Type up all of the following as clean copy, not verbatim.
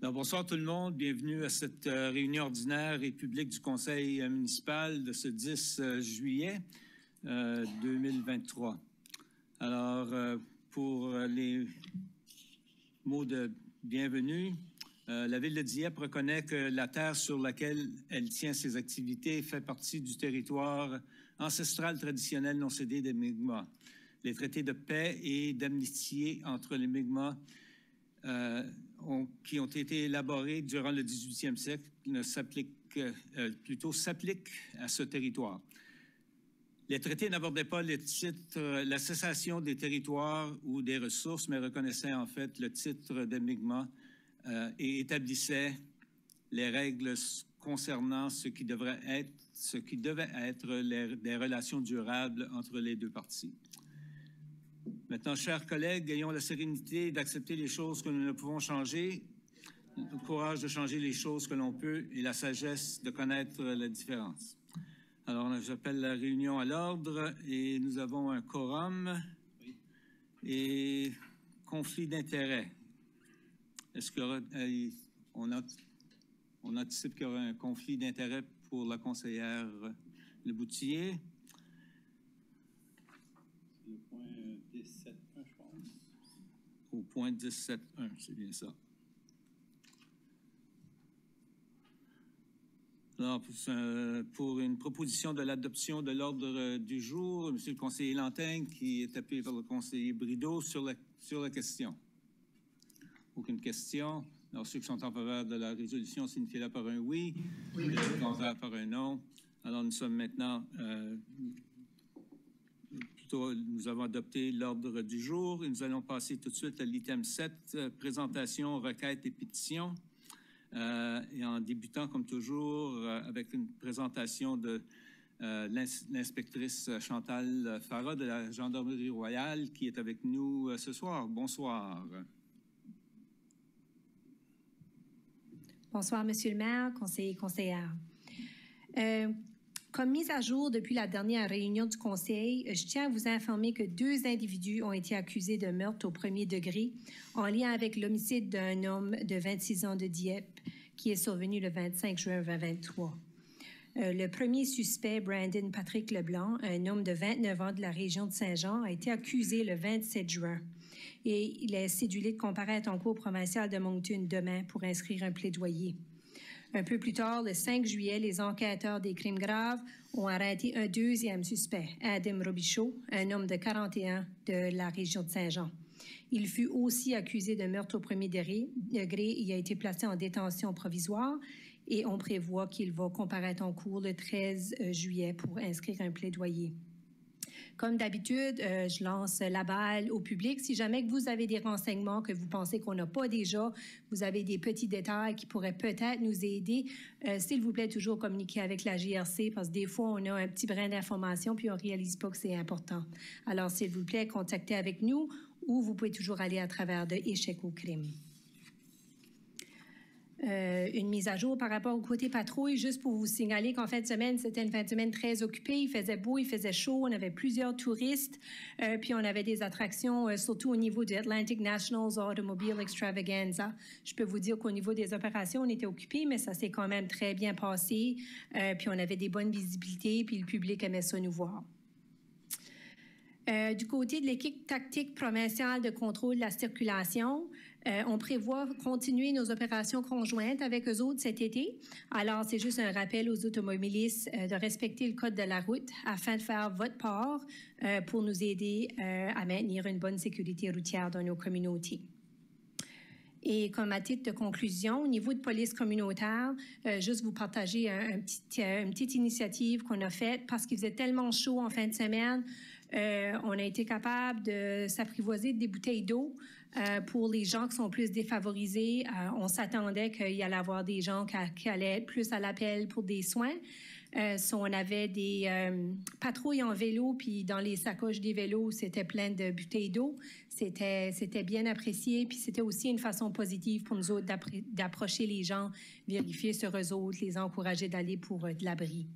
Alors, bonsoir tout le monde. Bienvenue à cette réunion ordinaire et publique du Conseil municipal de ce 10 juillet 2023. Alors, pour les mots de bienvenue, la Ville de Dieppe reconnaît que la terre sur laquelle elle tient ses activités fait partie du territoire ancestral traditionnel non cédé des Mi'kmaq. Les traités de paix et d'amnistie entre les Mi'kmaq qui ont été élaborés durant le 18e siècle s'appliquent à ce territoire. Les traités n'abordaient pas la cessation des territoires ou des ressources, mais reconnaissaient en fait le titre des Mi'kmaq et établissaient les règles concernant ce qui devait être des relations durables entre les deux parties. Maintenant, chers collègues, ayons la sérénité d'accepter les choses que nous ne pouvons changer, le courage de changer les choses que l'on peut et la sagesse de connaître la différence. Alors, j'appelle la réunion à l'ordre et nous avons un quorum et conflit d'intérêts. Est-ce qu'on anticipe qu'il y aura un conflit d'intérêts pour la conseillère Le Boutillier? Le point 17.1, je pense. Au point 17.1, c'est bien ça. Alors, pour une proposition de l'adoption de l'ordre du jour, Monsieur le conseiller Lantaigne, qui est appuyé par le conseiller Brideau sur la question. Aucune question. Alors, ceux qui sont en faveur de la résolution, signifient-la par un oui. Oui. Contraire par un non. Alors, nous sommes maintenant... nous avons adopté l'ordre du jour et nous allons passer tout de suite à l'item 7, présentation, requêtes et pétitions. Et en débutant, comme toujours, avec une présentation de l'inspectrice Chantal Farah de la Gendarmerie royale qui est avec nous ce soir. Bonsoir. Bonsoir, Monsieur le maire, conseiller et conseillère. Comme mise à jour depuis la dernière réunion du Conseil, je tiens à vous informer que 2 individus ont été accusés de meurtre au premier degré en lien avec l'homicide d'un homme de 26 ans de Dieppe qui est survenu le 25 juin 2023. Le premier suspect, Brandon Patrick Leblanc, un homme de 29 ans de la région de Saint-Jean, a été accusé le 27 juin et il est cédulé de comparaître en cour provinciale de Moncton demain pour inscrire un plaidoyer. Un peu plus tard, le 5 juillet, les enquêteurs des crimes graves ont arrêté un 2e suspect, Adam Robichaud, un homme de 41 de la région de Saint-Jean. Il fut aussi accusé de meurtre au premier degré. Il a été placé en détention provisoire et on prévoit qu'il va comparaître en cour le 13 juillet pour inscrire un plaidoyer. Comme d'habitude, je lance la balle au public. Si jamais que vous avez des renseignements que vous pensez qu'on n'a pas déjà, vous avez des petits détails qui pourraient peut-être nous aider, s'il vous plaît, toujours communiquer avec la GRC parce que des fois, on a un petit brin d'information puis on ne réalise pas que c'est important. Alors, s'il vous plaît, contactez avec nous ou vous pouvez toujours aller à travers de Échec au crime. Une mise à jour par rapport au côté patrouille, juste pour vous signaler qu'en fin de semaine, c'était une fin de semaine très occupée. Il faisait beau, il faisait chaud, on avait plusieurs touristes, puis on avait des attractions, surtout au niveau de Atlantic Nationals Automobile Extravaganza. Je peux vous dire qu'au niveau des opérations, on était occupés, mais ça s'est quand même très bien passé, puis on avait des bonnes visibilités, puis le public aimait ça nous voir. Du côté de l'équipe tactique provinciale de contrôle de la circulation, on prévoit continuer nos opérations conjointes avec eux autres cet été. Alors, c'est juste un rappel aux automobilistes de respecter le code de la route afin de faire votre part pour nous aider à maintenir une bonne sécurité routière dans nos communautés. Et comme à titre de conclusion, au niveau de police communautaire, juste vous partager une petite initiative qu'on a faite parce qu'il faisait tellement chaud en fin de semaine. On a été capable de s'apprivoiser des bouteilles d'eau pour les gens qui sont plus défavorisés. On s'attendait qu'il y allait y avoir des gens qui allaient être plus à l'appel pour des soins. On avait des patrouilles en vélo, puis dans les sacoches des vélos, c'était plein de bouteilles d'eau. C'était bien apprécié, puis c'était aussi une façon positive pour nous autres d'approcher les gens, vérifier sur eux autres, les encourager d'aller pour de l'abri.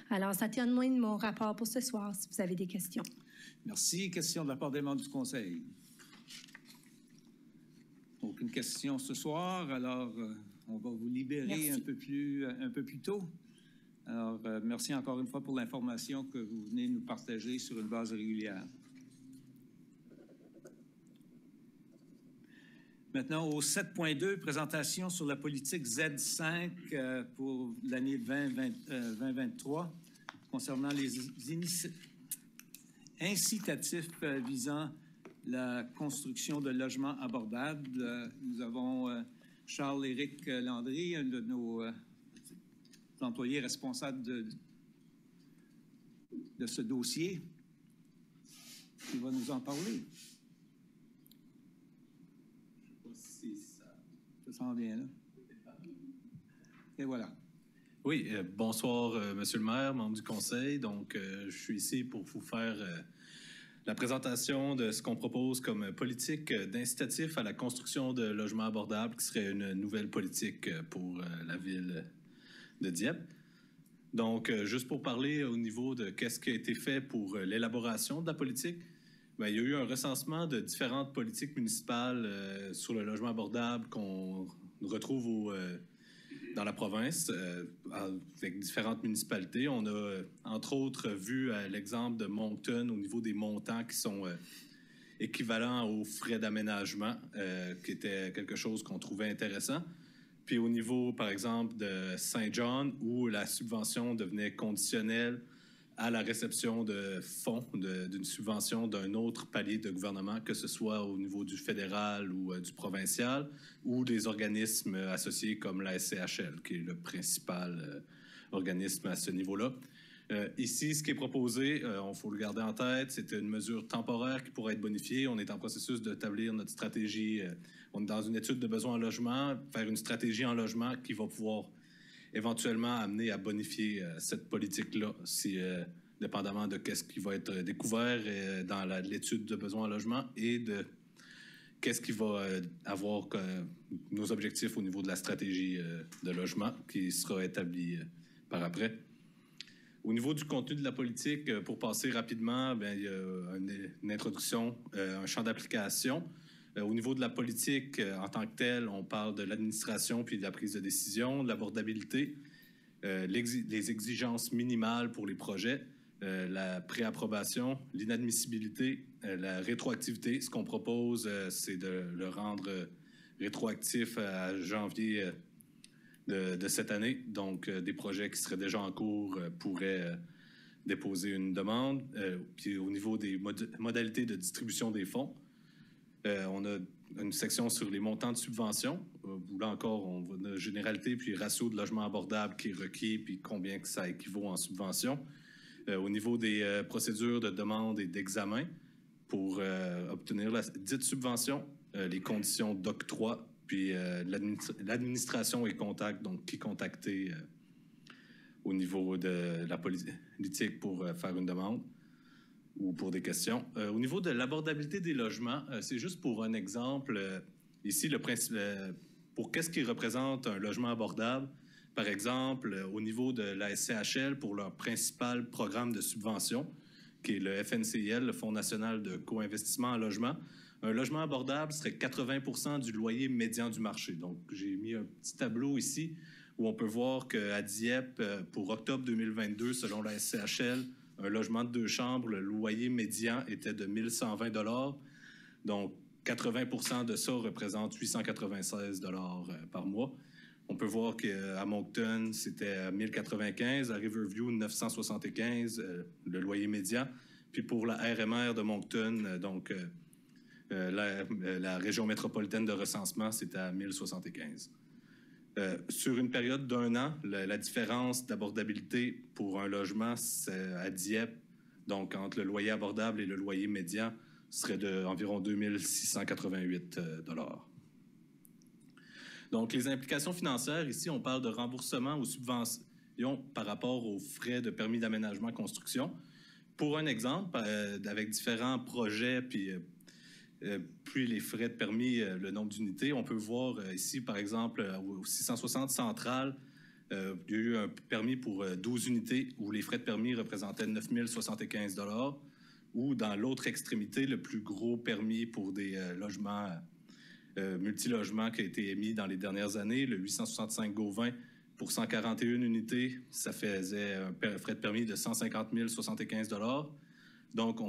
Alors, ça termine mon rapport pour ce soir, si vous avez des questions. Merci. Question de la part des membres du Conseil. Aucune question ce soir, alors on va vous libérer un peu plus tôt. Alors, merci encore une fois pour l'information que vous venez nous partager sur une base régulière. Maintenant, au 7.2, présentation sur la politique Z5 pour l'année 2023 concernant les incitatifs visant la construction de logements abordables. Nous avons Charles-Éric Landry, un de nos employés responsables de ce dossier, qui va nous en parler. Ça s'en vient, là. Et voilà. Oui, bonsoir, Monsieur le maire, membre du conseil. Donc, je suis ici pour vous faire la présentation de ce qu'on propose comme politique d'incitatif à la construction de logements abordables, qui serait une nouvelle politique pour la ville de Dieppe. Donc, juste pour parler au niveau de qu'est-ce qui a été fait pour l'élaboration de la politique, bien, il y a eu un recensement de différentes politiques municipales sur le logement abordable qu'on retrouve dans la province avec différentes municipalités. On a, entre autres, vu l'exemple de Moncton au niveau des montants qui sont équivalents aux frais d'aménagement, qui était quelque chose qu'on trouvait intéressant. Puis au niveau, par exemple, de Saint-John, où la subvention devenait conditionnelle à la réception de fonds, d'une subvention d'un autre palier de gouvernement, que ce soit au niveau du fédéral ou du provincial, ou des organismes associés comme la SCHL, qui est le principal organisme à ce niveau-là. Ici, ce qui est proposé, il faut le garder en tête, c'est une mesure temporaire qui pourrait être bonifiée. On est en processus d'établir notre stratégie. On est dans une étude de besoins en logement, faire une stratégie en logement qui va pouvoir éventuellement amener à bonifier cette politique-là, si, dépendamment de qu'est-ce qui va être découvert dans l'étude de besoins en logement et de qu'est-ce qui va avoir nos objectifs au niveau de la stratégie de logement qui sera établie par après. Au niveau du contenu de la politique, pour passer rapidement, bien, il y a une introduction, un champ d'application. Au niveau de la politique en tant que telle, on parle de l'administration puis de la prise de décision, de l'abordabilité, les exigences minimales pour les projets, la préapprobation, l'inadmissibilité, la rétroactivité. Ce qu'on propose, c'est de le rendre rétroactif à janvier de cette année. Donc, des projets qui seraient déjà en cours pourraient déposer une demande. Puis au niveau des modalités de distribution des fonds, on a une section sur les montants de subvention, où là encore, on voit une généralité, puis ratio de logement abordable qui est requis, puis combien que ça équivaut en subvention. Au niveau des procédures de demande et d'examen, pour obtenir la dite subvention, les conditions d'octroi, puis l'administration et contact, donc qui contacter au niveau de la politique pour faire une demande ou pour des questions. Au niveau de l'abordabilité des logements, c'est juste pour un exemple. Ici, le principe, pour qu'est-ce qui représente un logement abordable, par exemple, au niveau de la SCHL, pour leur principal programme de subvention, qui est le FNCIL, le Fonds national de co-investissement en logement, un logement abordable serait 80% du loyer médian du marché. Donc, j'ai mis un petit tableau ici où on peut voir qu'à Dieppe, pour octobre 2022, selon la SCHL, un logement de 2 chambres, le loyer médian était de 1 120 $. Donc, 80% de ça représente 896 $ par mois. On peut voir qu'à Moncton, c'était 1 095, à Riverview, 975, le loyer médian. Puis pour la RMR de Moncton, donc la région métropolitaine de recensement, c'était à 1 075. Sur une période d'1 an, la différence d'abordabilité pour un logement à Dieppe, donc entre le loyer abordable et le loyer médian, serait d'environ 2 688 $. Donc, les implications financières, ici, on parle de remboursement aux subventions par rapport aux frais de permis d'aménagement construction. Pour un exemple, avec différents projets, puis les frais de permis, le nombre d'unités, on peut voir ici, par exemple, au 660 Centrale, il y a eu un permis pour 12 unités où les frais de permis représentaient 9 075 $. Ou dans l'autre extrémité, le plus gros permis pour des logements multilogement qui a été émis dans les dernières années, le 865 Gauvin pour 141 unités, ça faisait un frais de permis de 150 075 $. Donc,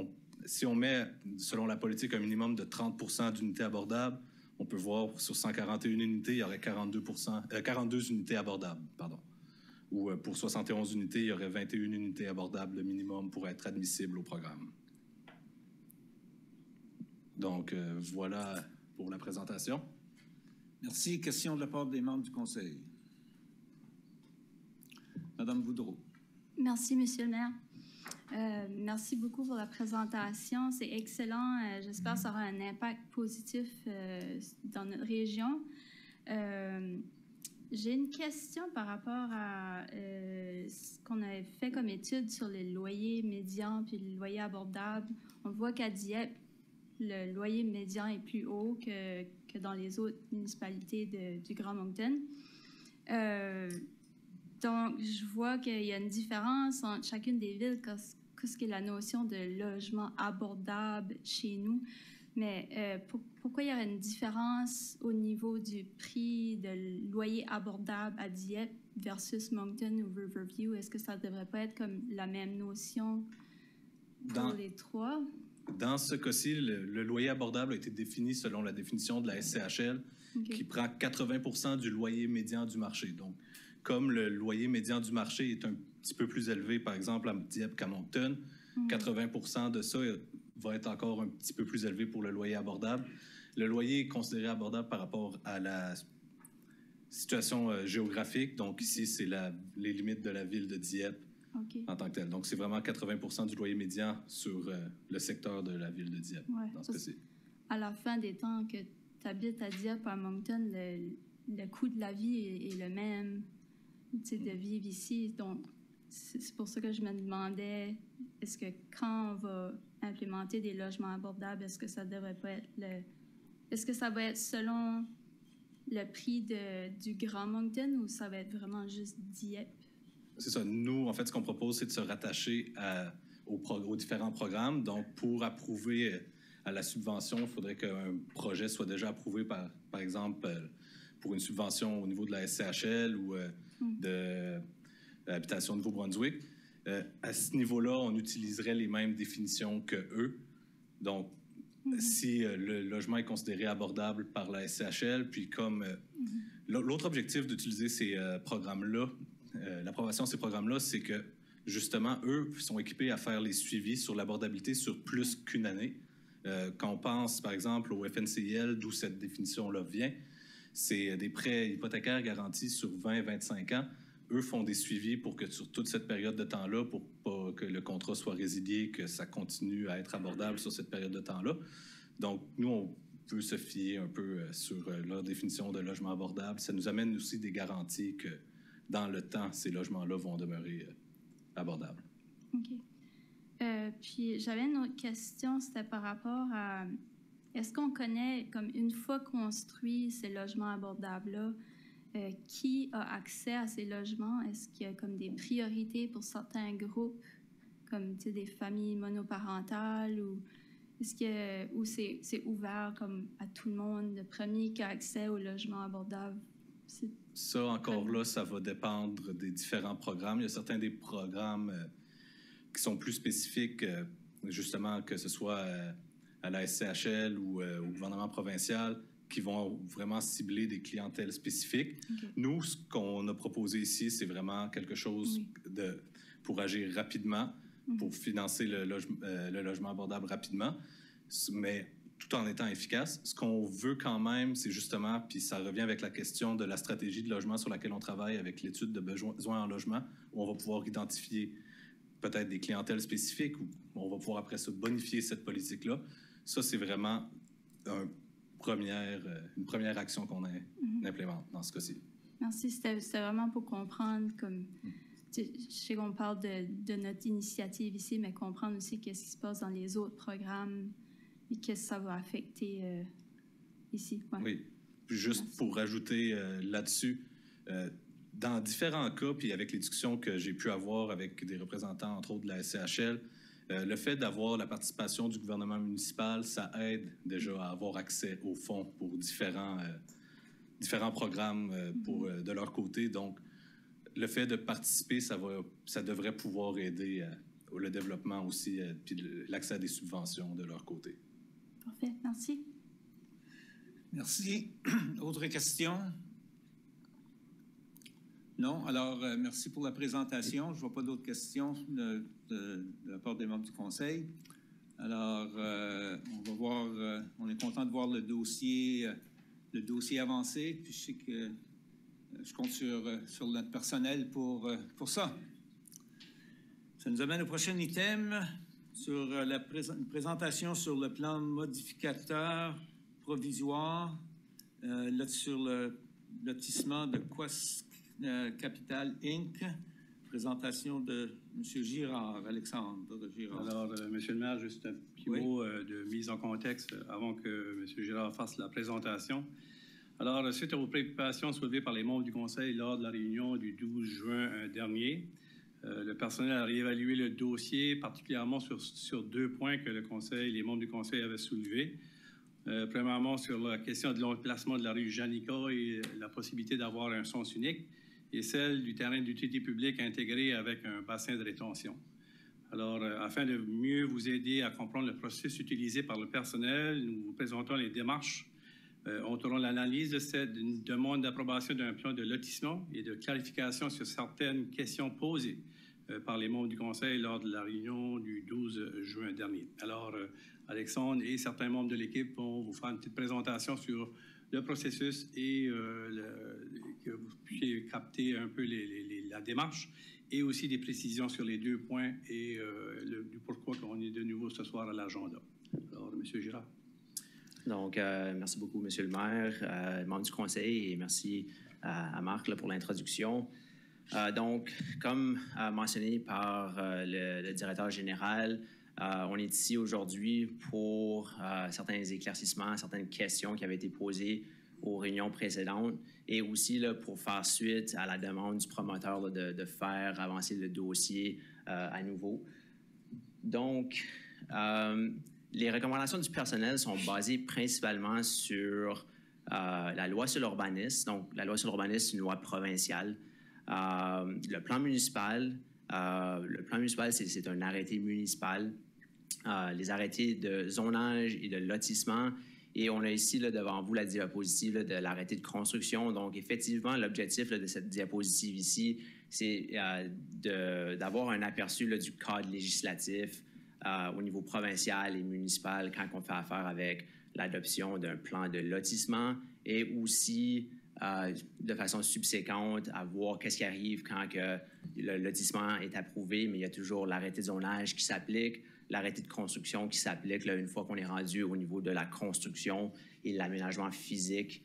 si on met, selon la politique, un minimum de 30 d'unités abordables, on peut voir sur 141 unités, il y aurait 42 unités abordables, pardon. Ou pour 71 unités, il y aurait 21 unités abordables, le minimum pour être admissible au programme. Donc, voilà pour la présentation. Merci. Question de la part des membres du Conseil. Madame Boudreau. Merci, Monsieur le maire. Merci beaucoup pour la présentation. C'est excellent. J'espère que ça aura un impact positif dans notre région. J'ai une question par rapport à ce qu'on avait fait comme étude sur les loyers médians puis les loyers abordables. On voit qu'à Dieppe, le loyer médian est plus haut que dans les autres municipalités du Grand Moncton. Donc, je vois qu'il y a une différence entre chacune des villes, qu'est-ce qu'est la notion de logement abordable chez nous. Mais pourquoi il y aurait une différence au niveau du prix de loyer abordable à Dieppe versus Moncton ou Riverview? Est-ce que ça ne devrait pas être comme la même notion pour les trois? Dans ce cas-ci, le loyer abordable a été défini selon la définition de la SCHL, qui prend 80 du loyer médian du marché. Donc, comme le loyer médian du marché est un petit peu plus élevé, par exemple, à Dieppe qu'à Moncton, 80 de ça va être encore un petit peu plus élevé pour le loyer abordable. Le loyer est considéré abordable par rapport à la situation géographique. Donc, ici, c'est les limites de la ville de Dieppe en tant que telle. Donc, c'est vraiment 80 du loyer médian sur le secteur de la ville de Dieppe, dans ce cas-ci. À la fin des temps que tu habites à Dieppe, à Moncton, le coût de la vie est le même, tu sais, de vivre ici. Donc, c'est pour ça que je me demandais, est-ce que quand on va implémenter des logements abordables, est-ce que ça devrait pas être est-ce que ça va être selon le prix du Grand Moncton ou ça va être vraiment juste Dieppe? C'est ça. Nous, en fait, ce qu'on propose, c'est de se rattacher aux différents programmes. Donc, pour approuver à la subvention, il faudrait qu'un projet soit déjà approuvé par exemple, pour une subvention au niveau de la SCHL ou de l'habitation de Nouveau-Brunswick. À ce niveau-là, on utiliserait les mêmes définitions que eux. Donc, si le logement est considéré abordable par la SCHL, puis comme l'autre objectif d'utiliser ces programmes-là, l'approbation de ces programmes-là, c'est que justement, eux sont équipés à faire les suivis sur l'abordabilité sur plus qu'une année. Quand on pense, par exemple, au FNCIL, d'où cette définition-là vient, c'est des prêts hypothécaires garantis sur 20-25 ans. Eux font des suivis pour que sur toute cette période de temps-là, pour pas que le contrat soit résilié, que ça continue à être abordable sur cette période de temps-là. Donc, nous, on peut se fier un peu sur leur définition de logement abordable. Ça nous amène aussi des garanties que dans le temps, ces logements-là vont demeurer abordables. OK. Puis, j'avais une autre question, c'était par rapport à... Est-ce qu'on connaît, comme une fois construit ces logements abordables-là, qui a accès à ces logements? Est-ce qu'il y a comme des priorités pour certains groupes, comme des familles monoparentales, ou est-ce que ou c'est ouvert comme à tout le monde, le premier qui a accès au logement abordable? Ça, encore là, ça va dépendre des différents programmes. Il y a certains des programmes qui sont plus spécifiques, justement, que ce soit à la SCHL ou au gouvernement provincial, qui vont vraiment cibler des clientèles spécifiques. Nous, ce qu'on a proposé ici, c'est vraiment quelque chose pour agir rapidement, pour financer le logement abordable rapidement, mais tout en étant efficace. Ce qu'on veut quand même, c'est justement, puis ça revient avec la question de la stratégie de logement sur laquelle on travaille avec l'étude de besoins en logement, où on va pouvoir identifier peut-être des clientèles spécifiques, où on va pouvoir après ça bonifier cette politique-là. Ça, c'est vraiment une première action qu'on implémente dans ce cas-ci. Merci. C'était vraiment pour comprendre, comme je sais qu'on parle de notre initiative ici, mais comprendre aussi qu'est-ce qui se passe dans les autres programmes et qu'est-ce que ça va affecter ici. Ouais. Oui. Puis juste pour rajouter là-dessus, dans différents cas, puis avec les discussions que j'ai pu avoir avec des représentants, entre autres, de la SCHL, Le fait d'avoir la participation du gouvernement municipal, ça aide déjà à avoir accès aux fonds pour différents programmes de leur côté. Donc, le fait de participer, ça devrait pouvoir aider le développement aussi, puis l'accès à des subventions de leur côté. Parfait, merci. Merci. Autre question? Non? Alors, merci pour la présentation. Je ne vois pas d'autres questions de la part des membres du Conseil. Alors, on va voir, on est content de voir le dossier avancé. Puis je sais que je compte sur notre personnel pour ça. Ça nous amène au prochain item sur une présentation sur le plan modificateur provisoire sur le lotissement de Quest Capital Inc. Présentation de M. Girard, Alexandre Girard. Alors, Monsieur le maire, juste un petit mot de mise en contexte avant que M. Girard fasse la présentation. Alors, suite aux préoccupations soulevées par les membres du Conseil lors de la réunion du 12 juin dernier, le personnel a réévalué le dossier, particulièrement sur 2 points que les membres du Conseil avaient soulevés. Premièrement, sur la question de l'emplacement de la rue Janica et la possibilité d'avoir un sens unique, et celle du terrain d'utilité publique intégré avec un bassin de rétention. Alors, afin de mieux vous aider à comprendre le processus utilisé par le personnel, nous vous présentons les démarches entourant l'analyse de cette demande d'approbation d'un plan de lotissement et de clarification sur certaines questions posées par les membres du Conseil lors de la réunion du 12 juin dernier. Alors, Alexandre et certains membres de l'équipe vont vous faire une petite présentation sur le processus et que vous puissiez capter un peu la démarche et aussi des précisions sur les 2 points et du pourquoi on est de nouveau ce soir à l'agenda. Alors, M. Girard. Donc, merci beaucoup, M. le maire, membre du Conseil, et merci à Marc là, pour l'introduction. Donc, comme mentionné par le directeur général, on est ici aujourd'hui pour certains éclaircissements, certaines questions qui avaient été posées aux réunions précédentes et aussi là, pour faire suite à la demande du promoteur là, de faire avancer le dossier à nouveau. Donc, les recommandations du personnel sont basées principalement sur la loi sur l'urbanisme. Donc, la loi sur l'urbanisme, c'est une loi provinciale. Le plan municipal, c'est un arrêté municipal. Les arrêtés de zonage et de lotissement. Et on a ici là, devant vous la diapositive là, de l'arrêté de construction. Donc, effectivement, l'objectif là, de cette diapositive ici, c'est d'avoir un aperçu là, du cadre législatif au niveau provincial et municipal quand on fait affaire avec l'adoption d'un plan de lotissement et aussi de façon subséquente à voir qu'est-ce qui arrive quand que le lotissement est approuvé, mais il y a toujours l'arrêté de zonage qui s'applique, l'arrêté de construction qui s'applique là, une fois qu'on est rendu au niveau de la construction et l'aménagement physique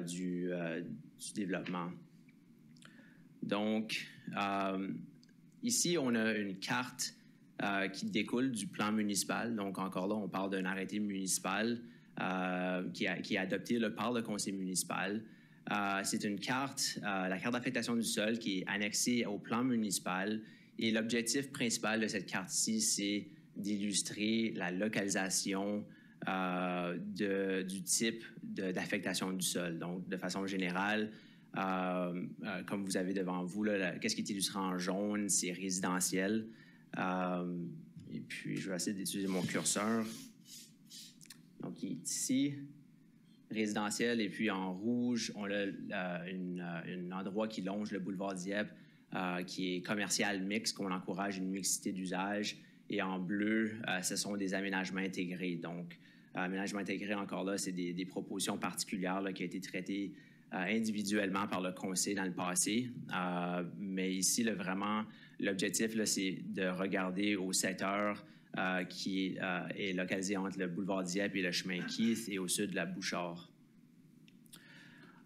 du développement. Donc, ici, on a une carte qui découle du plan municipal. Donc, encore là, on parle d'un arrêté municipal qui est adopté là, par le conseil municipal. C'est une carte, la carte d'affectation du sol qui est annexée au plan municipal. Et l'objectif principal de cette carte-ci, c'est d'illustrer la localisation du type d'affectation du sol. Donc, de façon générale, comme vous avez devant vous, qu'est-ce qui est illustré en jaune, c'est résidentiel. Et puis, je vais essayer d'utiliser mon curseur. Donc, il est ici, résidentiel, et puis en rouge, on a un endroit qui longe le boulevard Dieppe, qui est commercial mixte, qu'on encourage une mixité d'usage. Et en bleu, ce sont des aménagements intégrés. Donc, aménagement intégré, encore là, c'est des propositions particulières là, qui ont été traitées individuellement par le conseil dans le passé. Mais ici, là, vraiment, l'objectif, là, c'est de regarder au secteur qui est localisé entre le boulevard Dieppe et le chemin Keith et au sud de la Bouchard.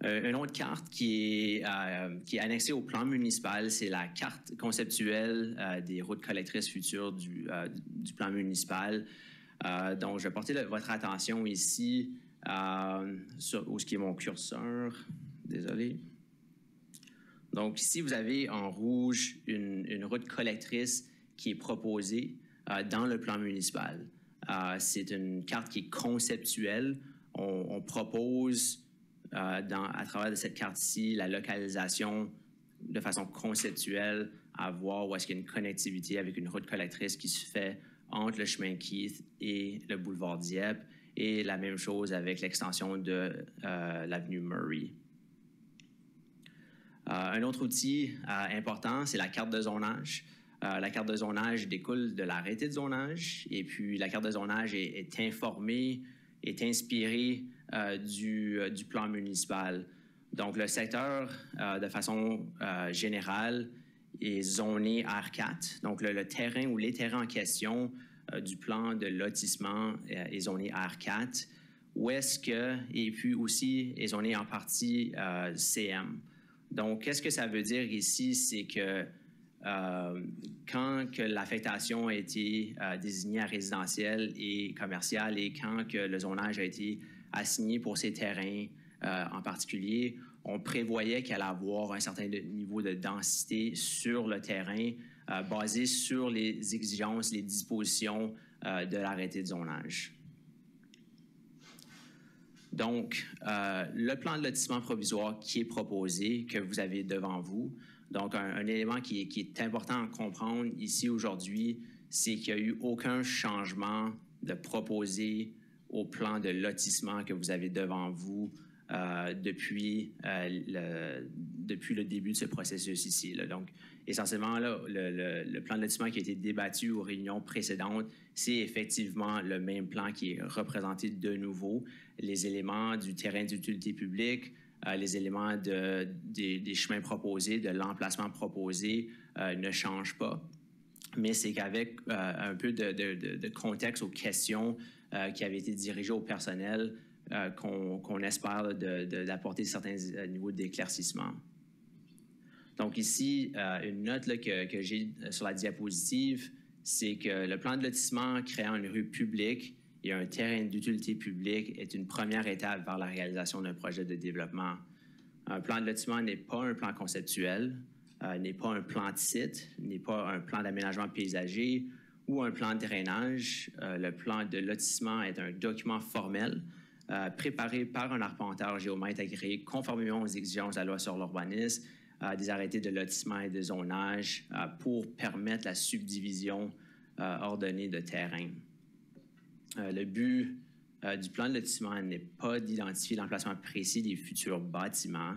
Une autre carte qui est annexée au plan municipal, c'est la carte conceptuelle des routes collectrices futures du plan municipal. Donc, je vais porter votre attention ici sur où est mon curseur. Désolé. Donc, ici, vous avez en rouge une route collectrice qui est proposée dans le plan municipal. C'est une carte qui est conceptuelle. On propose à travers de cette carte-ci la localisation de façon conceptuelle à voir où est-ce qu'il y a une connectivité avec une route collectrice qui se fait entre le chemin Keith et le boulevard Dieppe, et la même chose avec l'extension de l'avenue Murray. Un autre outil important, c'est la carte de zonage. La carte de zonage découle de l'arrêté de zonage, et puis la carte de zonage est informée, est inspirée du plan municipal. Donc, le secteur, de façon générale, est zoné R4. Donc, le terrain ou les terrains en question du plan de lotissement est zoné R4. Où est-ce que, et puis aussi, est zoné en partie CM. Donc, qu'est-ce que ça veut dire ici? C'est que quand que l'affectation a été désignée à résidentiel et commercial, et quand que le zonage a été assigné pour ces terrains en particulier, on prévoyait qu'il allait avoir un certain niveau de densité sur le terrain basé sur les exigences, les dispositions de l'arrêté de zonage. Donc, le plan de lotissement provisoire qui est proposé, que vous avez devant vous, donc un élément qui est important à comprendre ici aujourd'hui, c'est qu'il n'y a eu aucun changement de proposé au plan de lotissement que vous avez devant vous depuis le début de ce processus ici. Là. Donc, essentiellement, là, le plan de lotissement qui a été débattu aux réunions précédentes, c'est effectivement le même plan qui est représenté de nouveau. Les éléments du terrain d'utilité publique, les éléments des chemins proposés, de l'emplacement proposé ne changent pas. Mais c'est qu'avec un peu de contexte aux questions qui avaient été dirigées au personnel, qu'on espère d'apporter certains niveaux d'éclaircissement. Donc ici, une note là, que j'ai sur la diapositive, c'est que le plan de lotissement créant une rue publique et un terrain d'utilité publique est une première étape vers la réalisation d'un projet de développement. Un plan de lotissement n'est pas un plan conceptuel, n'est pas un plan de site, n'est pas un plan d'aménagement paysager ou un plan de drainage. Le plan de lotissement est un document formel préparé par un arpenteur géomètre agréé conformément aux exigences de la loi sur l'urbanisme, des arrêtés de lotissement et de zonage pour permettre la subdivision ordonnée de terrain. Le but du plan de lotissement n'est pas d'identifier l'emplacement précis des futurs bâtiments,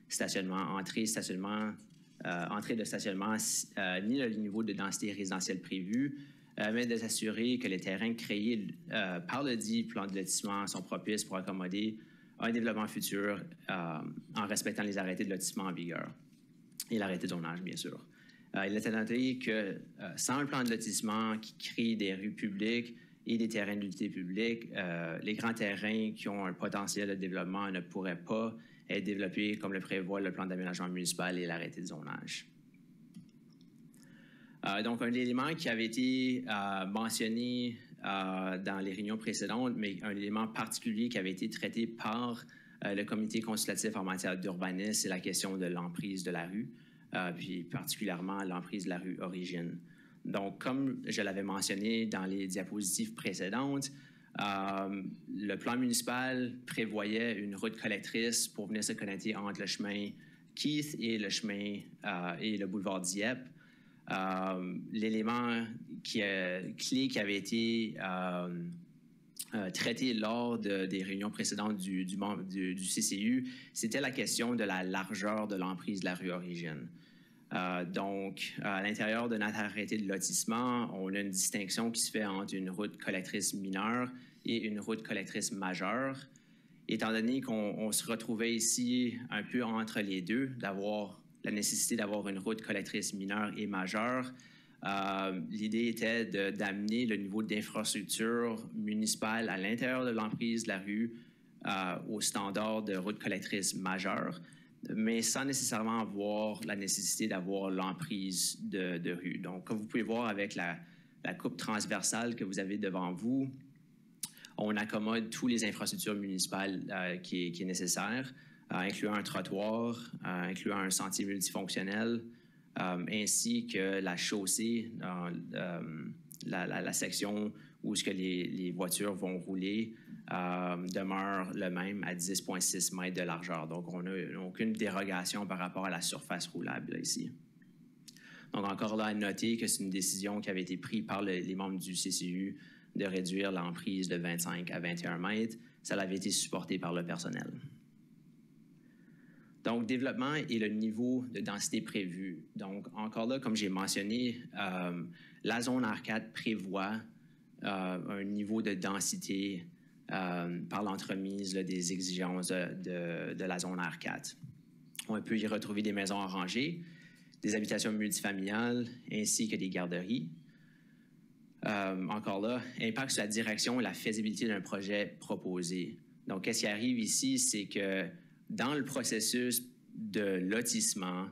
stationnement, entrée de stationnement, ni le niveau de densité résidentielle prévu, mais de s'assurer que les terrains créés par le dit plan de lotissement sont propices pour accommoder un développement futur en respectant les arrêtés de lotissement en vigueur et l'arrêté de zonage, bien sûr. Il est à noter que sans un plan de lotissement qui crée des rues publiques et des terrains d'utilité publique, les grands terrains qui ont un potentiel de développement ne pourraient pas être développés comme le prévoit le plan d'aménagement municipal et l'arrêté de zonage. Donc, un élément qui avait été mentionné dans les réunions précédentes, mais un élément particulier qui avait été traité par le comité consultatif en matière d'urbanisme, c'est la question de l'emprise de la rue, puis particulièrement l'emprise de la rue Origine. Donc, comme je l'avais mentionné dans les diapositives précédentes, le plan municipal prévoyait une route collectrice pour venir se connecter entre le chemin Keith et le chemin et le boulevard Dieppe. L'élément clé qui avait été traité lors des réunions précédentes du CCU, c'était la question de la largeur de l'emprise de la rue Origine. Donc, à l'intérieur de notre arrêté de lotissement, on a une distinction qui se fait entre une route collectrice mineure et une route collectrice majeure. Étant donné qu'on se retrouvait ici un peu entre les deux, d'avoir la nécessité d'avoir une route collectrice mineure et majeure, l'idée était d'amener le niveau d'infrastructure municipale à l'intérieur de l'emprise de la rue au standard de route collectrice majeure, mais sans nécessairement avoir la nécessité d'avoir l'emprise de rue. Donc, comme vous pouvez voir avec la coupe transversale que vous avez devant vous, on accommode toutes les infrastructures municipales qui est nécessaire, incluant un trottoir, incluant un sentier multifonctionnel, ainsi que la chaussée la section où ce que les voitures vont rouler demeure le même à 10,6 mètres de largeur. Donc, on n'a aucune dérogation par rapport à la surface roulable là, ici. Donc, encore là, à noter que c'est une décision qui avait été prise par les membres du CCU de réduire l'emprise de 25 à 21 mètres. Ça avait été supporté par le personnel. Donc, développement et le niveau de densité prévu. Donc, encore là, comme j'ai mentionné, la zone R4 prévoit un niveau de densité par l'entremise des exigences de la zone R4. On peut y retrouver des maisons en rangée, des habitations multifamiliales ainsi que des garderies. Encore là, impact sur la direction et la faisabilité d'un projet proposé. Donc, qu'est-ce qui arrive ici, c'est que dans le processus de lotissement,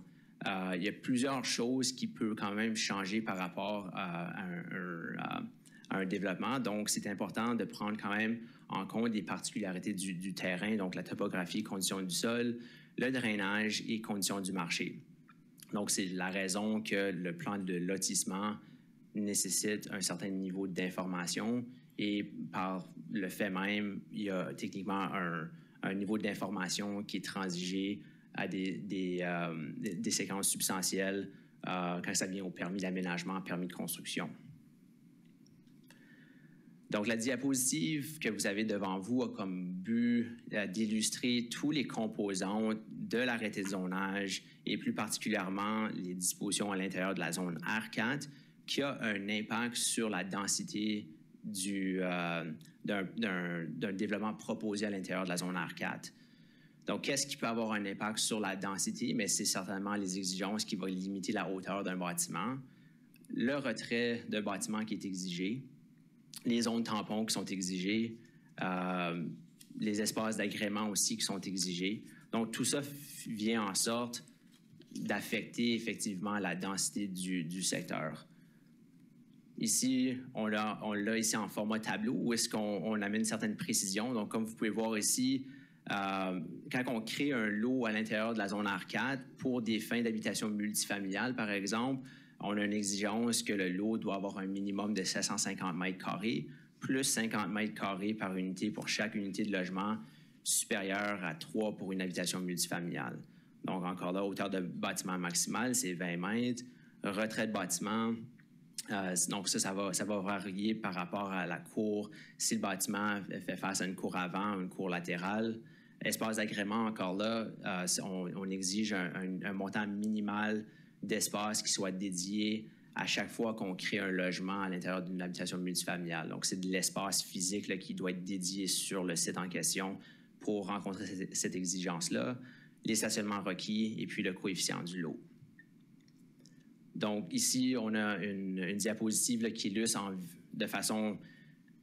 il y a plusieurs choses qui peuvent quand même changer par rapport à un développement. Donc, c'est important de prendre quand même en compte les particularités du terrain, donc la topographie, conditions du sol, le drainage et conditions du marché. Donc, c'est la raison que le plan de lotissement nécessite un certain niveau d'information et par le fait même, il y a techniquement un niveau d'information qui est transigé à des séquences substantielles quand ça vient au permis d'aménagement, permis de construction. Donc, la diapositive que vous avez devant vous a comme but d'illustrer tous les composants de l'arrêté de zonage et plus particulièrement les dispositions à l'intérieur de la zone R4 qui a un impact sur la densité d'un développement proposé à l'intérieur de la zone R4. Donc, qu'est-ce qui peut avoir un impact sur la densité? Mais c'est certainement les exigences qui vont limiter la hauteur d'un bâtiment, le retrait de bâtiment qui est exigé, les zones tampons qui sont exigées, les espaces d'agrément aussi qui sont exigés. Donc, tout ça vient en sorte d'affecter effectivement la densité du secteur. Ici, on l'a ici en format tableau où est-ce qu'on amène une certaine précision. Donc, comme vous pouvez voir ici, quand on crée un lot à l'intérieur de la zone R4 pour des fins d'habitation multifamiliale, par exemple, on a une exigence que le lot doit avoir un minimum de 750 mètres carrés, plus 50 mètres carrés par unité pour chaque unité de logement, supérieure à 3 pour une habitation multifamiliale. Donc, encore là, hauteur de bâtiment maximale, c'est 20 mètres. Retrait de bâtiment, donc ça va varier par rapport à la cour. Si le bâtiment fait face à une cour avant, une cour latérale. Espace d'agrément, encore là, on exige un montant minimal d'espace qui soit dédié à chaque fois qu'on crée un logement à l'intérieur d'une habitation multifamiliale. Donc, c'est de l'espace physique là, qui doit être dédié sur le site en question pour rencontrer cette exigence-là, les stationnements requis et puis le coefficient du lot. Donc, ici, on a une diapositive là, qui illustre de façon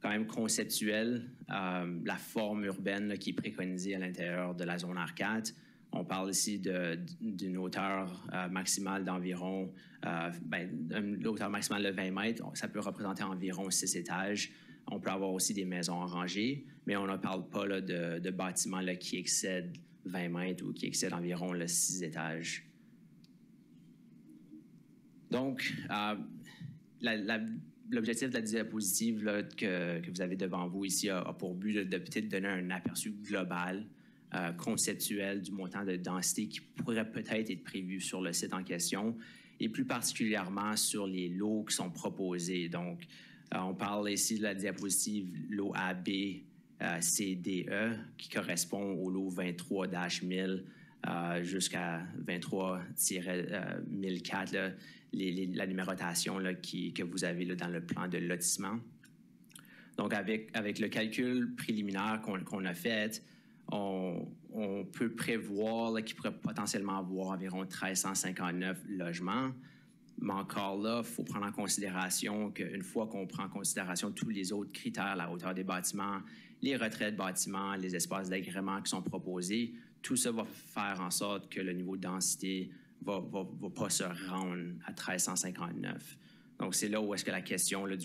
quand même conceptuelle la forme urbaine là, qui est préconisée à l'intérieur de la zone R4. On parle ici d'une hauteur maximale d'environ, l'hauteur maximale de 20 mètres, ça peut représenter environ 6 étages. On peut avoir aussi des maisons en rangée, mais on ne parle pas là, de bâtiments là, qui excèdent 20 mètres ou qui excèdent environ 6 étages. Donc, l'objectif de la diapositive là, que vous avez devant vous ici a pour but de peut-être donner un aperçu global, conceptuel du montant de densité qui pourrait peut-être être prévu sur le site en question et plus particulièrement sur les lots qui sont proposés. Donc, on parle ici de la diapositive lot AB CDE qui correspond au lot 23-1000 jusqu'à 23-1004, la numérotation là, que vous avez là, dans le plan de lotissement. Donc, avec le calcul préliminaire qu'on a fait, on peut prévoir qu'il pourrait potentiellement avoir environ 1359 logements. Mais encore là, il faut prendre en considération qu'une fois qu'on prend en considération tous les autres critères, la hauteur des bâtiments, les retraits de bâtiments, les espaces d'agrément qui sont proposés, tout ça va faire en sorte que le niveau de densité ne va pas se rendre à 1359. Donc, c'est là où est-ce que la question là,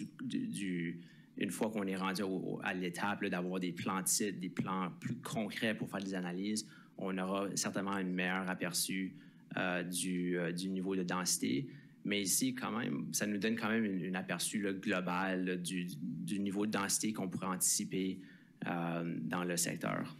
une fois qu'on est rendu à l'étape d'avoir des plans de site, des plans plus concrets pour faire des analyses, on aura certainement un meilleur aperçu du niveau de densité. Mais ici, quand même, ça nous donne quand même une aperçu là, global là, du niveau de densité qu'on pourrait anticiper dans le secteur.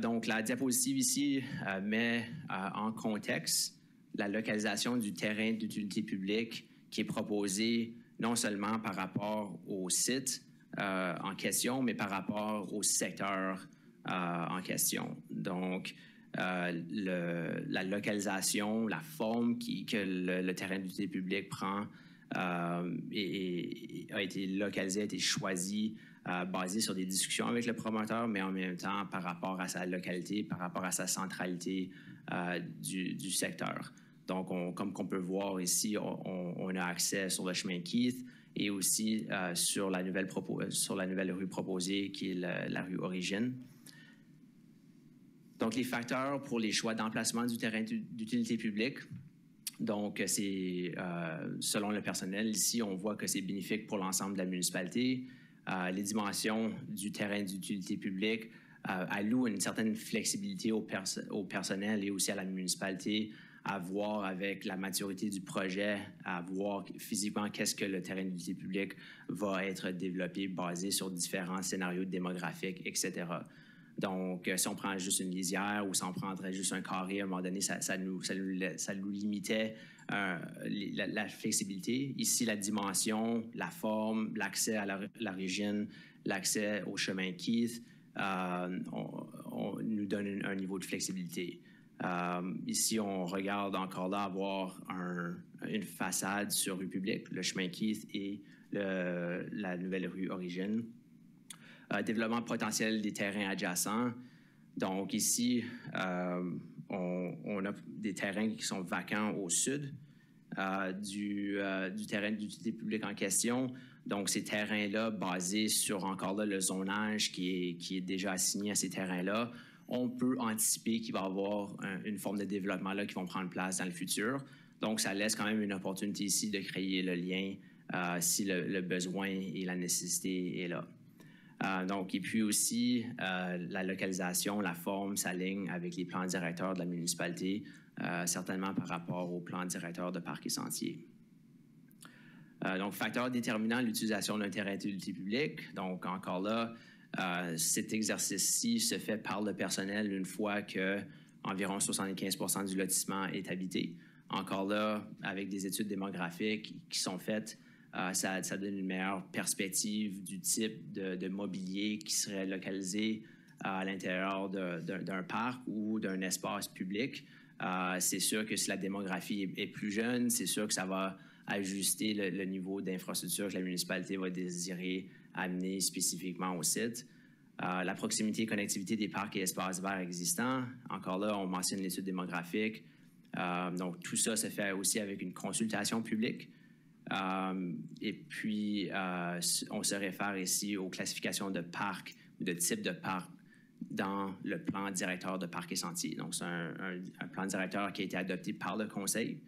Donc, la diapositive ici met en contexte la localisation du terrain d'utilité publique qui est proposé non seulement par rapport au site en question, mais par rapport au secteur en question. Donc, la localisation, la forme que le terrain d'utilité publique prend a été localisé, a été choisi basé sur des discussions avec le promoteur, mais en même temps par rapport à sa localité, par rapport à sa centralité du secteur. Donc, comme on peut voir ici, on a accès sur le chemin Keith et aussi sur la nouvelle rue proposée qui est la rue Origine. Donc, les facteurs pour les choix d'emplacement du terrain d'utilité publique. Donc, c'est selon le personnel. Ici, on voit que c'est bénéfique pour l'ensemble de la municipalité. Les dimensions du terrain d'utilité publique allouent une certaine flexibilité au personnel et aussi à la municipalité à voir avec la maturité du projet, à voir physiquement qu'est-ce que le terrain d'utilité publique va être développé basé sur différents scénarios démographiques, etc. Donc, si on prend juste une lisière ou si on prendrait juste un carré, à un moment donné, ça nous limitait la flexibilité. Ici, la dimension, la forme, l'accès à l'origine, l'accès au chemin Keith nous donne un niveau de flexibilité. Ici, on regarde encore là avoir une façade sur rue publique, le chemin Keith et la nouvelle rue Origine. Développement potentiel des terrains adjacents. Donc ici, on a des terrains qui sont vacants au sud du terrain d'utilité publique en question. Donc ces terrains-là, basés sur encore là le zonage qui est déjà assigné à ces terrains-là, on peut anticiper qu'il va y avoir une forme de développement là qui vont prendre place dans le futur. Donc ça laisse quand même une opportunité ici de créer le lien si le besoin et la nécessité est là. Donc, et puis aussi, la localisation, la forme s'aligne avec les plans directeurs de la municipalité, certainement par rapport aux plans directeurs de parcs et sentiers. Donc, facteur déterminant l'utilisation d'un terrain d'utilité publique. Donc, encore là, cet exercice-ci se fait par le personnel une fois que environ 75% du lotissement est habité. Encore là, avec des études démographiques qui sont faites, ça donne une meilleure perspective du type de mobilier qui serait localisé à l'intérieur d'un parc ou d'un espace public. C'est sûr que si la démographie est plus jeune, c'est sûr que ça va ajuster le niveau d'infrastructure que la municipalité va désirer amener spécifiquement au site. La proximité et connectivité des parcs et espaces verts existants. Encore là, on mentionne l'étude démographique. Donc, tout ça se fait aussi avec une consultation publique. Et puis, on se réfère ici aux classifications de parcs ou de types de parcs dans le plan directeur de parcs et sentiers. Donc, c'est un plan directeur qui a été adopté par le conseil.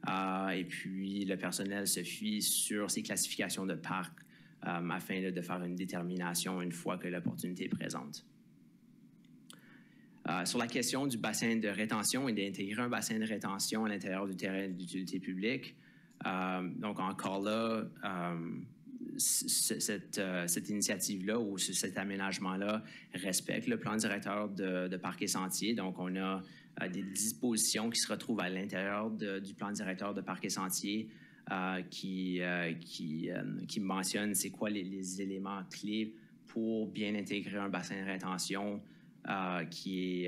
Et puis, le personnel se fie sur ces classifications de parcs afin de faire une détermination une fois que l'opportunité est présente. Sur la question du bassin de rétention et d'intégrer un bassin de rétention à l'intérieur du terrain d'utilité publique, donc encore là, cette initiative-là ou cet aménagement-là respecte le plan directeur de parcs et sentiers. Donc, on a des dispositions qui se retrouvent à l'intérieur du plan directeur de parcs et sentiers qui mentionnent c'est quoi les éléments clés pour bien intégrer un bassin de rétention qui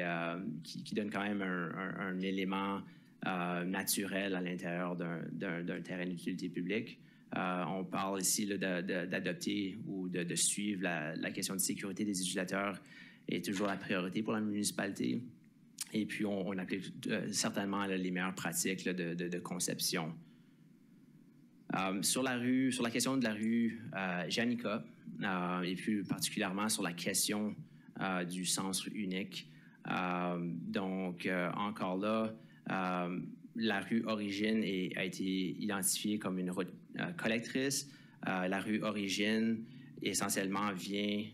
donne quand même un élément naturel à l'intérieur d'un terrain d'utilité publique. On parle ici d'adopter ou de suivre la question de sécurité des utilisateurs est toujours la priorité pour la municipalité. Et puis, on applique certainement les meilleures pratiques de conception. Sur la question de la rue Janica, et plus particulièrement sur la question du sens unique. Donc, encore là, la rue Origine a été identifiée comme une route collectrice. La rue Origine, essentiellement, vient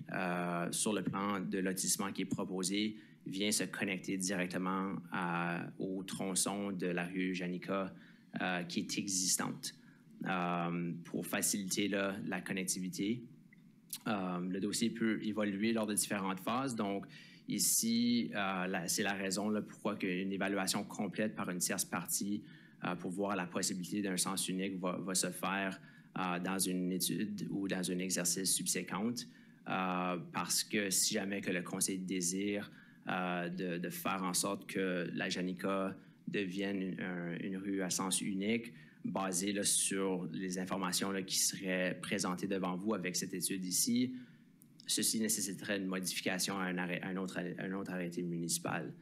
sur le plan de lotissement qui est proposé, vient se connecter directement au tronçon de la rue Janica qui est existante pour faciliter la connectivité. Le dossier peut évoluer lors de différentes phases. Donc, ici, c'est la raison pourquoi une évaluation complète par une tierce partie pour voir la possibilité d'un sens unique va se faire dans une étude ou dans un exercice subséquent. Parce que si jamais que le conseil désire de faire en sorte que la Janica devienne une rue à sens unique, basée sur les informations qui seraient présentées devant vous avec cette étude ici, ceci nécessiterait une modification à un autre arrêté municipal.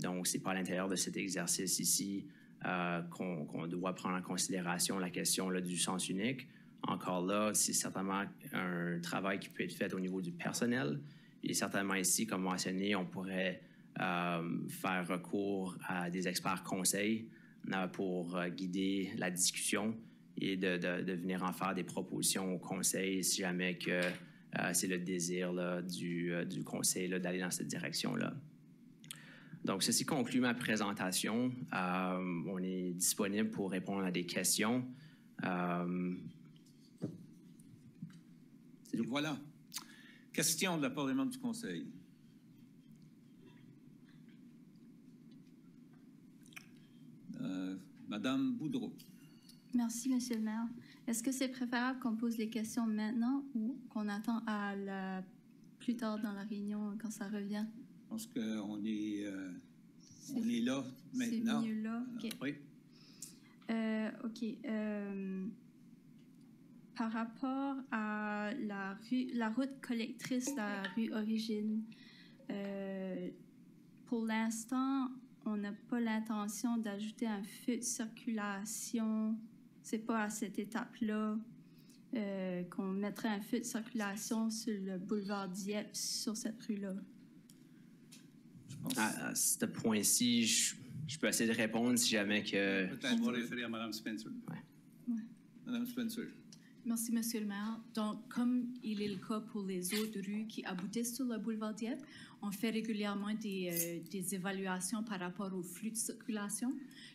Donc, ce n'est pas à l'intérieur de cet exercice ici qu'on doit prendre en considération la question du sens unique. Encore là, c'est certainement un travail qui peut être fait au niveau du personnel. Et certainement ici, comme mentionné, on pourrait faire recours à des experts conseils pour guider la discussion et de venir en faire des propositions au conseil si jamais que c'est le désir du conseil d'aller dans cette direction-là. Donc, ceci conclut ma présentation. On est disponible pour répondre à des questions. Voilà. Question de la part des membres du conseil. Madame Boudreau. Merci, Monsieur le maire. Est-ce que c'est préférable qu'on pose les questions maintenant ou qu'on attend plus tard dans la réunion quand ça revient? Je pense qu'on est là maintenant. C'est mieux là? OK. Oui. OK. Par rapport à la route collectrice, la rue Origine, pour l'instant, on n'a pas l'intention d'ajouter un feu de circulation. C'est pas à cette étape-là qu'on mettrait un feu de circulation sur le boulevard Dieppe, sur cette rue-là. À ce point-ci, je peux essayer de répondre si jamais que... Peut-être on va référer à Mme Spencer. Ouais. Mme Spencer. Merci, Monsieur le maire. Donc, comme il est le cas pour les autres rues qui aboutissent sur le boulevard Dieppe, on fait régulièrement des évaluations par rapport au flux de circulation.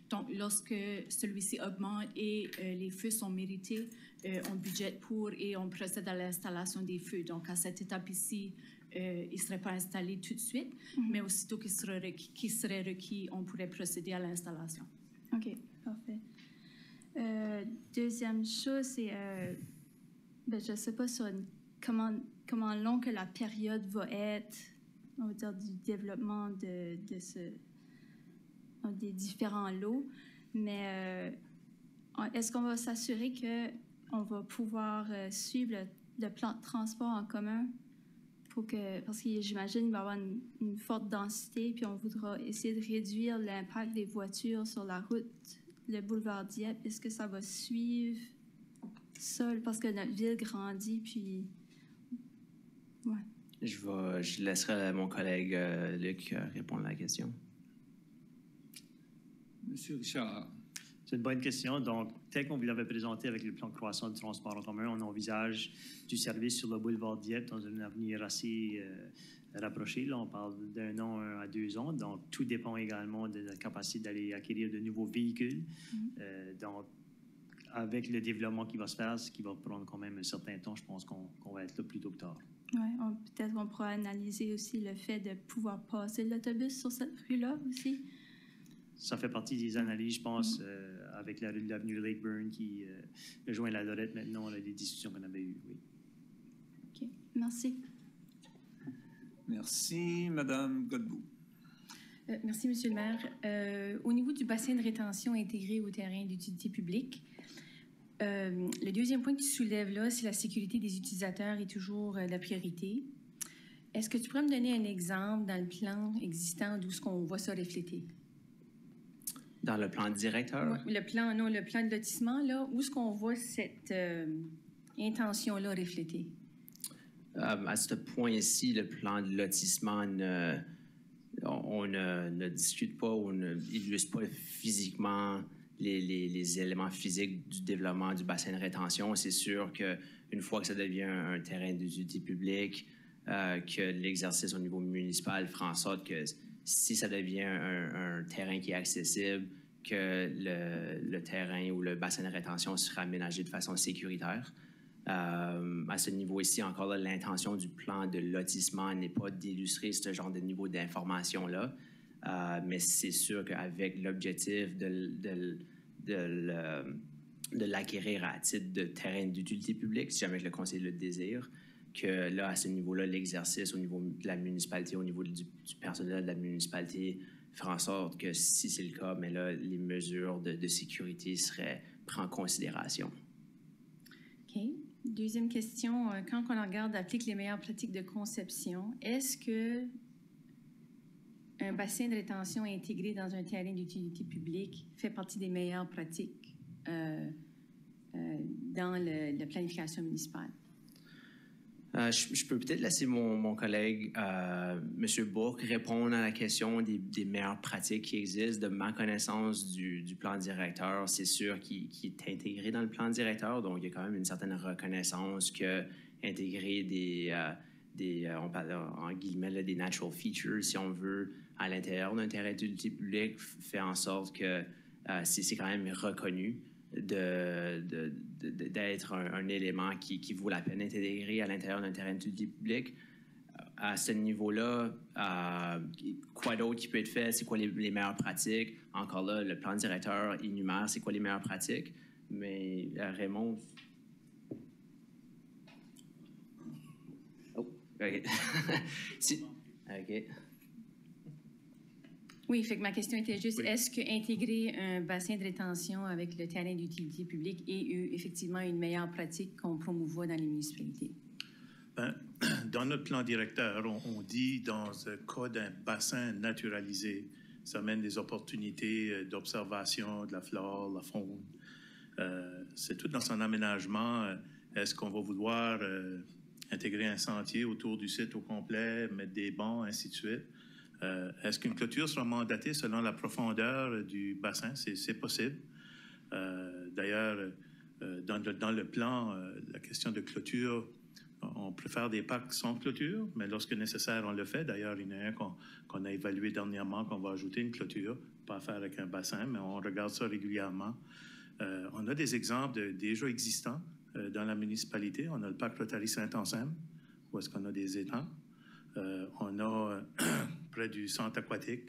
Donc, lorsque celui-ci augmente et les feux sont mérités, on budgète pour et on procède à l'installation des feux. Donc, à cette étape ici, il ne serait pas installé tout de suite, mais aussitôt qu'il serait requis, on pourrait procéder à l'installation. OK, parfait. Deuxième chose, c'est, je ne sais pas comment long que la période va être, on va dire, du développement des différents lots, mais est-ce qu'on va s'assurer qu'on va pouvoir suivre le plan de transport en commun parce que j'imagine qu'il va y avoir une forte densité, puis on voudra essayer de réduire l'impact des voitures sur la route, le boulevard Dieppe. Est-ce que ça va suivre ça? Parce que notre ville grandit, puis... Ouais. Je laisserai mon collègue Luc répondre à la question. Monsieur Richard. C'est une bonne question. Donc, tel qu'on vous l'avait présenté avec le plan de croissance du transport en commun, on envisage du service sur le boulevard Dieppe dans un avenir assez rapproché. Là, on parle d'1 an à 2 ans. Donc, tout dépend également de la capacité d'aller acquérir de nouveaux véhicules. Donc, avec le développement qui va se faire, ce qui va prendre quand même un certain temps, je pense qu'on va être là plus tôt que tard. Oui, peut-être qu'on pourra analyser aussi le fait de pouvoir passer l'autobus sur cette rue-là aussi. Ça fait partie des analyses, je pense, avec l'avenue Lakeburn qui rejoint la Lorette maintenant, des discussions qu'on avait eues, oui. OK, merci. Merci. Madame Godbout. Merci, Monsieur le maire. Au niveau du bassin de rétention intégré au terrain d'utilité publique, le deuxième point que tu soulèves là, c'est la sécurité des utilisateurs est toujours la priorité. Est-ce que tu pourrais me donner un exemple dans le plan existant d'où est-ce qu'on voit ça refléter? Dans le plan directeur? Oui, le plan de lotissement, là, où est-ce qu'on voit cette intention-là reflétée? À ce point-ci, le plan de lotissement, on ne discute pas, on n'illustre pas physiquement les éléments physiques du développement du bassin de rétention. C'est sûr qu'une fois que ça devient un terrain d'utilité publique, que l'exercice au niveau municipal fera en sorte que si ça devient un terrain qui est accessible, que le terrain ou le bassin de rétention sera aménagé de façon sécuritaire. À ce niveau ici, encore là, l'intention du plan de lotissement n'est pas d'illustrer ce genre de niveau d'information-là, mais c'est sûr qu'avec l'objectif de l'acquérir à titre de terrain d'utilité publique, si jamais le conseil le désire, que là, à ce niveau-là, l'exercice au niveau de la municipalité, au niveau du personnel de la municipalité, fera en sorte que si c'est le cas, mais là, les mesures de sécurité seraient prises en considération. OK. Deuxième question. Quand on regarde applique les meilleures pratiques de conception, est-ce que un bassin de rétention intégré dans un terrain d'utilité publique fait partie des meilleures pratiques dans la planification municipale? Je peux peut-être laisser mon collègue, M. Bourque, répondre à la question des meilleures pratiques qui existent. De ma connaissance du plan directeur, c'est sûr qu'il est intégré dans le plan directeur, donc il y a quand même une certaine reconnaissance que intégrer on parle en guillemets là, des natural features, si on veut, à l'intérieur d'un terrain d'utilité publique, fait en sorte que c'est quand même reconnu d'être un élément qui vaut la peine d'être intégré à l'intérieur d'un terrain d'utilité publique. À ce niveau-là, quoi d'autre qui peut être fait? C'est quoi les meilleures pratiques? Encore là, le plan directeur énumère c'est quoi les meilleures pratiques. Mais Raymond... Oh, OK. OK. Oui, fait que ma question était juste, est-ce que intégrer un bassin de rétention avec le terrain d'utilité publique est effectivement une meilleure pratique qu'on promouvoit dans les municipalités? Bien, dans notre plan directeur, on dit dans le cas d'un bassin naturalisé, ça amène des opportunités d'observation de la flore, la faune. C'est tout dans son aménagement. Est-ce qu'on va vouloir intégrer un sentier autour du site au complet, mettre des bancs, ainsi de suite? Est-ce qu'une clôture sera mandatée selon la profondeur du bassin? C'est possible. D'ailleurs, dans le plan, la question de clôture, on préfère des parcs sans clôture, mais lorsque nécessaire, on le fait. D'ailleurs, il y en a un qu'on a évalué dernièrement, qu'on va ajouter une clôture, pas à faire avec un bassin, mais on regarde ça régulièrement. On a des exemples déjà existants dans la municipalité. On a le parc Rotary Saint-Anselme, où est-ce qu'on a des étangs. On a près du centre aquatique,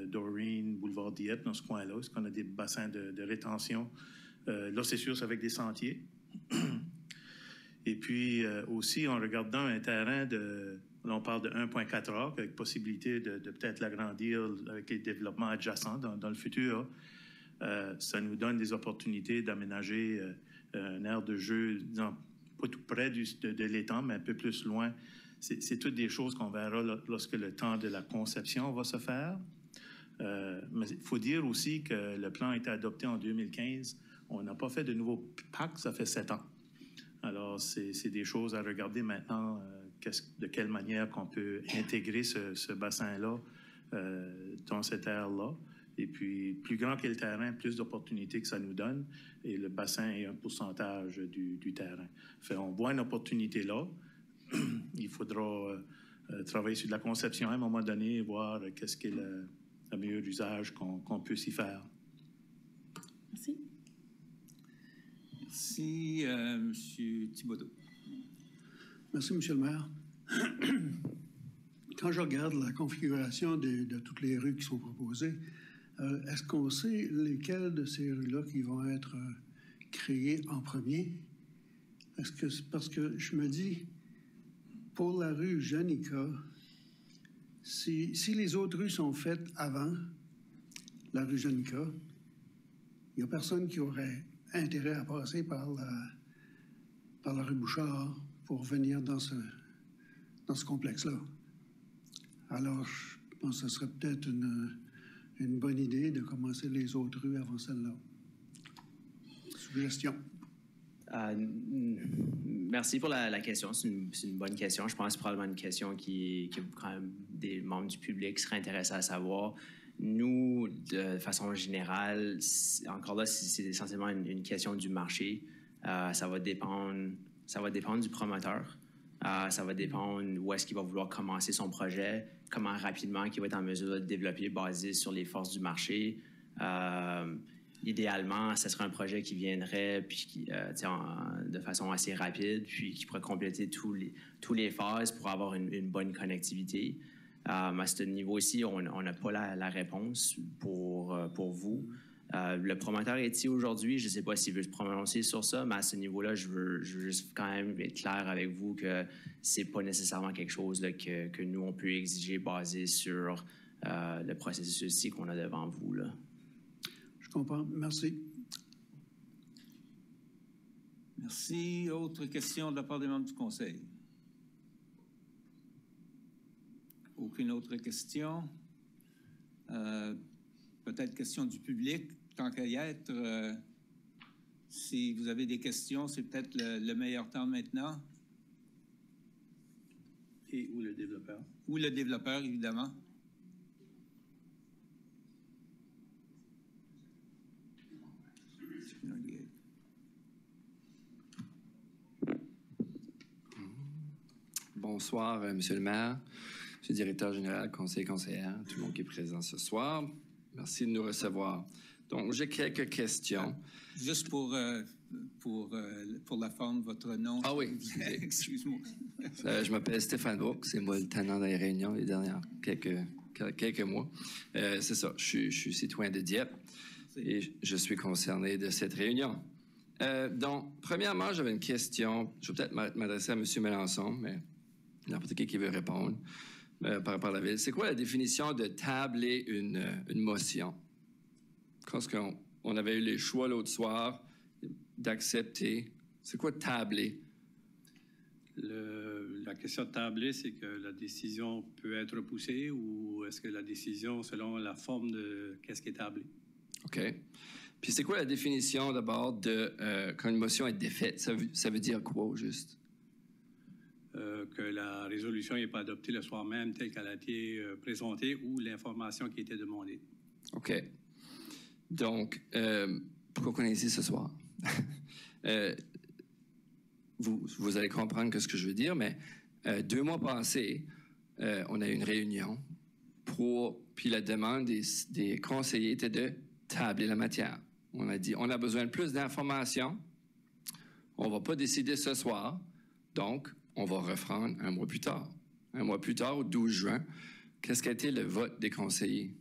Doreen, Boulevard Dieppe, dans ce coin-là, est-ce qu'on a des bassins de rétention. Là, c'est sûr, c'est avec des sentiers. Et puis aussi, en regardant un terrain là, on parle de 1,4 acres, avec possibilité de peut-être l'agrandir avec les développements adjacents dans le futur. Ça nous donne des opportunités d'aménager une aire de jeu, disons, pas tout près de l'étang, mais un peu plus loin. C'est toutes des choses qu'on verra lorsque le temps de la conception va se faire. Mais il faut dire aussi que le plan a été adopté en 2015. On n'a pas fait de nouveau PAC, ça fait 7 ans. Alors, c'est des choses à regarder maintenant, de quelle manière qu'on peut intégrer ce bassin-là dans cette aire-là. Et puis, plus grand qu'est le terrain, plus d'opportunités que ça nous donne. Et le bassin est un pourcentage du terrain. Fait, on voit une opportunité là. Il faudra travailler sur de la conception à un moment donné et voir qu'est-ce qui est le meilleur usage qu'on peut s'y faire. Merci. Merci, M. Thibodeau. Merci, M. le maire. Quand je regarde la configuration de toutes les rues qui sont proposées, est-ce qu'on sait lesquelles de ces rues-là qui vont être créées en premier? Parce que je me dis, pour la rue Janica, si les autres rues sont faites avant la rue Janica, il n'y a personne qui aurait intérêt à passer par la rue Bouchard pour venir dans ce complexe-là. Alors, je pense que ce serait peut-être une bonne idée de commencer les autres rues avant celle-là. Suggestion. Merci pour la question. C'est une bonne question. Je pense que c'est probablement une question que quand même des membres du public seraient intéressés à savoir. Nous, de façon générale, encore là, c'est essentiellement une question du marché. Ça va dépendre du promoteur. Ça va dépendre où est-ce qu'il va vouloir commencer son projet, comment rapidement il va être en mesure de le développer basé sur les forces du marché. Idéalement, ce serait un projet qui viendrait puis de façon assez rapide, puis qui pourrait compléter tous les phases pour avoir une bonne connectivité. À ce niveau-ci, on n'a pas la réponse pour vous. Le promoteur est ici aujourd'hui. Je ne sais pas s'il veut se prononcer sur ça, mais à ce niveau-là, je veux juste quand même être clair avec vous que ce n'est pas nécessairement quelque chose là, que nous, on peut exiger basé sur le processus-ci qu'on a devant vous, là. Je comprends. Merci. Merci. Autre question de la part des membres du Conseil? Aucune autre question? Peut-être question du public, tant qu'à y être. Si vous avez des questions, c'est peut-être le meilleur temps maintenant. Et ou le développeur. Ou le développeur, évidemment. Bonsoir, Monsieur le maire. Je suis directeur général, conseillère, tout le monde qui est présent ce soir. Merci de nous recevoir. Donc, j'ai quelques questions. Juste pour la forme, votre nom. Ah oui. Excuse-moi. Je m'appelle Stéphane Brooks. C'est moi le tenant dans les réunions les dernières quelques mois. C'est ça. Je suis citoyen de Dieppe et je suis concerné de cette réunion. Donc, premièrement, j'avais une question. Je vais peut-être m'adresser à M. Mélenchon, mais n'importe qui veut répondre par rapport à la ville. C'est quoi la définition de tabler une motion? Quand on avait eu les choix l'autre soir d'accepter, c'est quoi tabler? La question de tabler, c'est que la décision peut être repoussée ou est-ce que la décision, selon la forme de qu'est-ce qui est tablé? OK. Puis c'est quoi la définition d'abord de quand une motion est défaite? Ça veut dire quoi, au juste? Que la résolution n'est pas adoptée le soir même telle qu'elle a été présentée ou l'information qui était demandée. OK. Donc, pourquoi on est ici ce soir? Vous allez comprendre ce que je veux dire, mais 2 mois passés, on a eu une réunion puis la demande des conseillers était de tabler la matière. On a dit, on a besoin de plus d'informations. On ne va pas décider ce soir, donc on va reprendre un mois plus tard. Un mois plus tard, au 12 juin, qu'est-ce qu'a été le vote des conseillers?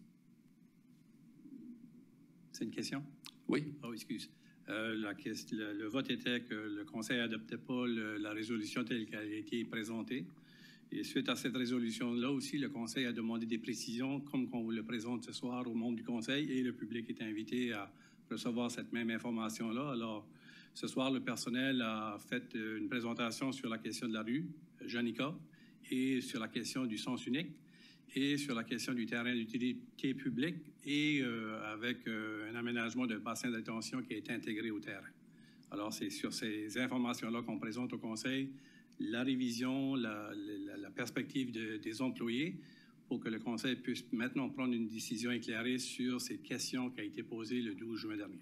C'est une question? Oui. Oh, excuse. Le vote était que le Conseil n'adoptait pas la résolution telle qu'elle a été présentée. Et suite à cette résolution-là aussi, le Conseil a demandé des précisions, comme on vous le présente ce soir aux membres du Conseil, et le public est invité à recevoir cette même information-là. Alors, ce soir, le personnel a fait une présentation sur la question de la rue, Janica, et sur la question du sens unique, et sur la question du terrain d'utilité publique, et avec un aménagement de bassin d'attention qui a été intégré au terrain. Alors, c'est sur ces informations-là qu'on présente au Conseil la révision, la perspective des employés pour que le Conseil puisse maintenant prendre une décision éclairée sur ces questions qui ont été posées le 12 juin dernier.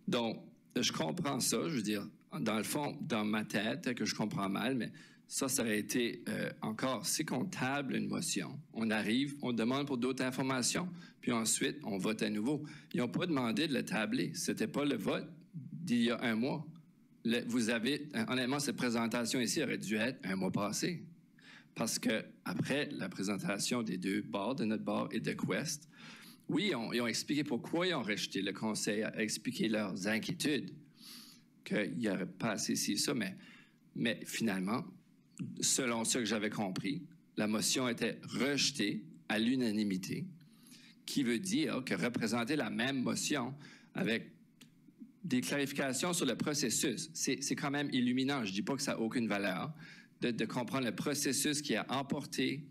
Donc, je comprends ça. Je veux dire, dans le fond, dans ma tête, que je comprends mal, mais ça aurait été encore, si qu'on table une motion, on arrive, on demande pour d'autres informations, puis ensuite, on vote à nouveau. Ils n'ont pas demandé de le tabler. Ce n'était pas le vote d'il y a 1 mois. Vous avez, honnêtement, cette présentation ici aurait dû être 1 mois passé. Parce que après la présentation des 2 bords, de notre bord et de Quest, oui, ils ont expliqué pourquoi ils ont rejeté. Le Conseil a expliqué leurs inquiétudes, qu'il n'y aurait pas assez ci, ça, mais finalement, selon ce que j'avais compris, la motion était rejetée à l'unanimité, qui veut dire que représenter la même motion avec des clarifications sur le processus, c'est quand même illuminant. Je ne dis pas que ça n'a aucune valeur, de comprendre le processus qui a emporté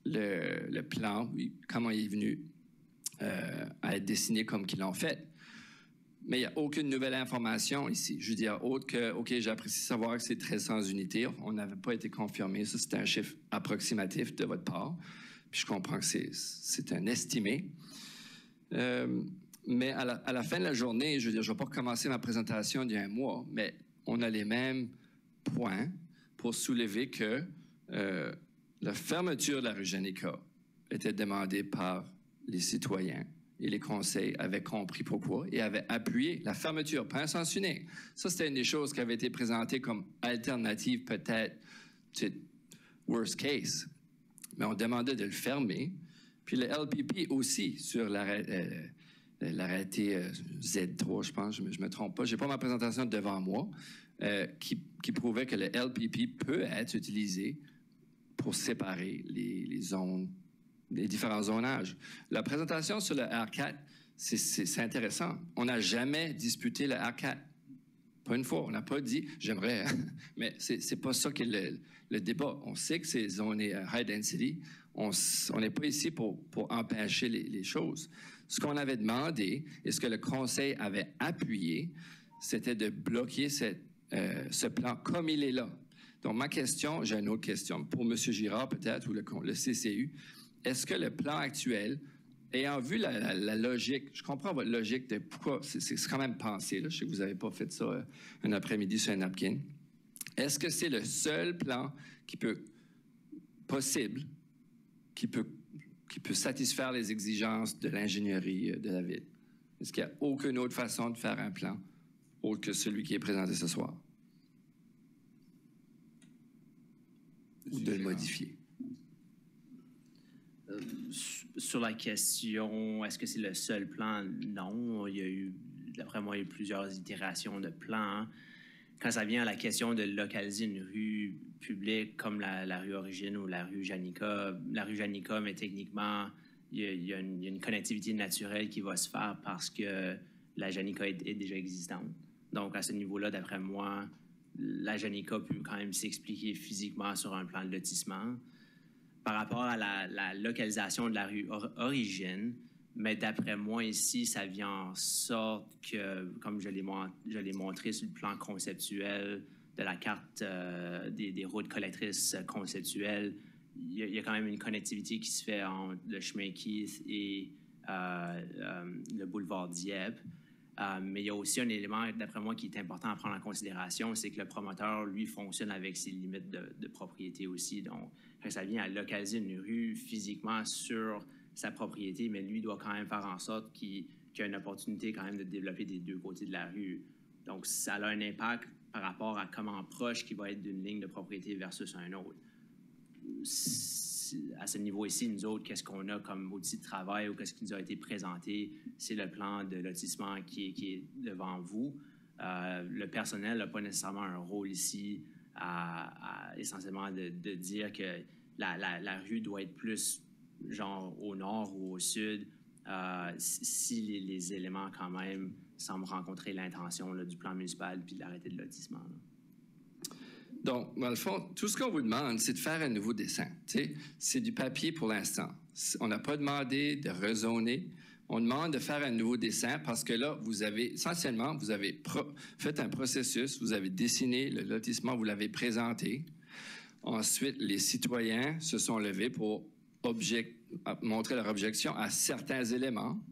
le plan, comment il est venu à être dessiné comme qu'ils l'ont fait. Mais il n'y a aucune nouvelle information ici. Je veux dire, autre que, OK, j'apprécie savoir que c'est 1300 unités. On n'avait pas été confirmé. Ça, c'était un chiffre approximatif de votre part. Puis je comprends que c'est un estimé. Mais à la fin de la journée, je veux dire, je ne vais pas recommencer ma présentation d'il y a 1 mois, mais on a les mêmes points pour soulever que la fermeture de la rue Janica était demandée par les citoyens et les conseils avaient compris pourquoi et avaient appuyé la fermeture, pas un sens unique. Ça, c'était une des choses qui avait été présentée comme alternative peut-être, worst case. Mais on demandait de le fermer. Puis le LPP aussi, sur l'arrêté Z3, je pense, je ne me trompe pas. Je n'ai pas ma présentation devant moi, qui prouvait que le LPP peut être utilisé pour séparer les zones, les différents zonages. La présentation sur le R4, c'est intéressant. On n'a jamais disputé le R4. Pas une fois. On n'a pas dit « j'aimerais hein? », mais c'est pas ça qui est le débat. On sait que c'est zoné high density. On n'est pas ici pour empêcher les choses. Ce qu'on avait demandé et ce que le Conseil avait appuyé, c'était de bloquer ce plan comme il est là. Donc, ma question, j'ai une autre question pour M. Girard peut-être, ou le CCU. Est-ce que le plan actuel, ayant vu la logique, je comprends votre logique de pourquoi, c'est quand même pensé, là, je sais que vous n'avez pas fait ça un après-midi sur un napkin. Est-ce que c'est le seul plan possible qui peut satisfaire les exigences de l'ingénierie de la ville? Est-ce qu'il n'y a aucune autre façon de faire un plan autre que celui qui est présenté ce soir? Ou de le modifier? Sur la question, est-ce que c'est le seul plan? Non. Il y a eu, d'après moi, il y a eu plusieurs itérations de plans. Quand ça vient à la question de localiser une rue publique comme la rue Origine ou la rue Janica, mais techniquement, il y a une connectivité naturelle qui va se faire parce que la Janica est déjà existante. Donc, à ce niveau-là, d'après moi, la Janica peut quand même s'expliquer physiquement sur un plan de lotissement. Par rapport à la localisation de la rue Origine, mais d'après moi ici, ça vient en sorte que, comme je l'ai montré sur le plan conceptuel de la carte des routes collectrices conceptuelles, il y a quand même une connectivité qui se fait entre le chemin Keith et le boulevard Dieppe. Mais il y a aussi un élément, d'après moi, qui est important à prendre en considération, c'est que le promoteur, lui, fonctionne avec ses limites de propriété aussi. Donc, quand ça vient à localiser une rue physiquement sur sa propriété, mais lui doit quand même faire en sorte qu'il y a une opportunité quand même de développer des deux côtés de la rue. Donc, ça a un impact par rapport à comment proche qu'il va être d'une ligne de propriété versus un autre. À ce niveau ici, nous autres, qu'est-ce qu'on a comme outil de travail ou qu'est-ce qui nous a été présenté? C'est le plan de lotissement qui est devant vous. Le personnel n'a pas nécessairement un rôle ici essentiellement de dire que la rue doit être plus genre au nord ou au sud si les éléments quand même semblent rencontrer l'intention du plan municipal puis de l'arrêté de lotissement. Là. Donc, dans le fond, tout ce qu'on vous demande, c'est de faire un nouveau dessin. C'est du papier pour l'instant. On n'a pas demandé de rezoner. On demande de faire un nouveau dessin parce que là, essentiellement, vous avez fait un processus, vous avez dessiné le lotissement, vous l'avez présenté. Ensuite, les citoyens se sont levés pour montrer leur objection à certains éléments.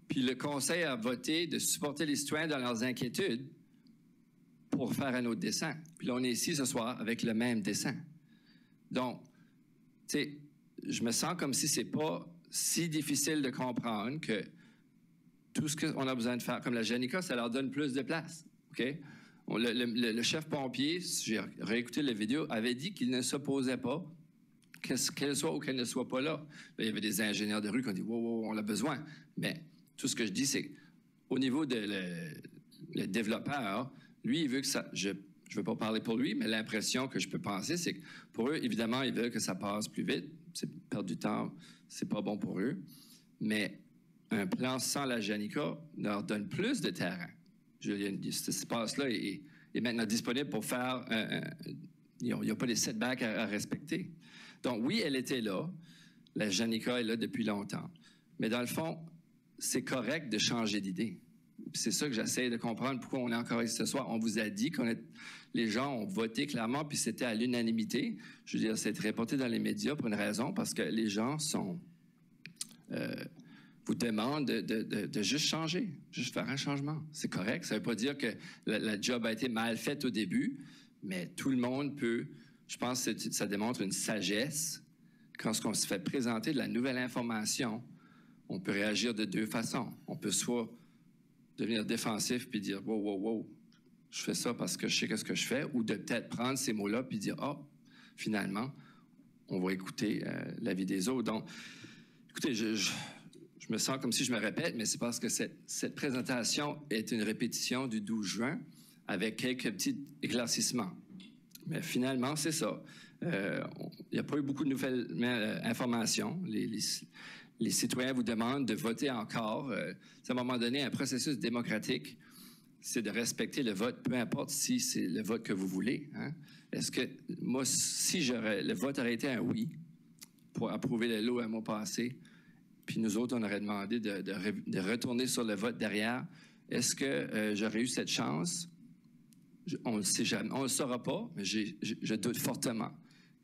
Puis le conseil a voté de supporter les citoyens dans leurs inquiétudes pour faire un autre dessin. Puis là, on est ici ce soir avec le même dessin. Donc, tu sais, je me sens comme si c'est pas si difficile de comprendre que tout ce qu'on a besoin de faire, comme la Janica, ça leur donne plus de place, OK? Le chef pompier, j'ai réécouté la vidéo, avait dit qu'il ne s'opposait pas qu'elle soit ou qu'elle ne soit pas là. Là, il y avait des ingénieurs de rue qui ont dit « wow, on a besoin ». Mais tout ce que je dis, c'est au niveau de le développeur, lui, il veut que ça... Je ne veux pas parler pour lui, mais l'impression que je peux penser, c'est que pour eux, évidemment, ils veulent que ça passe plus vite. C'est perdre du temps, c'est pas bon pour eux. Mais un plan sans la Janica leur donne plus de terrain. Cet espace-là est maintenant disponible pour faire... il n'y a pas les setbacks à respecter. Donc, oui, elle était là. La Janica est là depuis longtemps. Mais dans le fond, c'est correct de changer d'idée. C'est ça que j'essaie de comprendre pourquoi on est encore ici ce soir. On vous a dit les gens ont voté clairement, puis c'était à l'unanimité. Je veux dire, c'est reporté dans les médias pour une raison, parce que les gens vous demandent de juste changer, juste faire un changement. C'est correct. Ça ne veut pas dire que la job a été mal faite au début, Mais tout le monde peut, je pense que ça démontre une sagesse. Quand on se fait présenter de la nouvelle information, on peut réagir de deux façons. On peut soit devenir défensif puis dire « wow, wow, wow, je fais ça parce que je sais ce que je fais », ou de peut-être prendre ces mots-là puis dire « ah, finalement, on va écouter l'avis des autres ». Donc, écoutez, je me sens comme si je me répète, mais c'est parce que cette présentation est une répétition du 12 juin avec quelques petits éclaircissements. Mais finalement, c'est ça. Il n'y a pas eu beaucoup de nouvelles informations. Les citoyens vous demandent de voter encore. À un moment donné, un processus démocratique, c'est de respecter le vote, peu importe si c'est le vote que vous voulez. Hein? Est-ce que, moi, si le vote aurait été un oui pour approuver le lot un mois passé, puis nous autres, on aurait demandé de retourner sur le vote derrière, est-ce que j'aurais eu cette chance? On ne le sait jamais. On ne le saura pas, mais je doute fortement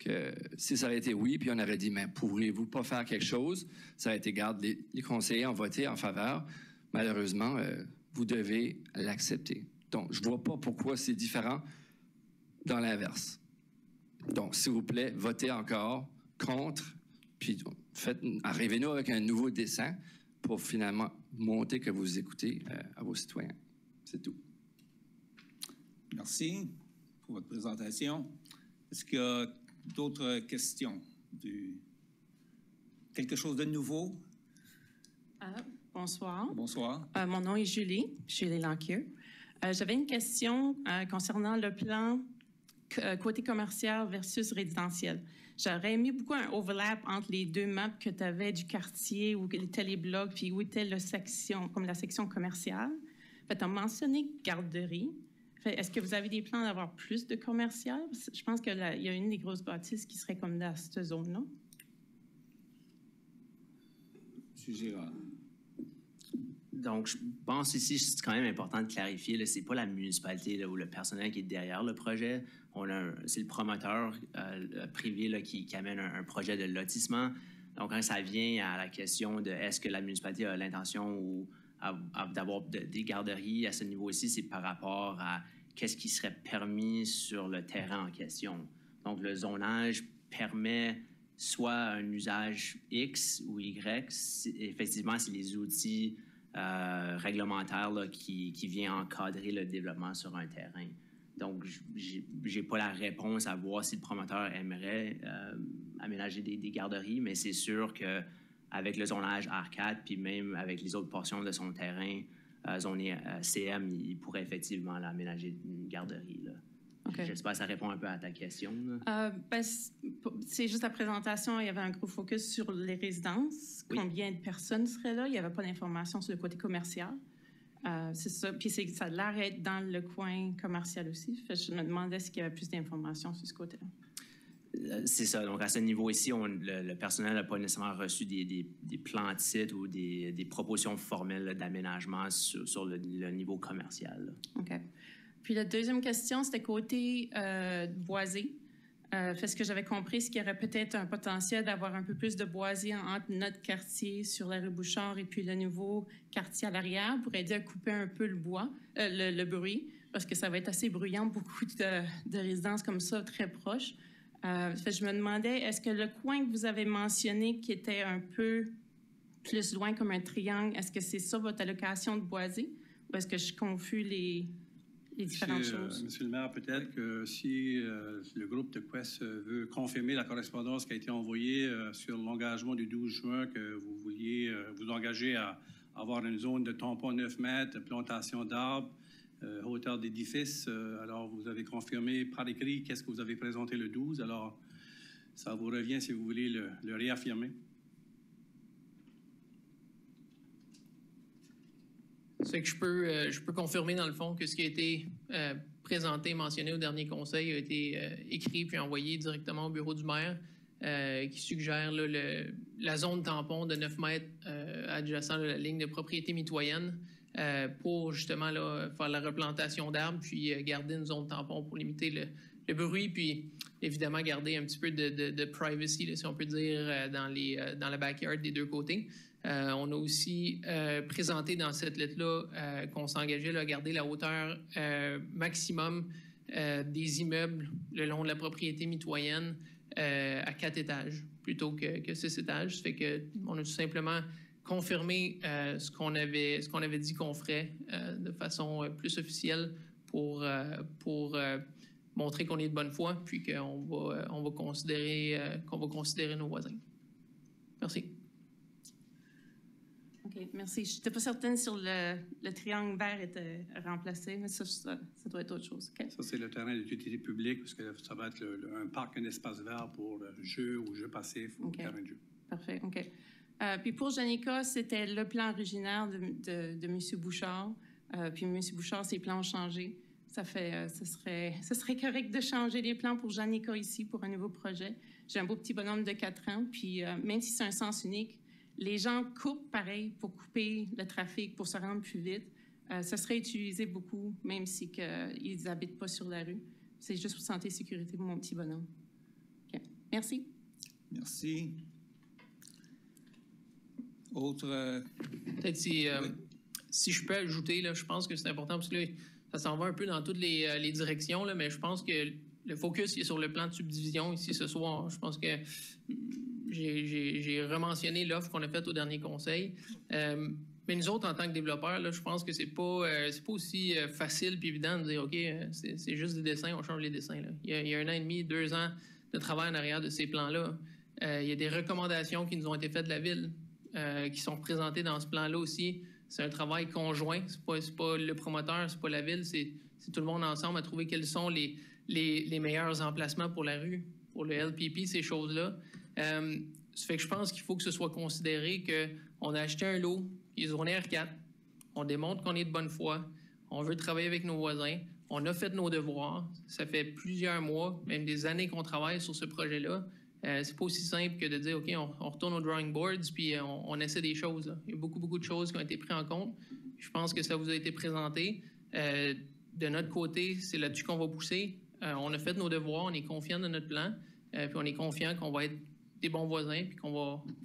que si ça aurait été oui, puis on aurait dit, mais pourriez-vous pas faire quelque chose? Ça aurait été, garde, les conseillers ont voté en faveur. Malheureusement, vous devez l'accepter. Donc, je ne vois pas pourquoi c'est différent dans l'inverse. Donc, s'il vous plaît, votez encore contre, puis arrivez-nous avec un nouveau dessin pour finalement montrer que vous écoutez à vos citoyens. C'est tout. Merci pour votre présentation. Est-ce qu'il y a d'autres questions? Quelque chose de nouveau? Bonsoir. Bonsoir. Mon nom est Julie Lanquier. J'avais une question concernant le plan côté commercial versus résidentiel. J'aurais aimé beaucoup un overlap entre les deux maps que tu avais du quartier, où étaient les blocs, puis où était la section commerciale. Tu as mentionné garderie. Est-ce que vous avez des plans d'avoir plus de commercial? Je pense qu'il y a une des grosses bâtisses qui serait comme dans cette zone-là. M. Girard. Donc, je pense ici, c'est quand même important de clarifier, ce n'est pas la municipalité là, ou le personnel qui est derrière le projet. C'est le promoteur privé là, qui amène un projet de lotissement. Donc, quand ça vient à la question de est-ce que la municipalité a l'intention d'avoir des garderies à ce niveau-ci, c'est par rapport à qu'est-ce qui serait permis sur le terrain en question. Donc, le zonage permet soit un usage X ou Y. Effectivement, c'est les outils réglementaires là, qui viennent encadrer le développement sur un terrain. Donc, je n'ai pas la réponse à voir si le promoteur aimerait aménager des garderies, mais c'est sûr qu'avec le zonage R4, puis même avec les autres portions de son terrain zoné CM, il pourrait effectivement aménager une garderie. Là. Okay. J'espère que ça répond un peu à ta question. C'est juste la présentation, il y avait un gros focus sur les résidences. Oui. Combien de personnes seraient là? Il n'y avait pas d'informations sur le côté commercial. C'est ça. Puis ça l'arrête dans le coin commercial aussi. Je me demandais s'il y avait plus d'informations sur ce côté-là. C'est ça. Donc, à ce niveau ici, le personnel n'a pas nécessairement reçu des plans de site ou des propositions formelles d'aménagement sur le niveau commercial. Là. OK. Puis la deuxième question, c'était côté boisé. Ce que j'avais compris, c'est qu'il y aurait peut-être un potentiel d'avoir un peu plus de boisé entre notre quartier sur la rue Bouchard et puis le nouveau quartier à l'arrière pour aider à couper un peu le bois, le bruit, parce que ça va être assez bruyant, beaucoup de résidences comme ça, très proches. Je me demandais, est-ce que le coin que vous avez mentionné qui était un peu plus loin comme un triangle, est-ce que c'est ça votre allocation de boisé ou est-ce que je confus les différentes choses? Monsieur le maire, peut-être que si le groupe de Quest veut confirmer la correspondance qui a été envoyée sur l'engagement du 12 juin, que vous vouliez vous engager à avoir une zone de tampon 9 mètres, plantation d'arbres, hauteur d'édifice. Alors, vous avez confirmé par écrit qu'est-ce que vous avez présenté le 12. Alors, ça vous revient si vous voulez le réaffirmer. C'est que je peux confirmer, dans le fond, que ce qui a été présenté, mentionné au dernier conseil a été écrit puis envoyé directement au bureau du maire qui suggère là, la zone tampon de 9 mètres adjacent à la ligne de propriété mitoyenne pour justement là, faire la replantation d'arbres puis garder une zone tampon pour limiter le bruit puis évidemment garder un petit peu de privacy, là, si on peut dire, dans la backyard des deux côtés. On a aussi présenté dans cette lettre-là qu'on s'engageait à garder la hauteur maximum des immeubles le long de la propriété mitoyenne à 4 étages plutôt que 6 étages. Ça fait qu'on a tout simplement confirmé ce qu'on avait dit qu'on ferait de façon plus officielle pour montrer qu'on est de bonne foi, puis qu'on va considérer nos voisins. Merci. OK, merci. Je n'étais pas certaine si le triangle vert était remplacé, mais ça doit être autre chose. Okay. Ça, c'est le terrain d'utilité publique, parce que ça va être un parc, un espace vert pour jeux ou jeux passifs ou terrain de jeu. Parfait, OK. Puis pour Janica, c'était le plan originaire de M. Bouchard. Puis M. Bouchard, ses plans ont changé. Ce serait correct de changer les plans pour Janica ici, pour un nouveau projet. J'ai un beau petit bonhomme de 4 ans, puis même si c'est un sens unique, les gens coupent pareil pour couper le trafic, pour se rendre plus vite. Ça serait utilisé beaucoup, même si ils n'habitent pas sur la rue. C'est juste pour santé et sécurité pour mon petit bonhomme. Okay. Merci. Merci. Autre... Peut-être si je peux ajouter, là, je pense que c'est important, parce que là, ça s'en va un peu dans toutes les directions, là, mais je pense que le focus est sur le plan de subdivision ici ce soir. Je pense que j'ai rementionné l'offre qu'on a faite au dernier conseil. Mais nous autres, en tant que développeurs, là, je pense que c'est pas aussi facile et évident de dire, OK, c'est juste des dessins, on change les dessins. Là. Il y a 1 an et demi, 2 ans de travail en arrière de ces plans-là. Il y a des recommandations qui nous ont été faites de la Ville, qui sont représentées dans ce plan-là aussi. C'est un travail conjoint. C'est pas le promoteur, c'est pas la Ville, c'est tout le monde ensemble à trouver quels sont les meilleurs emplacements pour la rue, pour le LPP, ces choses-là. Ça fait que je pense qu'il faut que ce soit considéré qu'on a acheté un lot qui est zoné R4, on démontre qu'on est de bonne foi, on veut travailler avec nos voisins, on a fait nos devoirs, ça fait plusieurs mois, même des années qu'on travaille sur ce projet-là. C'est pas aussi simple que de dire, OK, on retourne aux drawing boards puis on essaie des choses. Là. Il y a beaucoup de choses qui ont été prises en compte. Je pense que ça vous a été présenté. De notre côté, c'est là-dessus qu'on va pousser. On a fait nos devoirs, on est confiant de notre plan, puis on est confiant qu'on va être des bons voisins, puis qu'on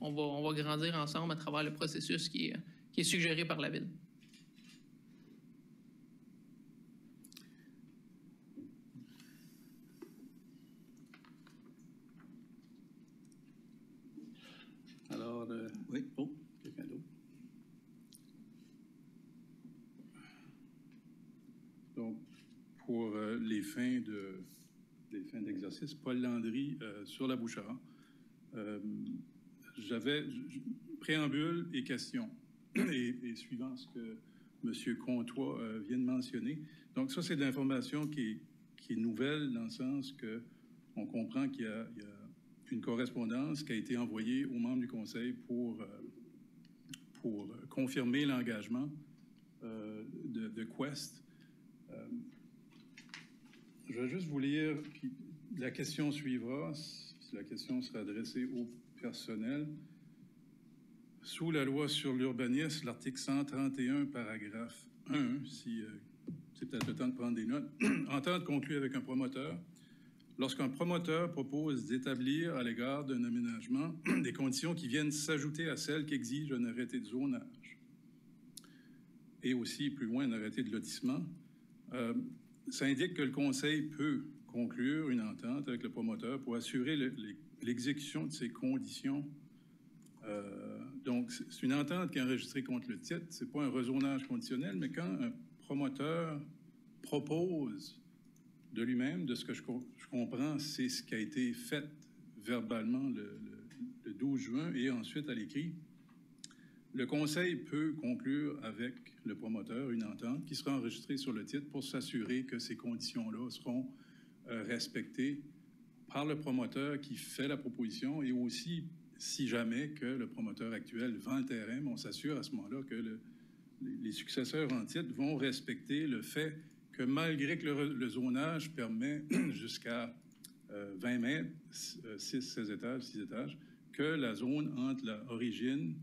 va grandir ensemble à travers le processus qui est suggéré par la Ville. Alors, oui, quelqu'un d'autre? Donc, pour les fins d'exercice, Paul Landry sur la Bouchard. J'avais préambule et question, et suivant ce que M. Comtois vient de mentionner. Donc, ça, c'est de l'information qui est nouvelle dans le sens qu'on comprend qu'il y a une correspondance qui a été envoyée aux membres du Conseil pour confirmer l'engagement de Quest. Je vais juste vous lire, puis la question suivra. La question sera adressée au personnel. Sous la loi sur l'urbanisme, l'article 131, paragraphe 1, si c'est peut-être le temps de prendre des notes, entente conclue avec un promoteur. Lorsqu'un promoteur propose d'établir à l'égard d'un aménagement des conditions qui viennent s'ajouter à celles qu'exige un arrêté de zonage et aussi, plus loin, un arrêté de lotissement, ça indique que le Conseil peut conclure une entente avec le promoteur pour assurer l'exécution de ces conditions. Donc, c'est une entente qui est enregistrée contre le titre. Ce n'est pas un rezonage conditionnel, mais quand un promoteur propose de lui-même, de ce que je comprends, c'est ce qui a été fait verbalement le 12 juin et ensuite à l'écrit. Le Conseil peut conclure avec le promoteur une entente qui sera enregistrée sur le titre pour s'assurer que ces conditions-là seront respectées par le promoteur qui fait la proposition et aussi, si jamais que le promoteur actuel vend le terrain, on s'assure à ce moment-là que les successeurs en titre vont respecter le fait que malgré que le zonage permet jusqu'à 20 mètres, 16 étages, 6 étages, que la zone entre l'origine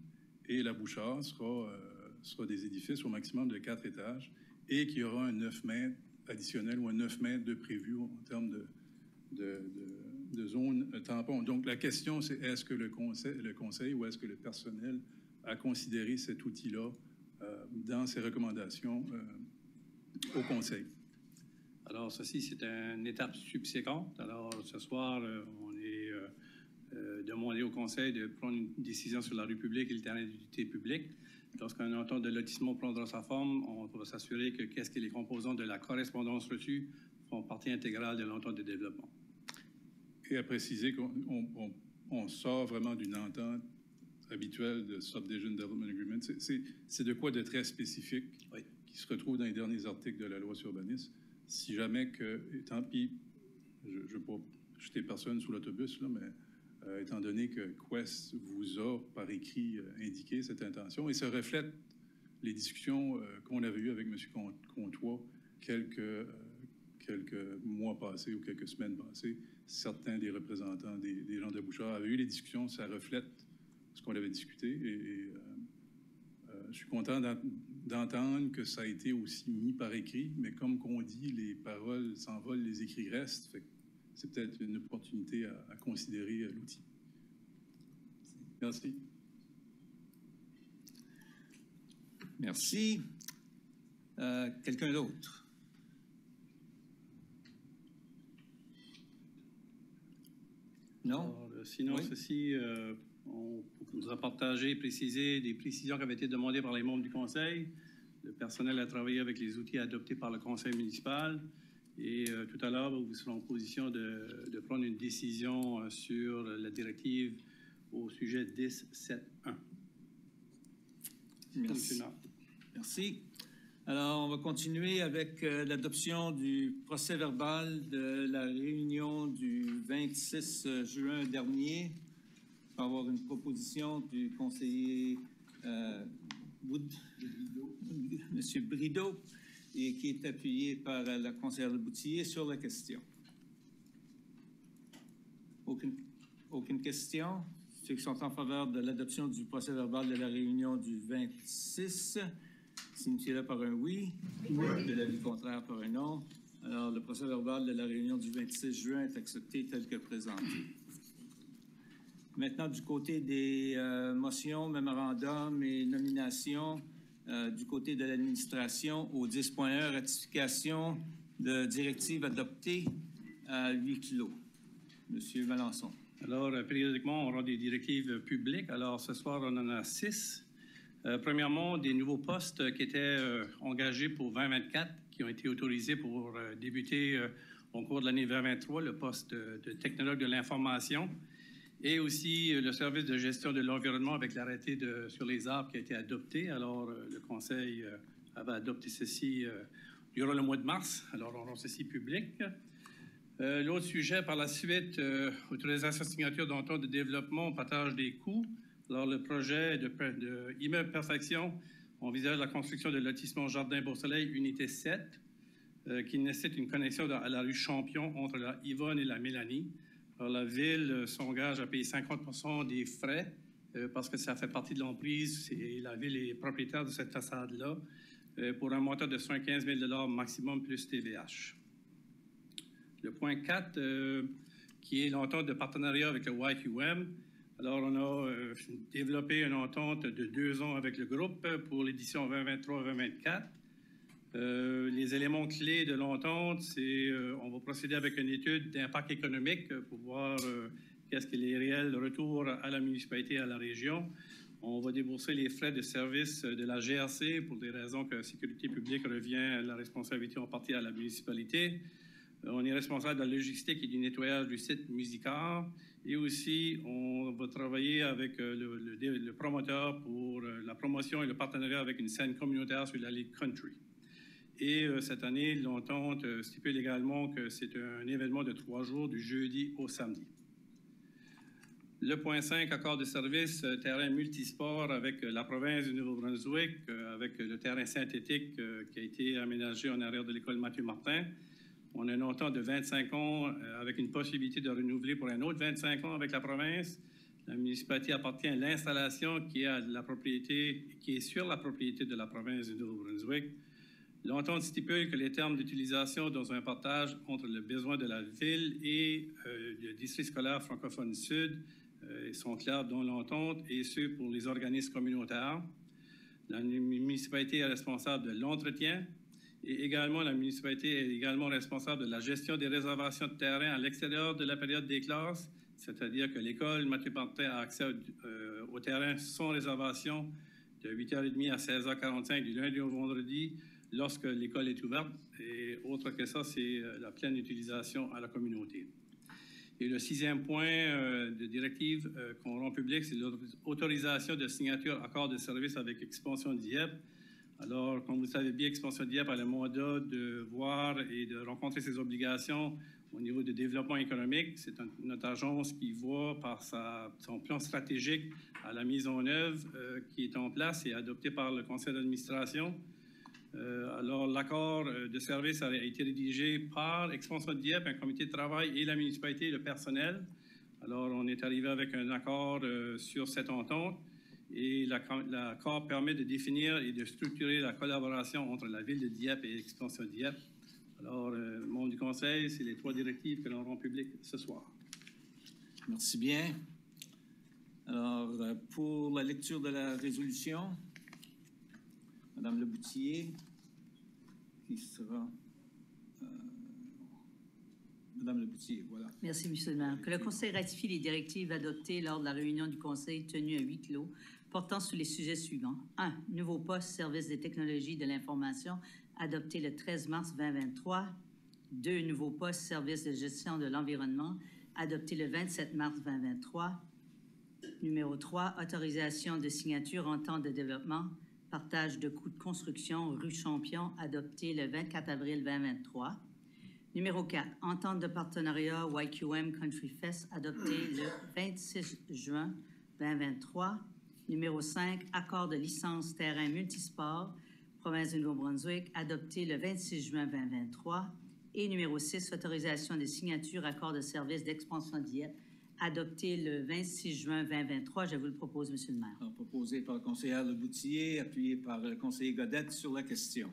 et la Bouchard sera des édifices au maximum de 4 étages et qu'il y aura un 9 mètres additionnel ou un 9 mètres de prévu en termes de zone tampon. Donc, la question, c'est est-ce que le conseil ou est-ce que le personnel a considéré cet outil-là dans ses recommandations au Conseil? Alors, ceci, c'est une étape subséquente. Alors, ce soir, on est demandé au Conseil de prendre une décision sur la rue publique et le terrain d'utilité publique. Lorsqu'un entente de lotissement prendra sa forme, on va s'assurer que qu'est-ce que les composants de la correspondance reçue font partie intégrale de l'entente de développement. Et à préciser qu'on sort vraiment d'une entente habituelle de Subdivision Development Agreement. C'est de quoi de très spécifique qui se retrouve dans les derniers articles de la loi sur l'urbanisme. Si jamais que, tant pis, je ne veux pas jeter personne sous l'autobus, là, mais étant donné que Quest vous a par écrit indiqué cette intention, et ça reflète les discussions qu'on avait eues avec M. Comtois quelques mois passés ou quelques semaines passées. Certains des représentants des gens de Bouchard avaient eu les discussions, ça reflète ce qu'on avait discuté, et je suis content d'entendre que ça a été aussi mis par écrit, mais comme qu'on dit, les paroles s'envolent, les écrits restent. C'est peut-être une opportunité à considérer l'outil. Merci. Merci. Quelqu'un d'autre? Non? Alors, sinon, oui. Ceci, on nous a partagé et précisé des précisions qui avaient été demandées par les membres du Conseil. Le personnel a travaillé avec les outils adoptés par le Conseil municipal. Et tout à l'heure, vous serez en position de prendre une décision sur la directive au sujet 10.7.1. Merci. Merci. Alors, on va continuer avec l'adoption du procès-verbal de la réunion du 26 juin dernier. On va avoir une proposition du conseiller M. Brideau, et qui est appuyée par la conseillère Leboutillier sur la question. Aucune question? Ceux qui sont en faveur de l'adoption du procès-verbal de la réunion du 26, signifiez-le par un oui. Oui. De l'avis contraire par un non. Alors, le procès-verbal de la réunion du 26 juin est accepté tel que présenté. Maintenant, du côté des motions, mémorandums et nominations, du côté de l'administration, au 10.1, ratification de directives adoptées à huis clos. Monsieur Melançon. Alors, périodiquement, on rend des directives publiques. Alors, ce soir, on en a 6. Premièrement, des nouveaux postes qui étaient engagés pour 2024, qui ont été autorisés pour débuter au cours de l'année 2023, le poste de technologue de l'information, et aussi le service de gestion de l'environnement avec l'arrêté sur les arbres qui a été adopté. Alors, le Conseil avait adopté ceci durant le mois de mars. Alors, on rend ceci public. L'autre sujet, par la suite, autorisation signature d'entente de développement, partage des coûts. Alors, le projet de immeuble perfection envisage la construction de lotissement Jardin Beau-Soleil, unité 7, qui nécessite une connexion à la rue Champion entre la Yvonne et la Mélanie. Alors, la Ville s'engage à payer 50% des frais parce que ça fait partie de l'emprise et la Ville est propriétaire de cette façade-là pour un montant de 75 000 maximum plus TVH. Le point 4, qui est l'entente de partenariat avec le YQM. Alors, on a développé une entente de 2 ans avec le groupe pour l'édition 2023-2024. Les éléments clés de l'entente, c'est on va procéder avec une étude d'impact économique pour voir qu'est-ce que les réels retours à la municipalité et à la région. On va débourser les frais de service de la GRC pour des raisons que la sécurité publique revient la responsabilité en partie à la municipalité. On est responsable de la logistique et du nettoyage du site Musicard. Et aussi, on va travailler avec le promoteur pour la promotion et le partenariat avec une scène communautaire sur la Ligue Country. Et cette année, l'entente stipule également que c'est un événement de 3 jours, du jeudi au samedi. Le point 5, accord de service, terrain multisport avec la province du Nouveau-Brunswick, avec le terrain synthétique qui a été aménagé en arrière de l'école Mathieu-Martin. On a une entente de 25 ans avec une possibilité de renouveler pour un autre 25 ans avec la province. La municipalité appartient à l'installation qui est sur la propriété de la province du Nouveau-Brunswick. L'entente stipule que les termes d'utilisation dans un partage entre le besoin de la ville et le district scolaire francophone sud sont clairs dans l'entente, et ce pour les organismes communautaires. La municipalité est responsable de l'entretien Et également, la municipalité est également responsable de la gestion des réservations de terrain à l'extérieur de la période des classes, c'est-à-dire que l'école Mathieu Martin a accès au terrain sans réservation de 8h30 à 16h45 du lundi au vendredi lorsque l'école est ouverte. Et autre que ça, c'est la pleine utilisation à la communauté. Et le 6e point de directive qu'on rend public, c'est l'autorisation de signature accord de service avec Expansion Dieppe. Alors, comme vous le savez bien, Expansion Dieppe a le mandat de voir et de rencontrer ses obligations au niveau du développement économique. C'est notre agence qui voit par son plan stratégique à la mise en œuvre qui est en place et adopté par le conseil d'administration. Alors, l'accord de service a été rédigé par Expansion Dieppe, un comité de travail et la municipalité et le personnel. Alors, on est arrivé avec un accord sur cette entente et l'accord permet de définir et de structurer la collaboration entre la ville de Dieppe et Expansion Dieppe. Alors, membres du conseil, c'est les 3 directives que l'on rend publiques ce soir. Merci bien. Alors, pour la lecture de la résolution, Madame Leboutillier, qui sera... Madame Leboutillier, voilà. Merci, M. le maire. Que le Conseil ratifie les directives adoptées lors de la réunion du Conseil tenue à huis clos portant sur les sujets suivants. 1. Nouveau poste service des technologies de l'information adopté le 13 mars 2023. 2. Nouveau poste service de gestion de l'environnement adopté le 27 mars 2023. Numéro 3. Autorisation de signature entente de développement, partage de coûts de construction rue Champion adopté le 24 avril 2023. Numéro 4, entente de partenariat YQM Country Fest adopté le 26 juin 2023. Numéro 5, accord de licence terrain multisport, province du Nouveau-Brunswick, adopté le 26 juin 2023. Et numéro 6, autorisation de signature accord de service d'Expansion Dieppe, adopté le 26 juin 2023. Je vous le propose, M. le maire. Alors, proposé par le conseiller Leboutillier, appuyé par le conseiller Godette sur la question.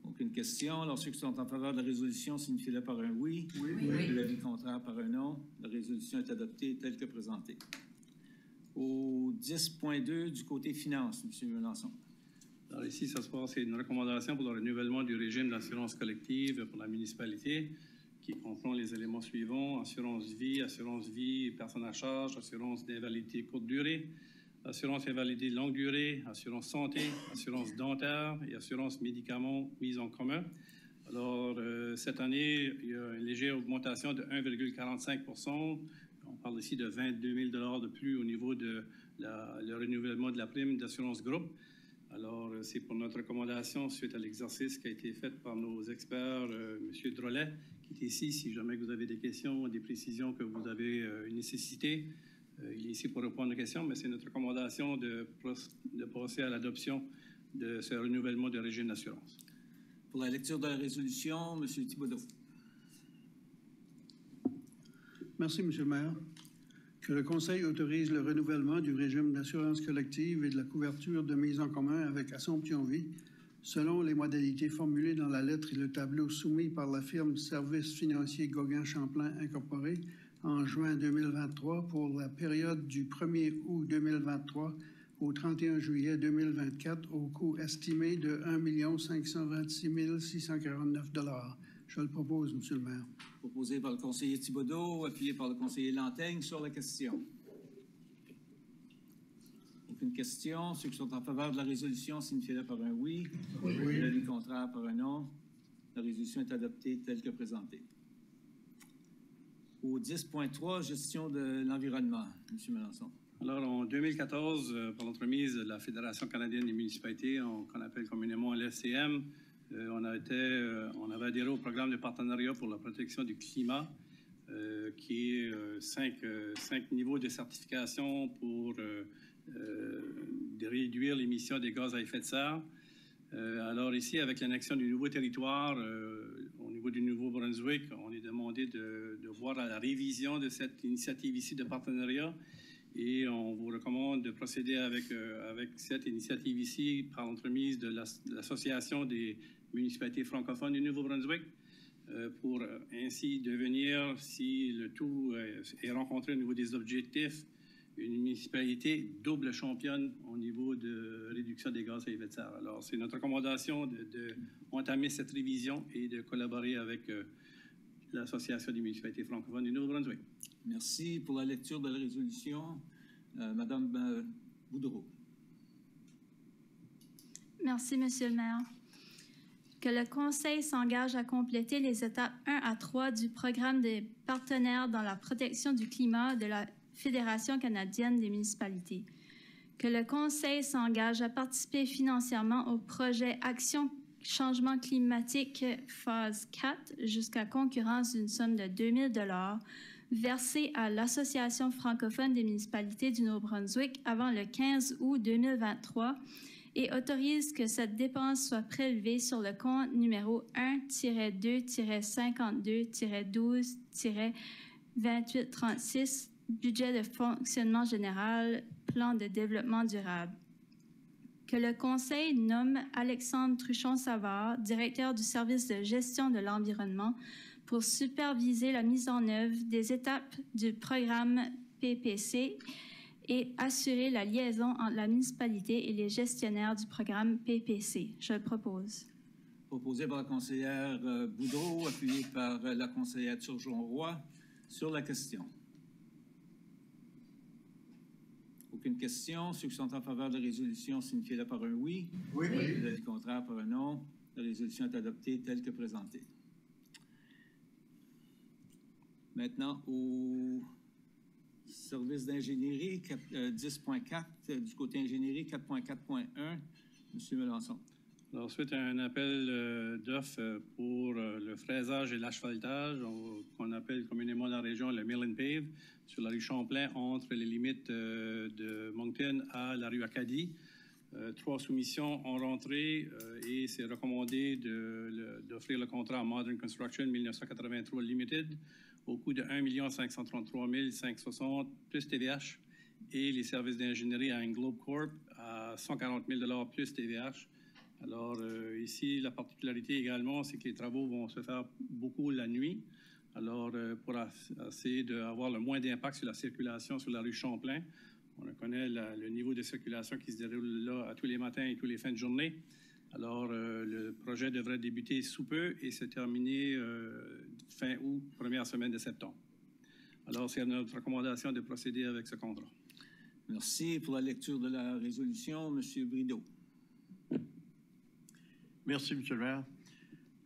Aucune question. Alors, ceux qui sont en faveur de la résolution signifient-le par un oui. Oui. L'avis contraire par un non. La résolution est adoptée telle que présentée. Au 10.2 du côté finance, M. Melançon. Alors ici, ça se passe, c'est une recommandation pour le renouvellement du régime d'assurance collective pour la municipalité qui comprend les éléments suivants: assurance vie, personne à charge, assurance d'invalidité courte durée, assurance invalidité longue durée, assurance santé, assurance dentaire et assurance médicaments mise en commun. Alors, cette année, il y a une légère augmentation de 1,45 %. On parle ici de 22 000 de plus au niveau de le renouvellement de la prime d'assurance groupe. Alors, c'est pour notre recommandation suite à l'exercice qui a été fait par nos experts, M. Drolet, qui est ici, si jamais vous avez des questions, des précisions que vous avez une nécessité. Il est ici pour répondre aux questions, mais c'est notre recommandation de passer à l'adoption de ce renouvellement de régime d'assurance. Pour la lecture de la résolution, M. Thibodeau. Merci, M. le maire. Que le Conseil autorise le renouvellement du régime d'assurance collective et de la couverture de mise en commun avec Assomption Vie selon les modalités formulées dans la lettre et le tableau soumis par la firme Services financiers Gauguin-Champlain Incorporé en juin 2023 pour la période du 1er août 2023 au 31 juillet 2024 au coût estimé de 1 526 649 $. Je le propose, M. le maire. Proposé par le conseiller Thibodeau, appuyé par le conseiller Lanteigne sur la question. Aucune question. Ceux qui sont en faveur de la résolution signifient-le par un oui. Oui. L'avis contraire par un non. La résolution est adoptée telle que présentée. Au 10.3, gestion de l'environnement. M. Melançon. Alors, en 2014, par l'entremise de la Fédération canadienne des municipalités, qu'on appelle communément l'FCM, on avait adhéré au programme de partenariat pour la protection du climat, qui est 5 niveaux de certification pour de réduire l'émission des gaz à effet de serre. Alors ici, avec l'annexion du nouveau territoire au niveau du Nouveau-Brunswick, on est demandé de voir à la révision de cette initiative ici de partenariat et on vous recommande de procéder avec cette initiative ici par l'entremise de l'Association des municipalités francophones du Nouveau-Brunswick pour ainsi devenir, si le tout est rencontré au niveau des objectifs une municipalité double championne au niveau de réduction des gaz à effet de serre. Alors, c'est notre recommandation d'entamer cette révision et de collaborer avec l'Association des municipalités francophones du Nouveau-Brunswick. Merci pour la lecture de la résolution. Madame Boudreau. Merci, Monsieur le maire. Que le Conseil s'engage à compléter les étapes 1 à 3 du programme des partenaires dans la protection du climat de la Fédération canadienne des municipalités. Que le Conseil s'engage à participer financièrement au projet Action Changement climatique phase 4 jusqu'à concurrence d'une somme de 2 000 $ versée à l'Association francophone des municipalités du Nouveau-Brunswick avant le 15 août 2023 et autorise que cette dépense soit prélevée sur le compte numéro 1-2-52-12-2836, budget de fonctionnement général, plan de développement durable. Que le Conseil nomme Alexandre Truchon-Savard, directeur du service de gestion de l'environnement, pour superviser la mise en œuvre des étapes du programme PPC et assurer la liaison entre la municipalité et les gestionnaires du programme PPC. Je le propose. Proposé par la conseillère Boudreau, appuyé par la conseillère Turgeon-Roy. Sur la question. Aucune question. Ceux qui sont en faveur de la résolution, signifiez-le par un oui. Oui. Le contraire par un non. La résolution est adoptée telle que présentée. Maintenant, au service d'ingénierie 10.4, du côté ingénierie 4.4.1, M. Melançon. Alors, suite à un appel d'offres pour le fraisage et l'asphaltage, qu'on appelle communément dans la région le Mill and Pave, sur la rue Champlain, entre les limites de Moncton à la rue Acadie. 3 soumissions ont rentré et c'est recommandé d'offrir le contrat à Modern Construction 1983 Limited au coût de 1 533 560 plus TVH et les services d'ingénierie à Englobe Corp à 140 000 $ plus TVH. Alors, ici, la particularité également, c'est que les travaux vont se faire beaucoup la nuit. Alors, pour essayer d'avoir le moins d'impact sur la circulation sur la rue Champlain, on connaît le niveau de circulation qui se déroule là à tous les matins et tous les fins de journée. Alors, le projet devrait débuter sous peu et se terminer fin août, première semaine de septembre. Alors, c'est notre recommandation de procéder avec ce contrat. Merci pour la lecture de la résolution. M. Brideau. Merci, M. le maire.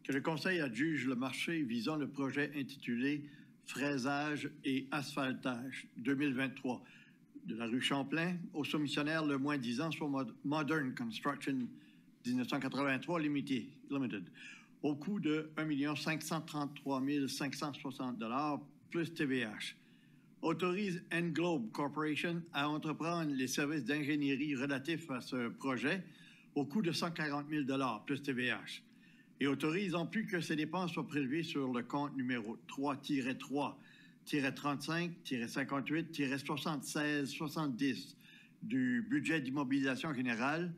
Que le Conseil adjuge le marché visant le projet intitulé « Fraisage et asphaltage 2023 » de la rue Champlain au soumissionnaire le moins-disant soit Modern Construction 1983 Limited, au coût de 1 533 560 $ plus TVH. Autorise Englobe Corporation à entreprendre les services d'ingénierie relatifs à ce projet au coût de 140 000 $ plus TVH et autorise en plus que ces dépenses soient prélevées sur le compte numéro 3-3-35-58-76-70 du budget d'immobilisation générale,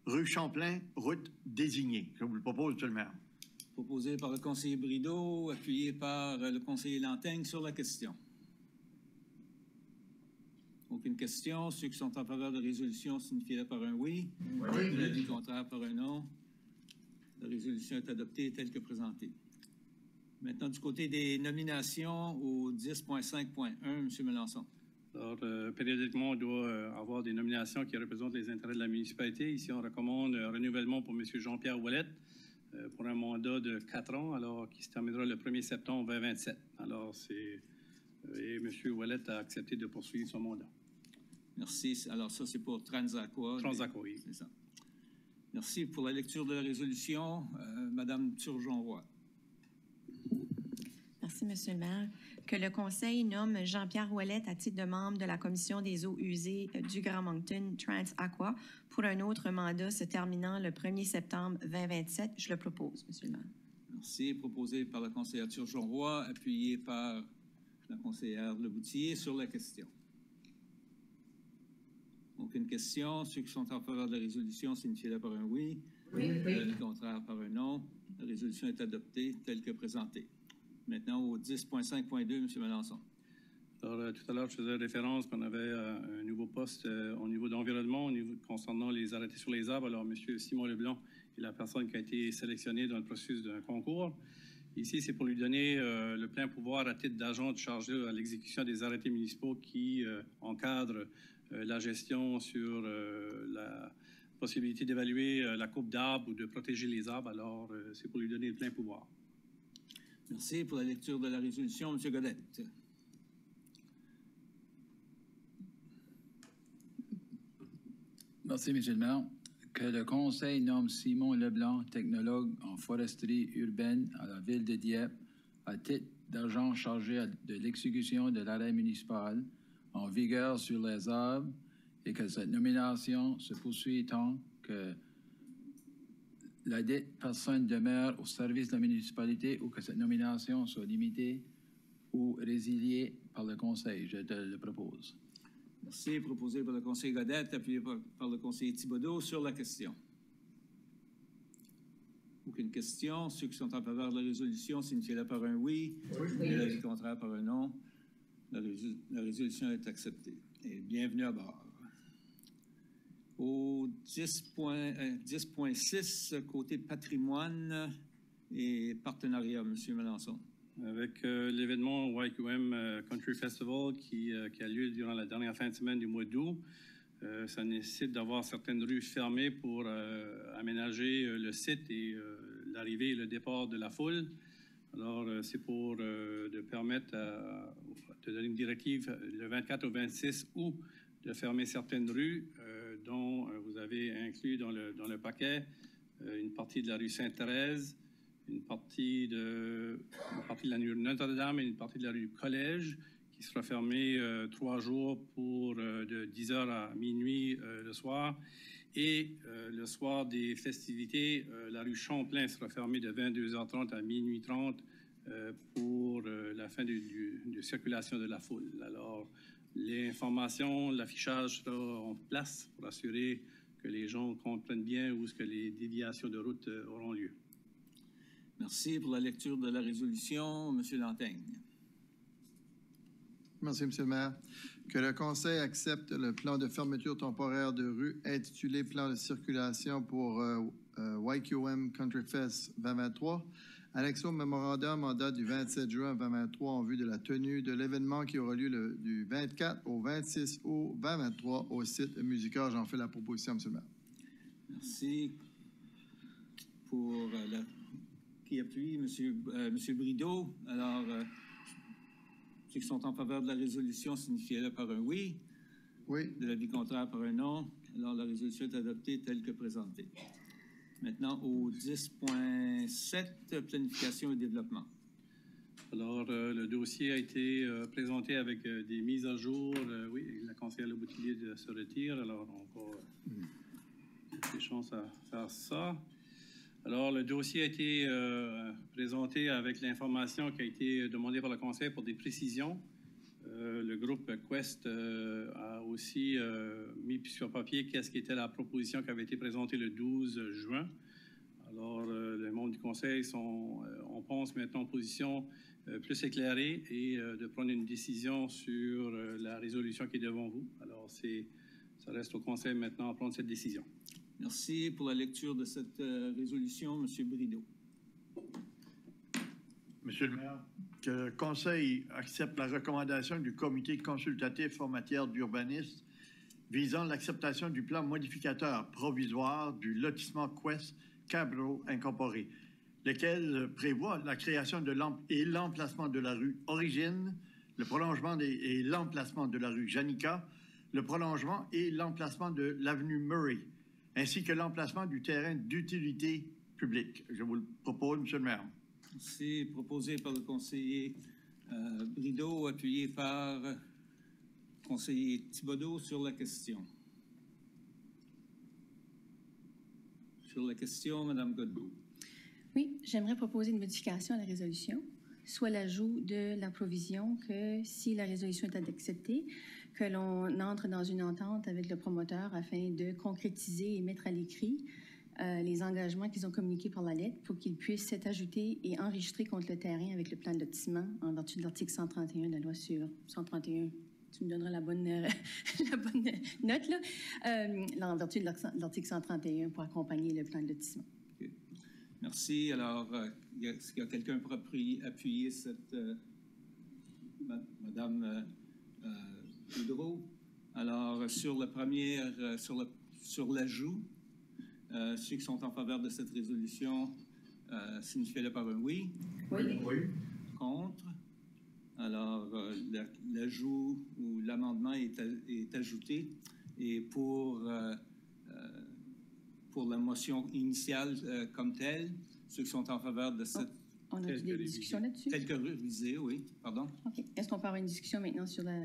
rue Champlain, route désignée. Je vous le propose, M. le maire. Proposé par le conseiller Brideau, appuyé par le conseiller Lanteigne sur la question. Aucune question. Ceux qui sont en faveur de la résolution signifient par un oui. Oui. L'avis contraire par un non. La résolution est adoptée telle que présentée. Maintenant, du côté des nominations au 10.5.1, M. Melançon. Alors, périodiquement, on doit avoir des nominations qui représentent les intérêts de la municipalité. Ici, on recommande un renouvellement pour M. Jean-Pierre Ouellet pour un mandat de 4 ans, alors qui se terminera le 1er septembre 2027. Alors, et M. Ouellet a accepté de poursuivre son mandat. Merci. Alors, ça, c'est pour Transaqua. Transaqua, oui. C'est ça. Merci pour la lecture de la résolution. Madame Turgeon-Roy. Merci, Monsieur le maire. Que le Conseil nomme Jean-Pierre Ouellet à titre de membre de la Commission des eaux usées du Grand Moncton Transaqua pour un autre mandat se terminant le 1er septembre 2027. Je le propose, Monsieur le maire. Merci. Proposé par la conseillère Turgeon-Roy, appuyé par la conseillère Leboutillier sur la question. Aucune question. Ceux qui sont en faveur de la résolution signifient-le par un oui. Oui. Le contraire par un non. La résolution est adoptée telle que présentée. Maintenant, au 10.5.2, M. Melançon. Alors, tout à l'heure, je faisais référence qu'on avait un nouveau poste au niveau d'environnement, concernant les arrêtés sur les arbres. Alors, M. Simon Leblanc est la personne qui a été sélectionnée dans le processus d'un concours. Ici, c'est pour lui donner le plein pouvoir à titre d'agent chargé à l'exécution des arrêtés municipaux qui encadrent la gestion sur la possibilité d'évaluer la coupe d'arbres ou de protéger les arbres. Alors, c'est pour lui donner le plein pouvoir. Merci pour la lecture de la résolution. M. Godet. Merci, M. le maire. Que le Conseil nomme Simon Leblanc, technologue en foresterie urbaine à la ville de Dieppe, à titre d'agent chargé de l'exécution de l'arrêt municipal en vigueur sur les arbres et que cette nomination se poursuit tant que la dite personne demeure au service de la municipalité ou que cette nomination soit limitée ou résiliée par le Conseil. Je te le propose. Merci. Proposé par le conseiller Godet, appuyé par le conseiller Thibodeau sur la question. Aucune question. Ceux qui sont en faveur de la résolution signifient-le par un oui. Et l'avis contraire par un non. La résolution est acceptée. Et bienvenue à bord. Au 10.6, côté patrimoine et partenariat, M. Melançon. Avec l'événement YQM Country Festival qui a lieu durant la dernière fin de semaine du mois d'août, ça nécessite d'avoir certaines rues fermées pour aménager le site et l'arrivée et le départ de la foule. Alors, c'est pour de permettre de donner une directive le 24 au 26 août de fermer certaines rues, dont vous avez inclus dans le paquet une partie de la rue Sainte-Thérèse, une partie de la rue Notre-Dame et une partie de la rue Collège, qui sera fermée 3 jours pour de 10h à minuit le soir. Et le soir des festivités, la rue Champlain sera fermée de 22h30 à minuit 30 pour la fin de circulation de la foule. Alors, l'information, l'affichage sera en place pour assurer que les gens comprennent bien où est-ce que les déviations de route auront lieu. Merci pour la lecture de la résolution. M. Lantaigne. Merci, M. le maire. Que le Conseil accepte le plan de fermeture temporaire de rue intitulé Plan de circulation pour YQM Country Fest 2023, annexé au mémorandum en date du 27 juin 2023 en vue de la tenue de l'événement qui aura lieu du 24 au 26 août 2023 au site Musica. J'en fais la proposition, M. le maire. Merci pour qui appuie, M. Brideau. Alors, ceux qui sont en faveur de la résolution signifient-le par un oui. Oui. De l'avis contraire par un non. Alors, la résolution est adoptée telle que présentée. Maintenant, au 10.7, planification et développement. Alors, le dossier a été présenté avec des mises à jour. Oui, la conseillère Le Boutillier se retire. Alors, on va des chances à faire ça. Alors, le dossier a été présenté avec l'information qui a été demandée par le Conseil pour des précisions. Le groupe Quest a aussi mis sur papier qu'est-ce qui était la proposition qui avait été présentée le 12 juin. Alors, les membres du Conseil sont, on pense, maintenant en position plus éclairée et de prendre une décision sur la résolution qui est devant vous. Alors, ça reste au Conseil maintenant à prendre cette décision. Merci pour la lecture de cette résolution, M. Brideau. Monsieur le maire, que le Conseil accepte la recommandation du Comité consultatif en matière d'urbanisme visant l'acceptation du plan modificateur provisoire du lotissement Quest Cabro Incorporé, lequel prévoit la création et l'emplacement de la rue Origine, le prolongement et l'emplacement de la rue Janica, le prolongement et l'emplacement de l'avenue Murray, ainsi que l'emplacement du terrain d'utilité publique. Je vous le propose, M. le maire. C'est proposé par le conseiller Brideau, appuyé par le conseiller Thibodeau sur la question. Sur la question, Mme Godbout. Oui, j'aimerais proposer une modification à la résolution, soit l'ajout de la provision que si la résolution est acceptée, que l'on entre dans une entente avec le promoteur afin de concrétiser et mettre à l'écrit les engagements qu'ils ont communiqués par la lettre pour qu'ils puissent s'être ajoutés et enregistrés contre le terrain avec le plan de lotissement en vertu de l'article 131 de la loi sur 131. Tu me donneras la bonne note, là, en vertu de l'article 131 pour accompagner le plan de lotissement. Okay. Merci. Alors, est-ce qu'il y a quelqu'un pour appuyer cette Madame Boudreau? Alors, sur le premier, sur l'ajout, ceux qui sont en faveur de cette résolution, signifiez-le par un oui. Oui. Contre. Alors, l'ajout ou l'amendement est ajouté. Et pour la motion initiale comme telle, ceux qui sont en faveur de cette... On a des discussions là-dessus? Telle que révisée, oui. Pardon? OK. Est-ce qu'on peut avoir une discussion maintenant sur la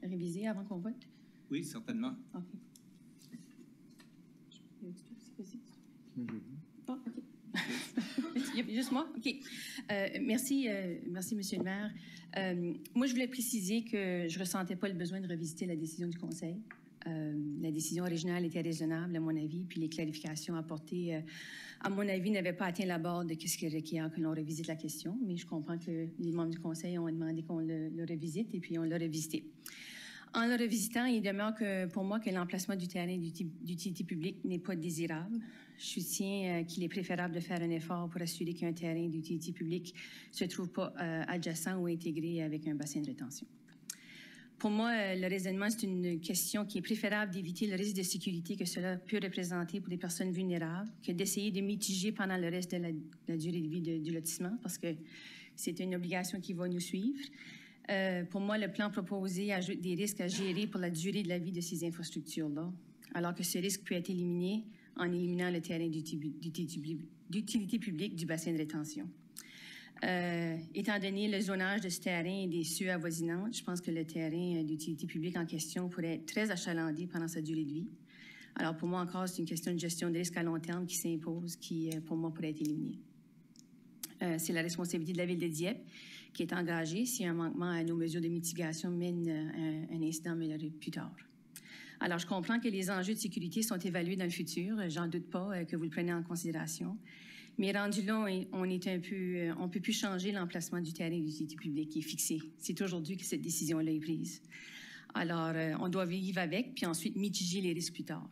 révisée avant qu'on vote? Oui, certainement. OK. Oh, OK. Il y a juste moi? OK. Merci, Monsieur le maire. Moi, je voulais préciser que je ne ressentais pas le besoin de revisiter la décision du Conseil. La décision originale était raisonnable, à mon avis, puis les clarifications apportées, à mon avis, n'avaient pas atteint la barre de ce qui requiert que l'on revisite la question, mais je comprends que les membres du Conseil ont demandé qu'on le revisite, et puis on l'a revisité. En le revisitant, il demeure pour moi que l'emplacement du terrain d'utilité publique n'est pas désirable. Je soutiens qu'il est préférable de faire un effort pour assurer qu'un terrain d'utilité publique ne se trouve pas adjacent ou intégré avec un bassin de rétention. Pour moi, le raisonnement, c'est une question qui est préférable d'éviter le risque de sécurité que cela peut représenter pour des personnes vulnérables que d'essayer de mitiger pendant le reste de la durée de vie du lotissement, parce que c'est une obligation qui va nous suivre. Pour moi, le plan proposé ajoute des risques à gérer pour la durée de la vie de ces infrastructures-là, alors que ce risque peut être éliminé en éliminant le terrain d'utilité publique du bassin de rétention. Étant donné le zonage de ce terrain et des cieux avoisinantes, je pense que le terrain d'utilité publique en question pourrait être très achalandé pendant sa durée de vie. Alors, pour moi encore, c'est une question de gestion de risque à long terme qui s'impose, qui, pour moi, pourrait être éliminée. C'est la responsabilité de la Ville de Dieppe qui est engagée si un manquement à nos mesures de mitigation mène à un incident malheureux plus tard. Alors, je comprends que les enjeux de sécurité sont évalués dans le futur. J'en doute pas que vous le prenez en considération. Mais rendu là, on ne peut plus changer l'emplacement du terrain d'utilité publique qui est fixé. C'est aujourd'hui que cette décision-là est prise. Alors, on doit vivre avec, puis ensuite mitiger les risques plus tard.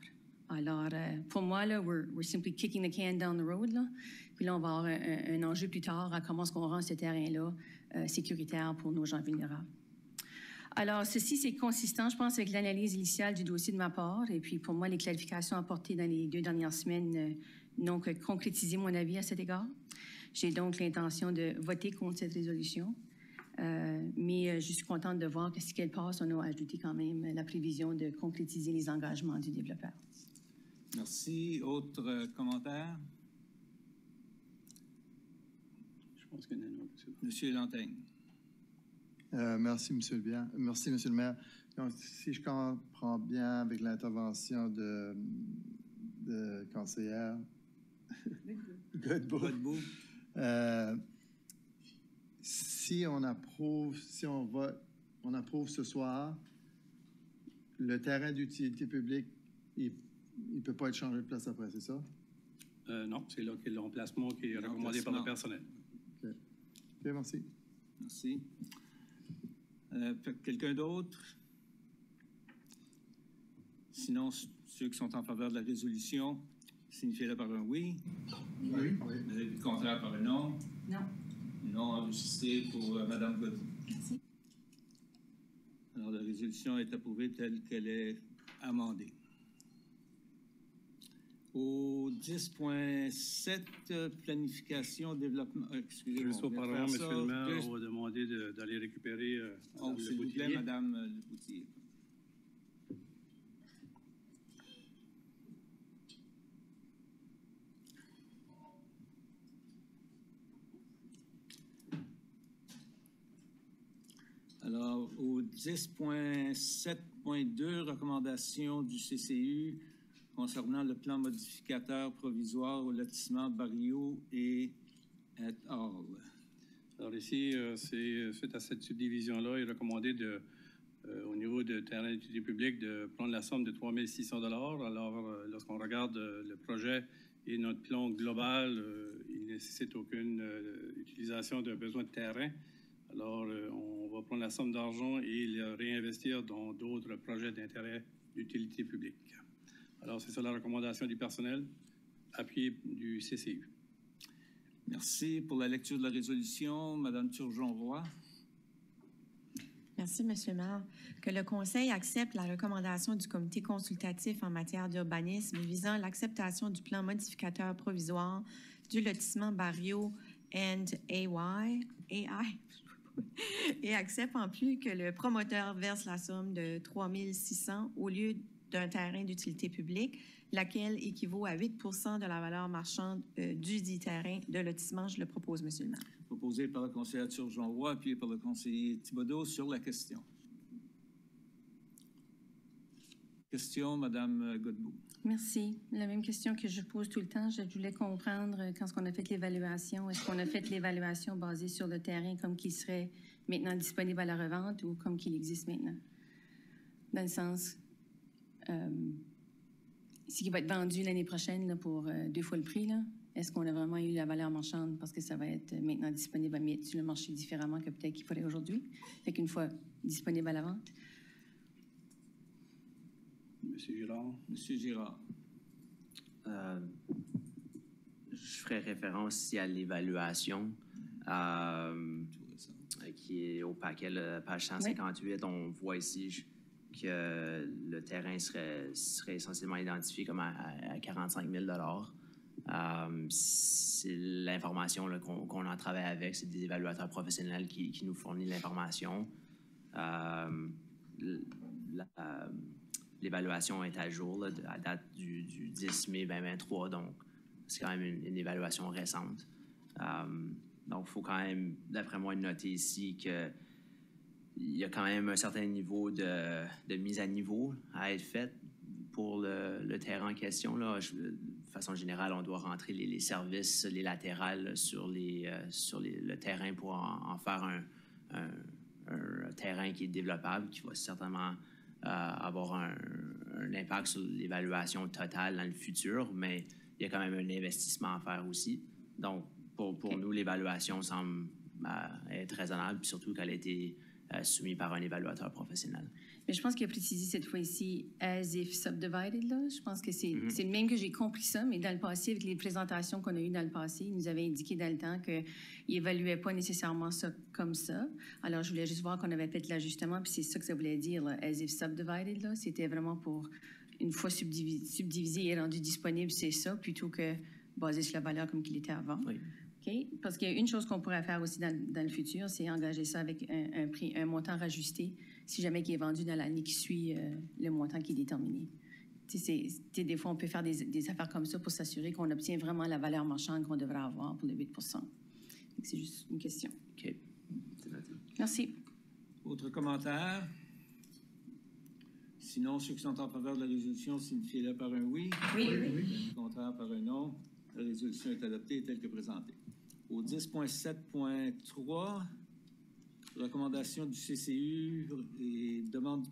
Alors, pour moi, là, we're simply kicking the can down the road, là. Puis là, on va avoir un enjeu plus tard à comment est-ce qu'on rend ce terrain-là sécuritaire pour nos gens vulnérables. Alors, ceci, c'est consistant, je pense, avec l'analyse initiale du dossier de ma part. Et puis, pour moi, les clarifications apportées dans les 2 dernières semaines n'ont que concrétisé mon avis à cet égard. J'ai donc l'intention de voter contre cette résolution. Mais je suis contente de voir que si qu'elle passe, on a ajouté quand même la prévision de concrétiser les engagements du développeur. Merci. Autres commentaires? Je pense qu'il y en a un autre. Monsieur Lantaigne. Merci, Monsieur le maire. Donc, si je comprends bien avec l'intervention de conseillère Godbout, si on approuve ce soir, le terrain d'utilité publique, il ne peut pas être changé de place après, c'est ça? Non, c'est là que l'emplacement qui est recommandé par le personnel. OK, merci. Merci. Quelqu'un d'autre? Sinon, ceux qui sont en faveur de la résolution, signifiez-le par un oui. Oui. Le contraire par un non. Non. Non enregistré pour Mme Godbout. Merci. Alors, la résolution est approuvée telle qu'elle est amendée. Au 10.7, planification, développement... excusez-moi. Juste auparavant, Monsieur le maire, on va demander d'aller récupérer s'il vous plaît, Mme Leboutillier. Alors, au 10.7.2, recommandation du CCU concernant le plan modificateur provisoire au lotissement Barrio et et al. Alors ici, c'est suite à cette subdivision-là, il est recommandé au niveau de terrain d'utilité publique de prendre la somme de 3 600 $. Alors, lorsqu'on regarde le projet Et notre plan global, il ne nécessite aucune utilisation de besoin de terrain. Alors, on va prendre la somme d'argent et le réinvestir dans d'autres projets d'intérêt d'utilité publique. Alors, c'est ça la recommandation du personnel, appuyé du CCU. Merci pour la lecture de la résolution. Madame Turgeon-Roy. Merci, M. le maire. Que le Conseil accepte la recommandation du Comité consultatif en matière d'urbanisme visant l'acceptation du plan modificateur provisoire du lotissement Barrio and AI et accepte en plus que le promoteur verse la somme de 3 600 au lieu d'un terrain d'utilité publique, laquelle équivaut à 8 de la valeur marchande du dit terrain de lotissement. Je le propose, M. le maire. Proposé par le conseiller Turgeon-Roy, appuyé par le conseiller Thibodeau sur la question. Question, Mme Godbout. Merci. La même question que je pose tout le temps. Je voulais comprendre quand on a fait l'évaluation. Est-ce qu'on a fait l'évaluation basée sur le terrain comme qu'il serait maintenant disponible à la revente ou comme qu'il existe maintenant? Dans le sens, ce qui va être vendu l'année prochaine là, pour 2 fois le prix, là, est-ce qu'on a vraiment eu la valeur marchande parce que ça va être maintenant disponible à mettre sur le marché différemment que peut-être qu'il faudrait aujourd'hui? Fait qu'une fois disponible à la vente. Monsieur Girard. Monsieur Girard. Je ferai référence ici à l'évaluation qui est au paquet, page 158. Oui. On voit ici que le terrain serait essentiellement identifié comme à 45 000 c'est l'information qu'on en travaille avec. C'est des évaluateurs professionnels qui nous fournissent l'information. L'évaluation est à jour là, à date du 10 mai 2023, donc c'est quand même une évaluation récente. Donc, il faut quand même, d'après moi, noter ici qu'il y a quand même un certain niveau de mise à niveau à être faite pour le terrain en question. Là. De façon générale, on doit rentrer les services, les latérales sur le terrain pour en faire un terrain qui est développable, qui va certainement avoir un impact sur l'évaluation totale dans le futur, mais il y a quand même un investissement à faire aussi. Donc, pour nous, l'évaluation semble être raisonnable, puis surtout qu'elle a été soumise par un évaluateur professionnel. Mais je pense qu'il a précisé cette fois-ci « as if subdivided ». Là. Je pense que c'est le même que j'ai compris ça, mais dans le passé, avec les présentations qu'on a eues dans le passé, il nous avait indiqué dans le temps qu'il n'évaluait pas nécessairement ça comme ça. Alors, je voulais juste voir qu'on avait fait l'ajustement, puis c'est ça que ça voulait dire, là, « as if subdivided ». Là. C'était vraiment pour, une fois subdivisé et rendu disponible, c'est ça, plutôt que basé sur la valeur comme qu'il était avant. Oui. Okay? Parce qu'il y a une chose qu'on pourrait faire aussi dans le futur, c'est engager ça avec un montant rajusté, si jamais il est vendu dans l'année qui suit le montant qui est déterminé. Des fois, on peut faire des affaires comme ça pour s'assurer qu'on obtient vraiment la valeur marchande qu'on devrait avoir pour le 8 C'est juste une question. OK. C'est noté. Merci. Autre commentaire? Sinon, ceux qui sont en faveur de la résolution, signifiez-le par un oui. Oui. Contraire par un non. La résolution est adoptée telle que présentée. Au 10.7.3, recommandation du CCU et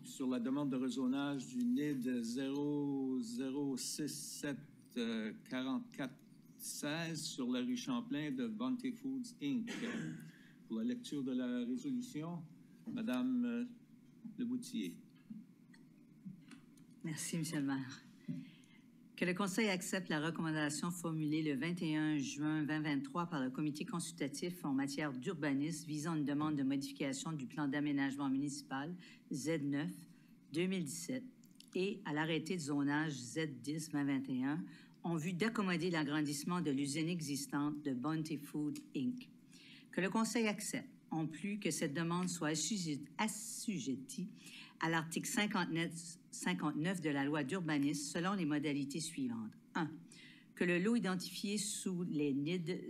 sur la demande de rezonage du NID 00674416 sur la rue Champlain de Bounty Foods, Inc. Pour la lecture de la résolution, Madame Leboutillier. Merci, M. le maire. Que le Conseil accepte la recommandation formulée le 21 juin 2023 par le Comité consultatif en matière d'urbanisme visant une demande de modification du plan d'aménagement municipal Z9 2017 et à l'arrêté de zonage Z10 2021 en vue d'accommoder l'agrandissement de l'usine existante de Bounty Food Inc. Que le Conseil accepte, en plus, que cette demande soit assujettie à l'article 59 de la loi d'urbanisme selon les modalités suivantes. 1. Que le lot identifié sous les NID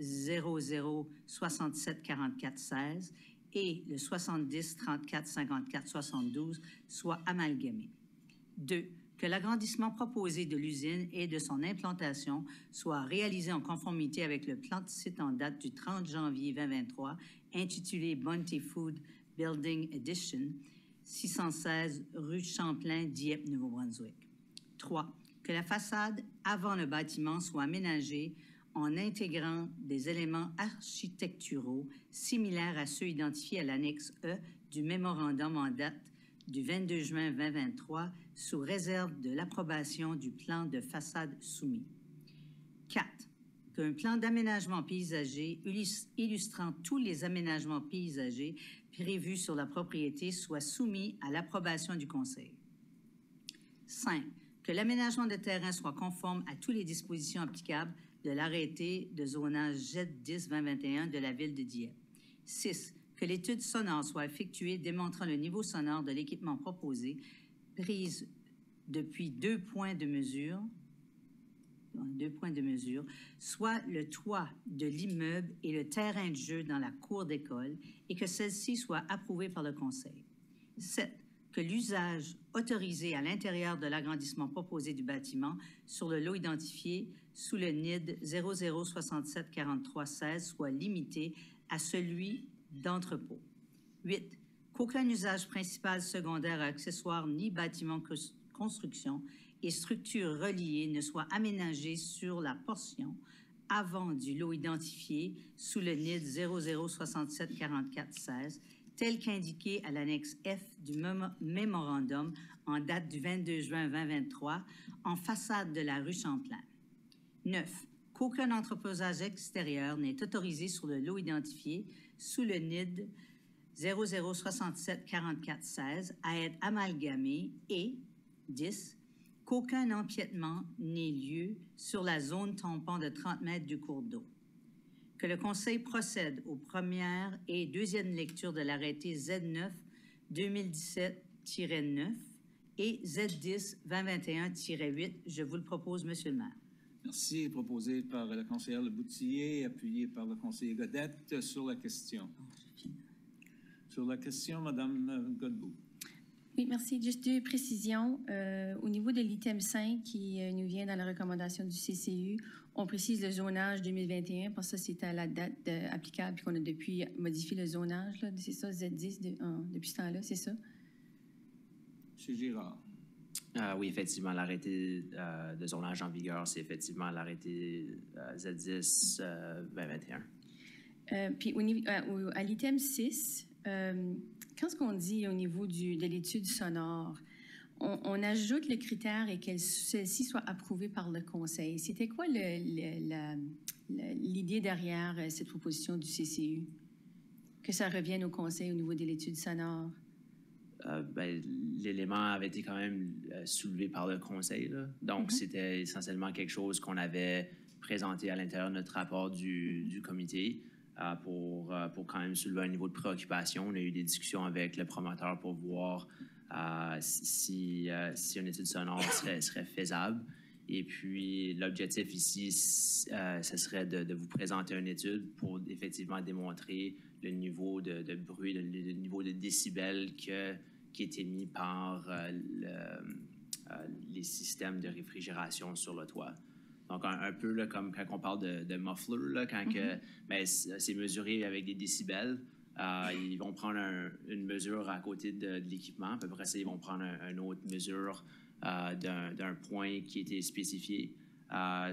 00674416 et le 70 34 54 72 soit amalgamé. 2. Que l'agrandissement proposé de l'usine et de son implantation soit réalisé en conformité avec le plan de site en date du 30 janvier 2023 intitulé Bounty Food Building Edition, 616 rue Champlain, Dieppe, Nouveau-Brunswick. 3. que la façade avant le bâtiment soit aménagée en intégrant des éléments architecturaux similaires à ceux identifiés à l'annexe E du mémorandum en date du 22 juin 2023, sous réserve de l'approbation du plan de façade soumis. 4. Qu'un plan d'aménagement paysager illustrant tous les aménagements paysagers prévus sur la propriété soit soumis à l'approbation du Conseil. 5. Que l'aménagement de terrain soit conforme à toutes les dispositions applicables de l'arrêté de zonage Z10-2021 de la Ville de Dieppe. 6. Que l'étude sonore soit effectuée démontrant le niveau sonore de l'équipement proposé, prise depuis 2 points de mesure, soit le toit de l'immeuble et le terrain de jeu dans la cour d'école, et que celle-ci soit approuvée par le Conseil. 7. Que l'usage autorisé à l'intérieur de l'agrandissement proposé du bâtiment sur le lot identifié sous le NID 00674316 soit limité à celui d'entrepôt. 8. Qu'aucun usage principal, secondaire, accessoire ni bâtiment construction et structures reliées ne soit aménagé sur la portion avant du lot identifié sous le NID 00674416 tel qu'indiqué à l'annexe F du mémorandum en date du 22 juin 2023 en façade de la rue Champlain. 9. Qu'aucun entreposage extérieur n'est autorisé sur le lot identifié sous le NID 00674416 à être amalgamé et 10. Qu'aucun empiètement n'ait lieu sur la zone tampon de 30 mètres du cours d'eau. Que le Conseil procède aux premières et deuxième lectures de l'arrêté Z9 2017-9 et Z10 2021-8. Je vous le propose, Monsieur le maire. Merci. Proposé par la conseillère Leboutillier, appuyé par le conseiller Godette sur la question. Sur la question, Madame Godbout. Oui, merci. Juste 2 précisions. Au niveau de l'item 5 qui nous vient dans la recommandation du CCU, on précise le zonage 2021, parce que ça, c'est à la date applicable, puis qu'on a depuis modifié le zonage. C'est ça, Z10, depuis ce temps-là, c'est ça? M. Girard. Oui, effectivement, l'arrêté de zonage en vigueur, c'est effectivement l'arrêté Z10 2021. Puis à l'item 6, qu'est-ce qu'on dit au niveau de l'étude sonore? On ajoute le critère et que celle-ci soit approuvée par le Conseil. C'était quoi l'idée derrière cette proposition du CCU? Que ça revienne au Conseil au niveau de l'étude sonore? L'élément avait été quand même soulevé par le Conseil, là. Donc, c'était essentiellement quelque chose qu'on avait présenté à l'intérieur de notre rapport du comité pour quand même soulever un niveau de préoccupation. On a eu des discussions avec le promoteur pour voir si une étude sonore serait faisable. Et puis, l'objectif ici, ce serait de vous présenter une étude pour effectivement démontrer le niveau de bruit, le niveau de décibels qui est émis par les systèmes de réfrigération sur le toit. Donc, un peu là, comme quand on parle de muffler, là, quand c'est mesuré avec des décibels. Ils vont prendre une mesure à côté de l'équipement. À peu près ça, ils vont prendre une autre mesure d'un point qui était spécifié dans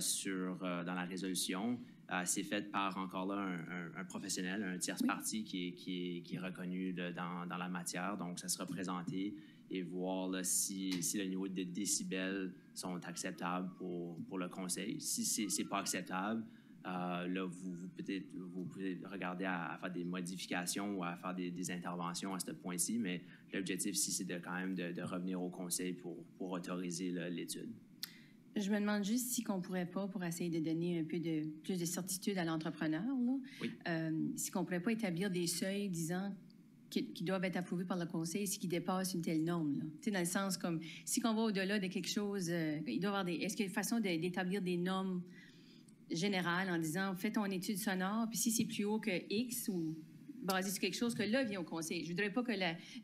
la résolution. C'est fait par, encore là, un professionnel, un tierce partie qui est reconnu dans la matière. Donc, ça sera présenté et voir là, si le niveau de décibels sont acceptables pour le Conseil. Si c'est pas acceptable, là, vous pouvez regarder à faire des modifications ou à faire des interventions à ce point-ci, mais l'objectif ici, c'est quand même de revenir au Conseil pour autoriser l'étude. Je me demande juste si on ne pourrait pas, pour essayer de donner un peu plus de certitude à l'entrepreneur, si on ne pourrait pas établir des seuils disant qui doivent être approuvés par le Conseil si qui dépassent une telle norme. Dans le sens comme, si on va au-delà de quelque chose, il doit y avoir est-ce qu'il y a une façon d'établir des normes générales en disant, fais ton étude sonore, puis si c'est plus haut que X ou basé sur quelque chose que là vient au Conseil. Je ne voudrais pas que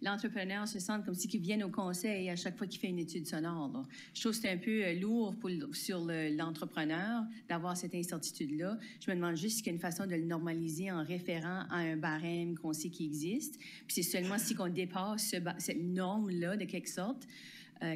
l'entrepreneur se sente comme si qu'il vienne au Conseil à chaque fois qu'il fait une étude sonore. Là. Je trouve que c'est un peu lourd sur l'entrepreneur d'avoir cette incertitude-là. Je me demande juste s'il y a une façon de le normaliser en référant à un barème qu'on sait qui existe. Puis c'est seulement si on dépasse cette norme-là, de quelque sorte,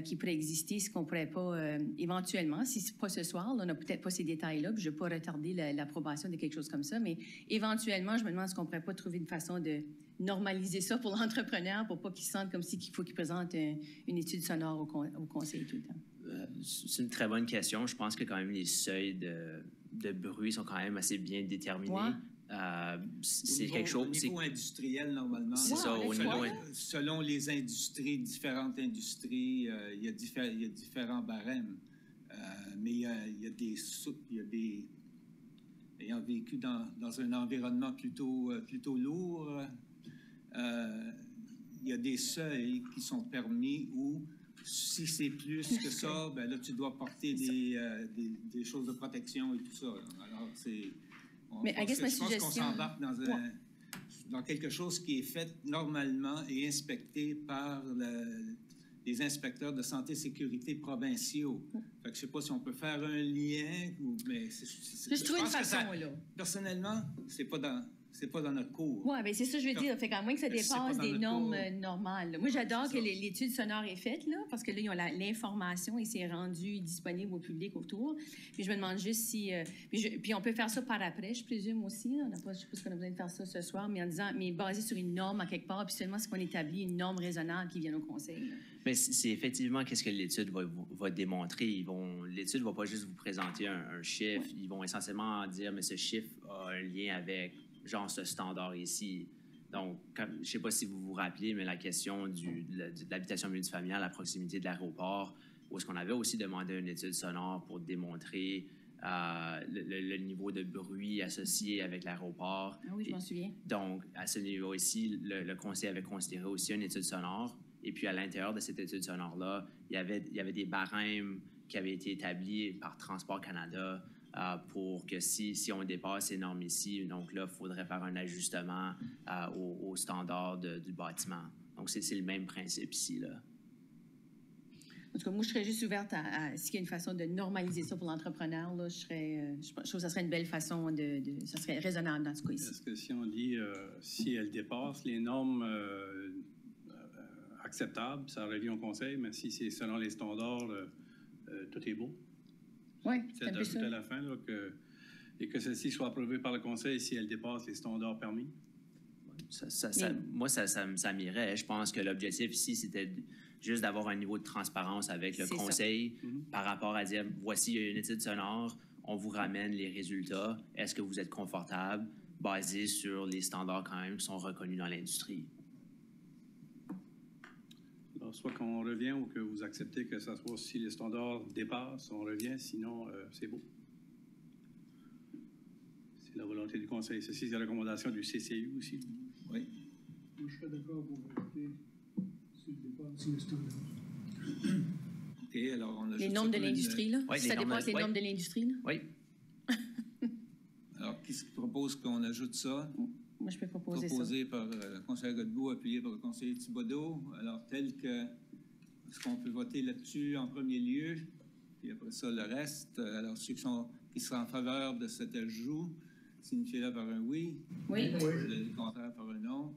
qui pourrait exister, ce qu'on ne pourrait pas éventuellement, si ce n'est pas ce soir, là, on n'a peut-être pas ces détails-là, puis je ne veux pas retarder l'approbation de quelque chose comme ça, mais éventuellement, je me demande est-ce qu'on ne pourrait pas trouver une façon de normaliser ça pour l'entrepreneur, pour pas qu'il sente comme s'il faut qu'il présente une étude sonore au conseil tout le temps. C'est une très bonne question. Je pense que quand même les seuils de bruit sont quand même assez bien déterminés. Ouais. C'est quelque chose... Au niveau industriel, normalement. C'est ça, au niveau... Selon les industries, différentes industries, il y a différents barèmes. Mais il y a des... Ayant vécu dans un environnement plutôt lourd, il y a des seuils qui sont permis où, si c'est plus que ça, ben là, tu dois porter des choses de protection et tout ça. Alors, c'est... Je pense qu'on s'embarque dans quelque chose qui est fait normalement et inspecté par les inspecteurs de santé et sécurité provinciaux. Fait que je ne sais pas si on peut faire un lien, mais je trouve une façon, là. Personnellement, c'est pas dans notre cours. Oui, bien c'est ça que je veux dire. Fait qu'à moins que ça dépasse des normes normales. Là. Moi, j'adore que l'étude sonore est faite, là, parce que là, ils ont l'information et c'est rendu disponible au public autour. Puis je me demande juste si... puis on peut faire ça par après, je présume aussi. Là. Je ne sais pas si on a besoin de faire ça ce soir, mais en disant, mais basé sur une norme à quelque part, puis seulement si on établit une norme raisonnable qui vient au conseil. Là. Mais c'est effectivement qu'est-ce que l'étude va démontrer. L'étude ne va pas juste vous présenter un chiffre. Ils vont essentiellement dire, mais ce chiffre a un lien avec, genre, ce standard ici. Donc, je ne sais pas si vous vous rappelez, mais la question de l'habitation multifamiliale à proximité de l'aéroport, où est-ce qu'on avait aussi demandé une étude sonore pour démontrer le niveau de bruit associé avec l'aéroport. Ah oui, je m'en souviens. Donc, à ce niveau ici, le conseil avait considéré aussi une étude sonore. Et puis, à l'intérieur de cette étude sonore-là, il y avait des barèmes qui avaient été établis par Transport Canada pour que si on dépasse ces normes ici, donc là, il faudrait faire un ajustement aux standards du bâtiment. Donc, c'est le même principe ici, là. En tout cas, moi, je serais juste ouverte à s'il y a une façon de normaliser ça pour l'entrepreneur, là, je trouve que ça serait une belle façon ça serait raisonnable dans ce cas-ci. Est-ce que si on dit, si elle dépasse les normes acceptable, ça revient au conseil, mais si c'est selon les standards, tout est beau. Oui, c'est un peu ça. À la fin, là, et que celle-ci soit approuvée par le conseil si elle dépasse les standards permis. Moi, ça m'irait. Je pense que l'objectif ici, c'était juste d'avoir un niveau de transparence avec le conseil par rapport à dire, voici une étude sonore, on vous ramène les résultats, est-ce que vous êtes confortable, basé sur les standards quand même qui sont reconnus dans l'industrie. Alors, soit qu'on revient ou que vous acceptez que ça soit si les standards dépassent, on revient, sinon c'est beau. C'est la volonté du conseil. Ceci, c'est la recommandation du CCU aussi. Oui. Moi, je serais d'accord pour voter s'il dépasse les standards. OK, alors on a les normes de l'industrie, là? Oui, ça dépasse les normes de l'industrie, là? Oui. Alors, qui propose qu'on ajoute ça? Moi, je peux proposer ça. Proposé par le conseiller Godbout, appuyé par le conseiller Thibodeau. Alors, est-ce qu'on peut voter là-dessus en premier lieu? Puis après ça, le reste. Alors, ceux qui seraient en faveur de cet ajout, signifiez-le par un oui. Oui. Le contraire par un non.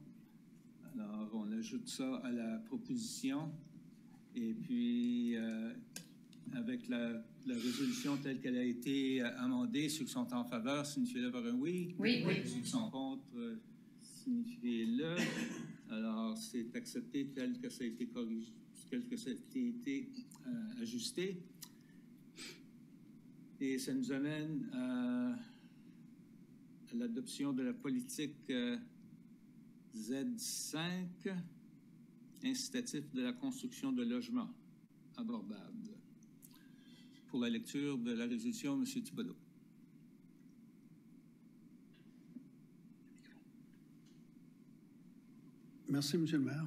Alors, on ajoute ça à la proposition. Et puis, avec la résolution telle qu'elle a été amendée, ceux qui sont en faveur, signifiez-le par un oui. Oui. Ceux qui sont contre, signifiez-le. Alors, c'est accepté tel que ça a été corrigé, tel que ça a été ajusté. Et ça nous amène à l'adoption de la politique Z5, incitatif de la construction de logements abordables. Pour la lecture de la résolution, M. Thibodeau. Merci, M. le maire.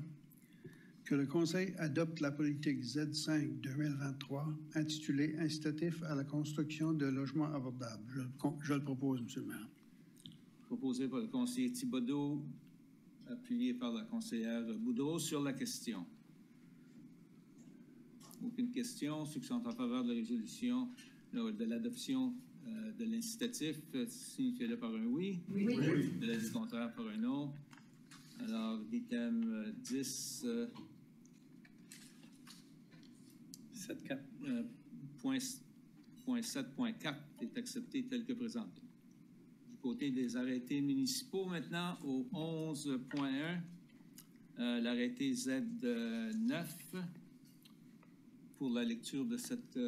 Que le Conseil adopte la politique Z5 2023 intitulée « Incitatif à la construction de logements abordables ». Je le propose, M. le maire. Proposé par le conseiller Thibodeau, appuyé par la conseillère Boudreau sur la question. Aucune question. Ceux qui sont en faveur de la résolution, de l'adoption de l'incitatif, signifiez-le par un oui. Oui. De l'avis contraire par un non. Alors, l'item 10 7.4. Point 7.4 est accepté tel que présenté. Du côté des arrêtés municipaux, maintenant, au 11.1, l'arrêté Z9 pour la lecture de cette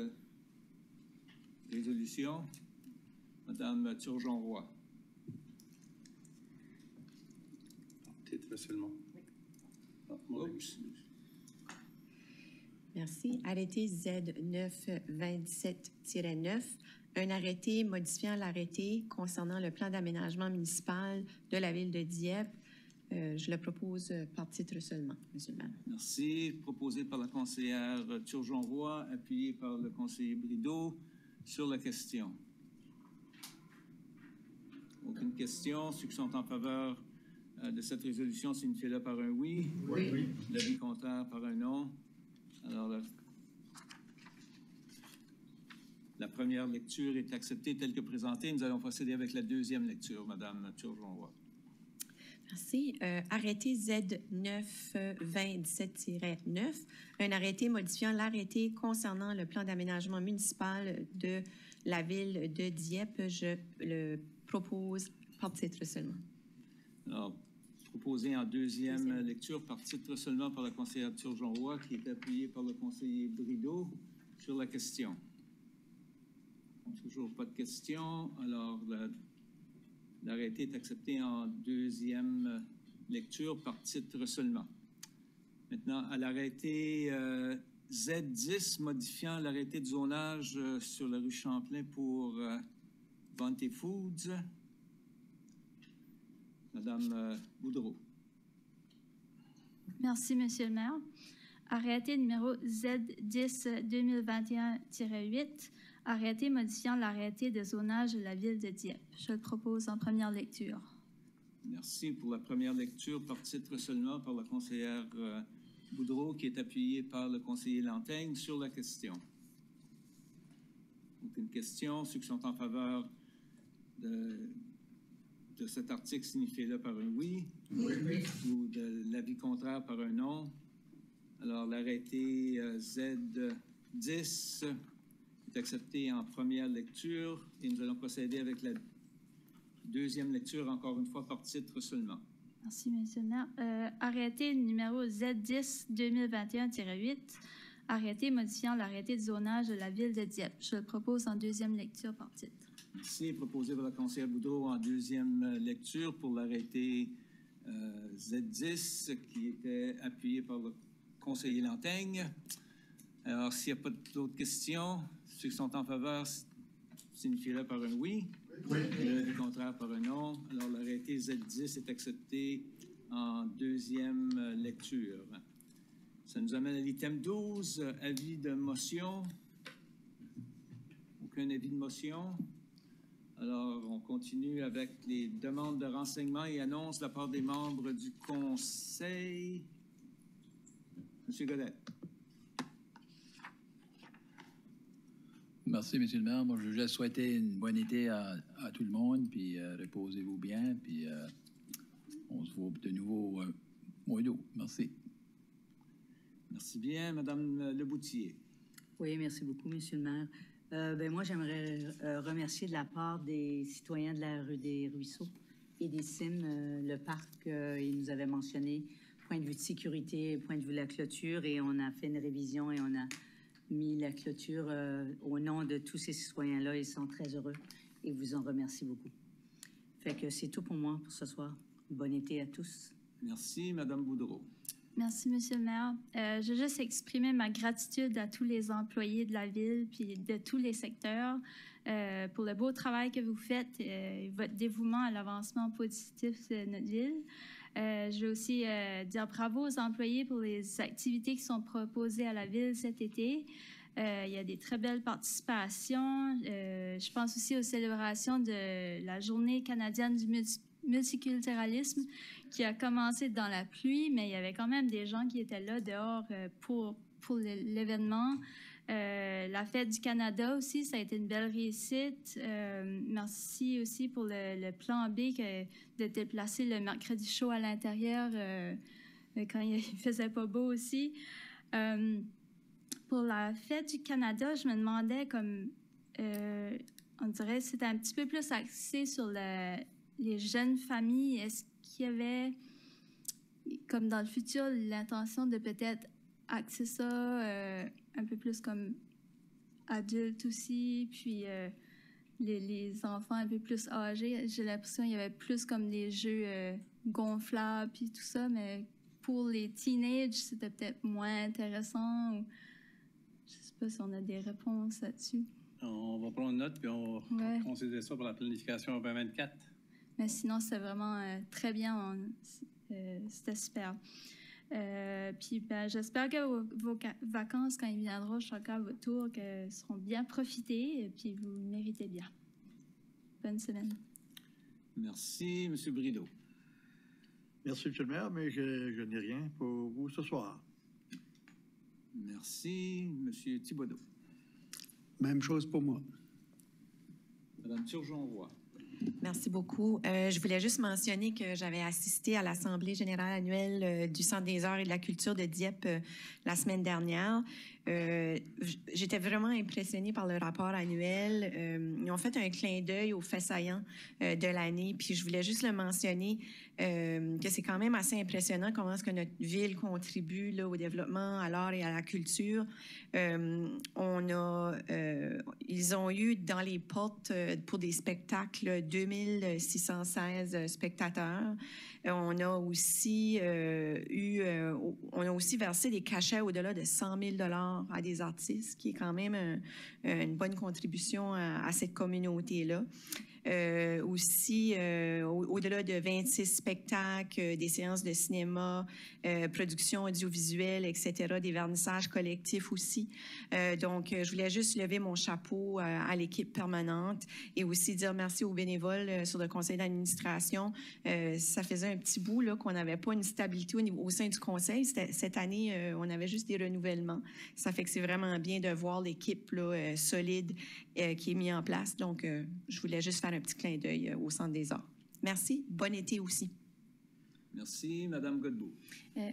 résolution. Madame Turgeon-Roy. Titre seulement. Oups. Merci. Arrêté Z927-9, un arrêté modifiant l'arrêté concernant le plan d'aménagement municipal de la ville de Dieppe. Je le propose par titre seulement, Monsieur le maire. Merci. Proposé par la conseillère Turgeon-Roy, appuyé par le conseiller Brideau. Sur la question. Aucune question. Ceux qui sont en faveur de cette résolution, signifiez-le par un oui. Oui. L'avis contraire par un non. Alors, la première lecture est acceptée telle que présentée. Nous allons procéder avec la deuxième lecture, Madame Turgeon-Roy. Merci. Arrêté Z9-2017-9, un arrêté modifiant l'arrêté concernant le plan d'aménagement municipal de la ville de Dieppe. Je le propose par titre seulement. Alors, proposé en deuxième lecture par titre seulement par la conseillère Turgeon-Roy, qui est appuyée par le conseiller Brideau. Sur la question. Toujours pas de question. Alors, l'arrêté est accepté en deuxième lecture par titre seulement. Maintenant, à l'arrêté Z10 modifiant l'arrêté de zonage sur la rue Champlain pour Vente Foods. Madame Boudreau. Merci, Monsieur le maire. Arrêté numéro Z10-2021-8, arrêté modifiant l'arrêté de zonage de la ville de Dieppe. Je le propose en première lecture. Merci pour la première lecture par titre seulement par la conseillère Boudreau, qui est appuyée par le conseiller Lantaigne. Sur la question. Aucune question. Ceux qui sont en faveur de cet article, signifiez-le par un oui. Oui. Ou de l'avis contraire par un non. Alors, l'arrêté Z10 est accepté en première lecture et nous allons procéder avec la deuxième lecture, encore une fois, par titre seulement. Merci, Monsieur le maire. Arrêté numéro Z10-2021-8, arrêté modifiant l'arrêté de zonage de la ville de Dieppe. Je le propose en deuxième lecture par titre. Merci. Proposé par la conseillère Boudreau en deuxième lecture pour l'arrêté Z10 qui était appuyé par le conseiller Lantaigne. Alors, s'il n'y a pas d'autres questions, ceux qui sont en faveur, signifiez-le par un oui. Oui. Le contraire par un non. Alors, l'arrêté Z10 est accepté en deuxième lecture. Ça nous amène à l'item 12, avis de motion. Aucun avis de motion. Alors, on continue avec les demandes de renseignements et annonces de la part des membres du Conseil. Monsieur Godet. Merci, Monsieur le maire. Moi, je veux juste souhaiter une bonne été à tout le monde, puis reposez-vous bien, puis on se voit de nouveau au mois d'août. Merci. Merci bien. Madame Leboutier. Oui, merci beaucoup, Monsieur le maire. Moi, j'aimerais remercier de la part des citoyens de la rue des Ruisseaux et des Cimes, le parc, ils nous avaient mentionné, point de vue de sécurité, point de vue de la clôture, et on a fait une révision et on a mis la clôture au nom de tous ces citoyens-là. Ils sont très heureux et vous en remercie beaucoup. Fait que c'est tout pour moi pour ce soir. Bon été à tous. Merci, Madame Boudreau. Merci, Monsieur le maire. Je veux juste exprimer ma gratitude à tous les employés de la ville puis de tous les secteurs pour le beau travail que vous faites et votre dévouement à l'avancement positif de notre ville. Je veux aussi dire bravo aux employés pour les activités qui sont proposées à la ville cet été. Il y a des très belles participations. Je pense aussi aux célébrations de la Journée canadienne du multiculturalisme qui a commencé dans la pluie, mais il y avait quand même des gens qui étaient là dehors pour l'événement. La Fête du Canada aussi, ça a été une belle réussite. Merci aussi pour le plan B de déplacer le mercredi chaud à l'intérieur quand il faisait pas beau aussi. Pour la Fête du Canada, je me demandais comme, on dirait que c'était un petit peu plus axé sur les jeunes familles. Est-ce qu'il y avait, comme dans le futur, l'intention de peut-être axer ça un peu plus comme adultes aussi, puis les enfants un peu plus âgés? J'ai l'impression qu'il y avait plus comme des jeux gonflables puis tout ça, mais pour les teenagers, c'était peut-être moins intéressant. Ou... Je ne sais pas si on a des réponses là-dessus. On va prendre note, puis on va considérer ça pour la planification 2024. Mais sinon, c'est vraiment très bien. C'était super. Puis ben, j'espère que vos vacances, quand ils viendront chacun à votre tour, qu'elles seront bien profitées, et puis vous le méritez bien. Bonne semaine. Merci, M. Brideau. Merci, M. le maire, mais je n'ai rien pour vous ce soir. Merci, M. Thibodeau. Même chose pour moi. Mme Turgeon-Roy. Merci beaucoup. Je voulais juste mentionner que j'avais assisté à l'Assemblée générale annuelle du Centre des arts et de la culture de Dieppe la semaine dernière. J'étais vraiment impressionnée par le rapport annuel. Ils ont fait un clin d'œil aux faits saillants de l'année. Puis je voulais juste le mentionner que c'est quand même assez impressionnant comment est-ce que notre ville contribue là, au développement, à l'art et à la culture. Ils ont eu dans les portes pour des spectacles 2616 spectateurs. On a aussi versé des cachets au-delà de 100 000 $ à des artistes, qui est quand même une bonne contribution à cette communauté-là. Au-delà de 26 spectacles, des séances de cinéma, production audiovisuelle, etc., des vernissages collectifs aussi. Donc, je voulais juste lever mon chapeau à l'équipe permanente et aussi dire merci aux bénévoles sur le conseil d'administration. Ça faisait un petit bout là, qu'on n'avait pas une stabilité au sein du conseil. Cette année, on avait juste des renouvellements. Ça fait que c'est vraiment bien de voir l'équipe là, solide qui est mise en place. Donc, je voulais juste faire un petit clin d'œil au Centre des arts. Merci. Bon été aussi. Merci. Mme Godbout.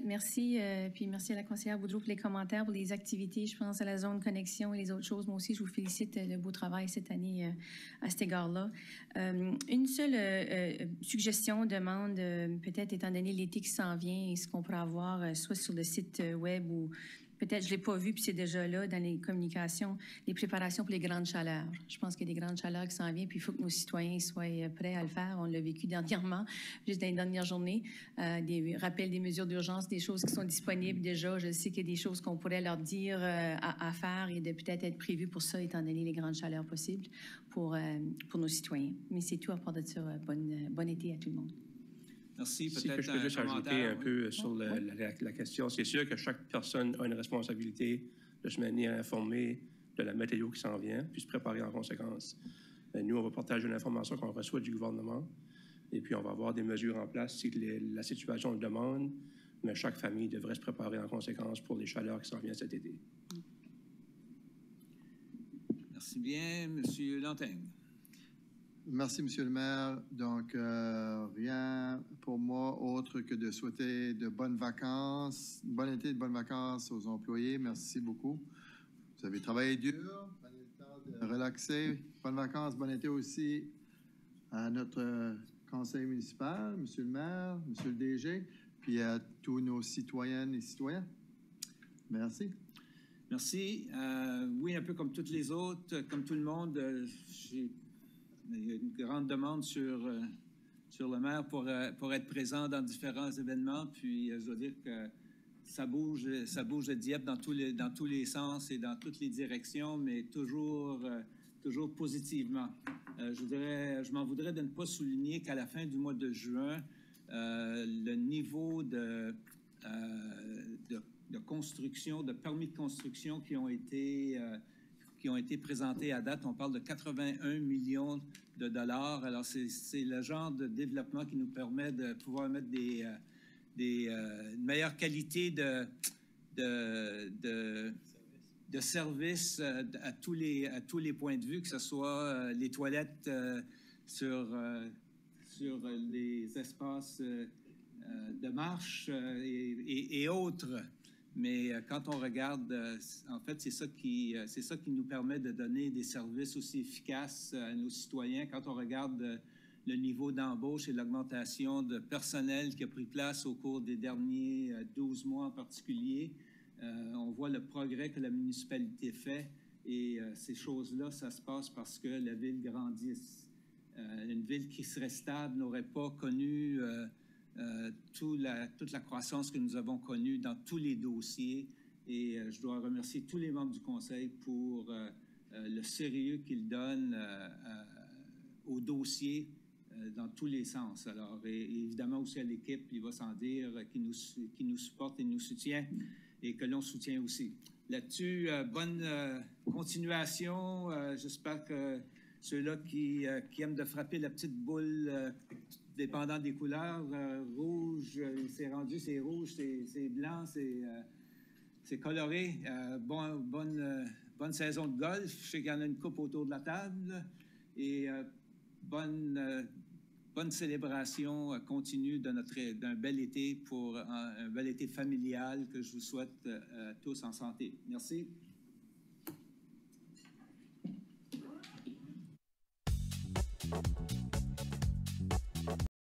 Merci. Puis merci à la conseillère Boudreau pour les commentaires, pour les activités. Je pense à la zone connexion et les autres choses. Moi aussi, je vous félicite de beau travail cette année à cet égard-là. Une seule suggestion, demande, peut-être étant donné l'été qui s'en vient, est-ce qu'on pourrait avoir soit sur le site web ou peut-être, je ne l'ai pas vu, puis c'est déjà là dans les communications, les préparations pour les grandes chaleurs. Je pense qu'il y a des grandes chaleurs qui s'en viennent, puis il faut que nos citoyens soient prêts à le faire. On l'a vécu dernièrement, juste dans les dernières journées. Des rappels des mesures d'urgence, des choses qui sont disponibles déjà. Je sais qu'il y a des choses qu'on pourrait leur dire à faire et de peut-être être prévues pour ça, étant donné les grandes chaleurs possibles pour nos citoyens. Mais c'est tout à part de ça. Bon été à tout le monde. Merci. Si que je peux juste ajouter un peu sur la question. C'est sûr que chaque personne a une responsabilité de se maintenir informée de la météo qui s'en vient, puis se préparer en conséquence. Nous, on va partager l'information qu'on reçoit du gouvernement, et puis on va avoir des mesures en place si la situation le demande, mais chaque famille devrait se préparer en conséquence pour les chaleurs qui s'en viennent cet été. Merci bien. Monsieur Lantaigne. Merci, Monsieur le maire. Donc, rien pour moi autre que de souhaiter de bonnes vacances, bon été, de bonnes vacances aux employés. Merci beaucoup. Vous avez travaillé dur, prenez le temps de relaxer. Bonnes vacances, bon été aussi à notre conseil municipal, Monsieur le maire, Monsieur le DG, puis à tous nos citoyennes et citoyens. Merci. Merci. Oui, un peu comme toutes les autres, comme tout le monde, il y a une grande demande sur le maire pour être présent dans différents événements. Puis, je dois dire que ça bouge de Dieppe dans tous les sens et dans toutes les directions, mais toujours positivement. Je m'en voudrais de ne pas souligner qu'à la fin du mois de juin, le niveau de construction, de permis de construction qui ont été présentés à date. On parle de 81 millions de dollars. Alors, c'est le genre de développement qui nous permet de pouvoir mettre une meilleure qualité de service à tous les points de vue, que ce soit les toilettes sur les espaces de marche et autres. Mais quand on regarde, en fait, c'est ça qui nous permet de donner des services aussi efficaces à nos citoyens. Quand on regarde le niveau d'embauche et l'augmentation de personnel qui a pris place au cours des derniers 12 mois en particulier, on voit le progrès que la municipalité fait. Et ces choses-là, ça se passe parce que la ville grandisse. Une ville qui serait stable n'aurait pas connu toute la croissance que nous avons connue dans tous les dossiers. Et je dois remercier tous les membres du Conseil pour le sérieux qu'ils donnent aux dossiers dans tous les sens. Alors, et évidemment aussi à l'équipe, il va sans dire, qui nous supporte et nous soutient et que l'on soutient aussi. Là-dessus, bonne continuation. J'espère que ceux-là qui aiment de frapper la petite boule, dépendant des couleurs, rouge, c'est rendu, c'est rouge, c'est blanc, c'est coloré. Bonne saison de golf. Je sais qu'il y en a une coupe autour de la table. Et bonne célébration continue d'un bel été pour un bel été familial que je vous souhaite tous en santé. Merci.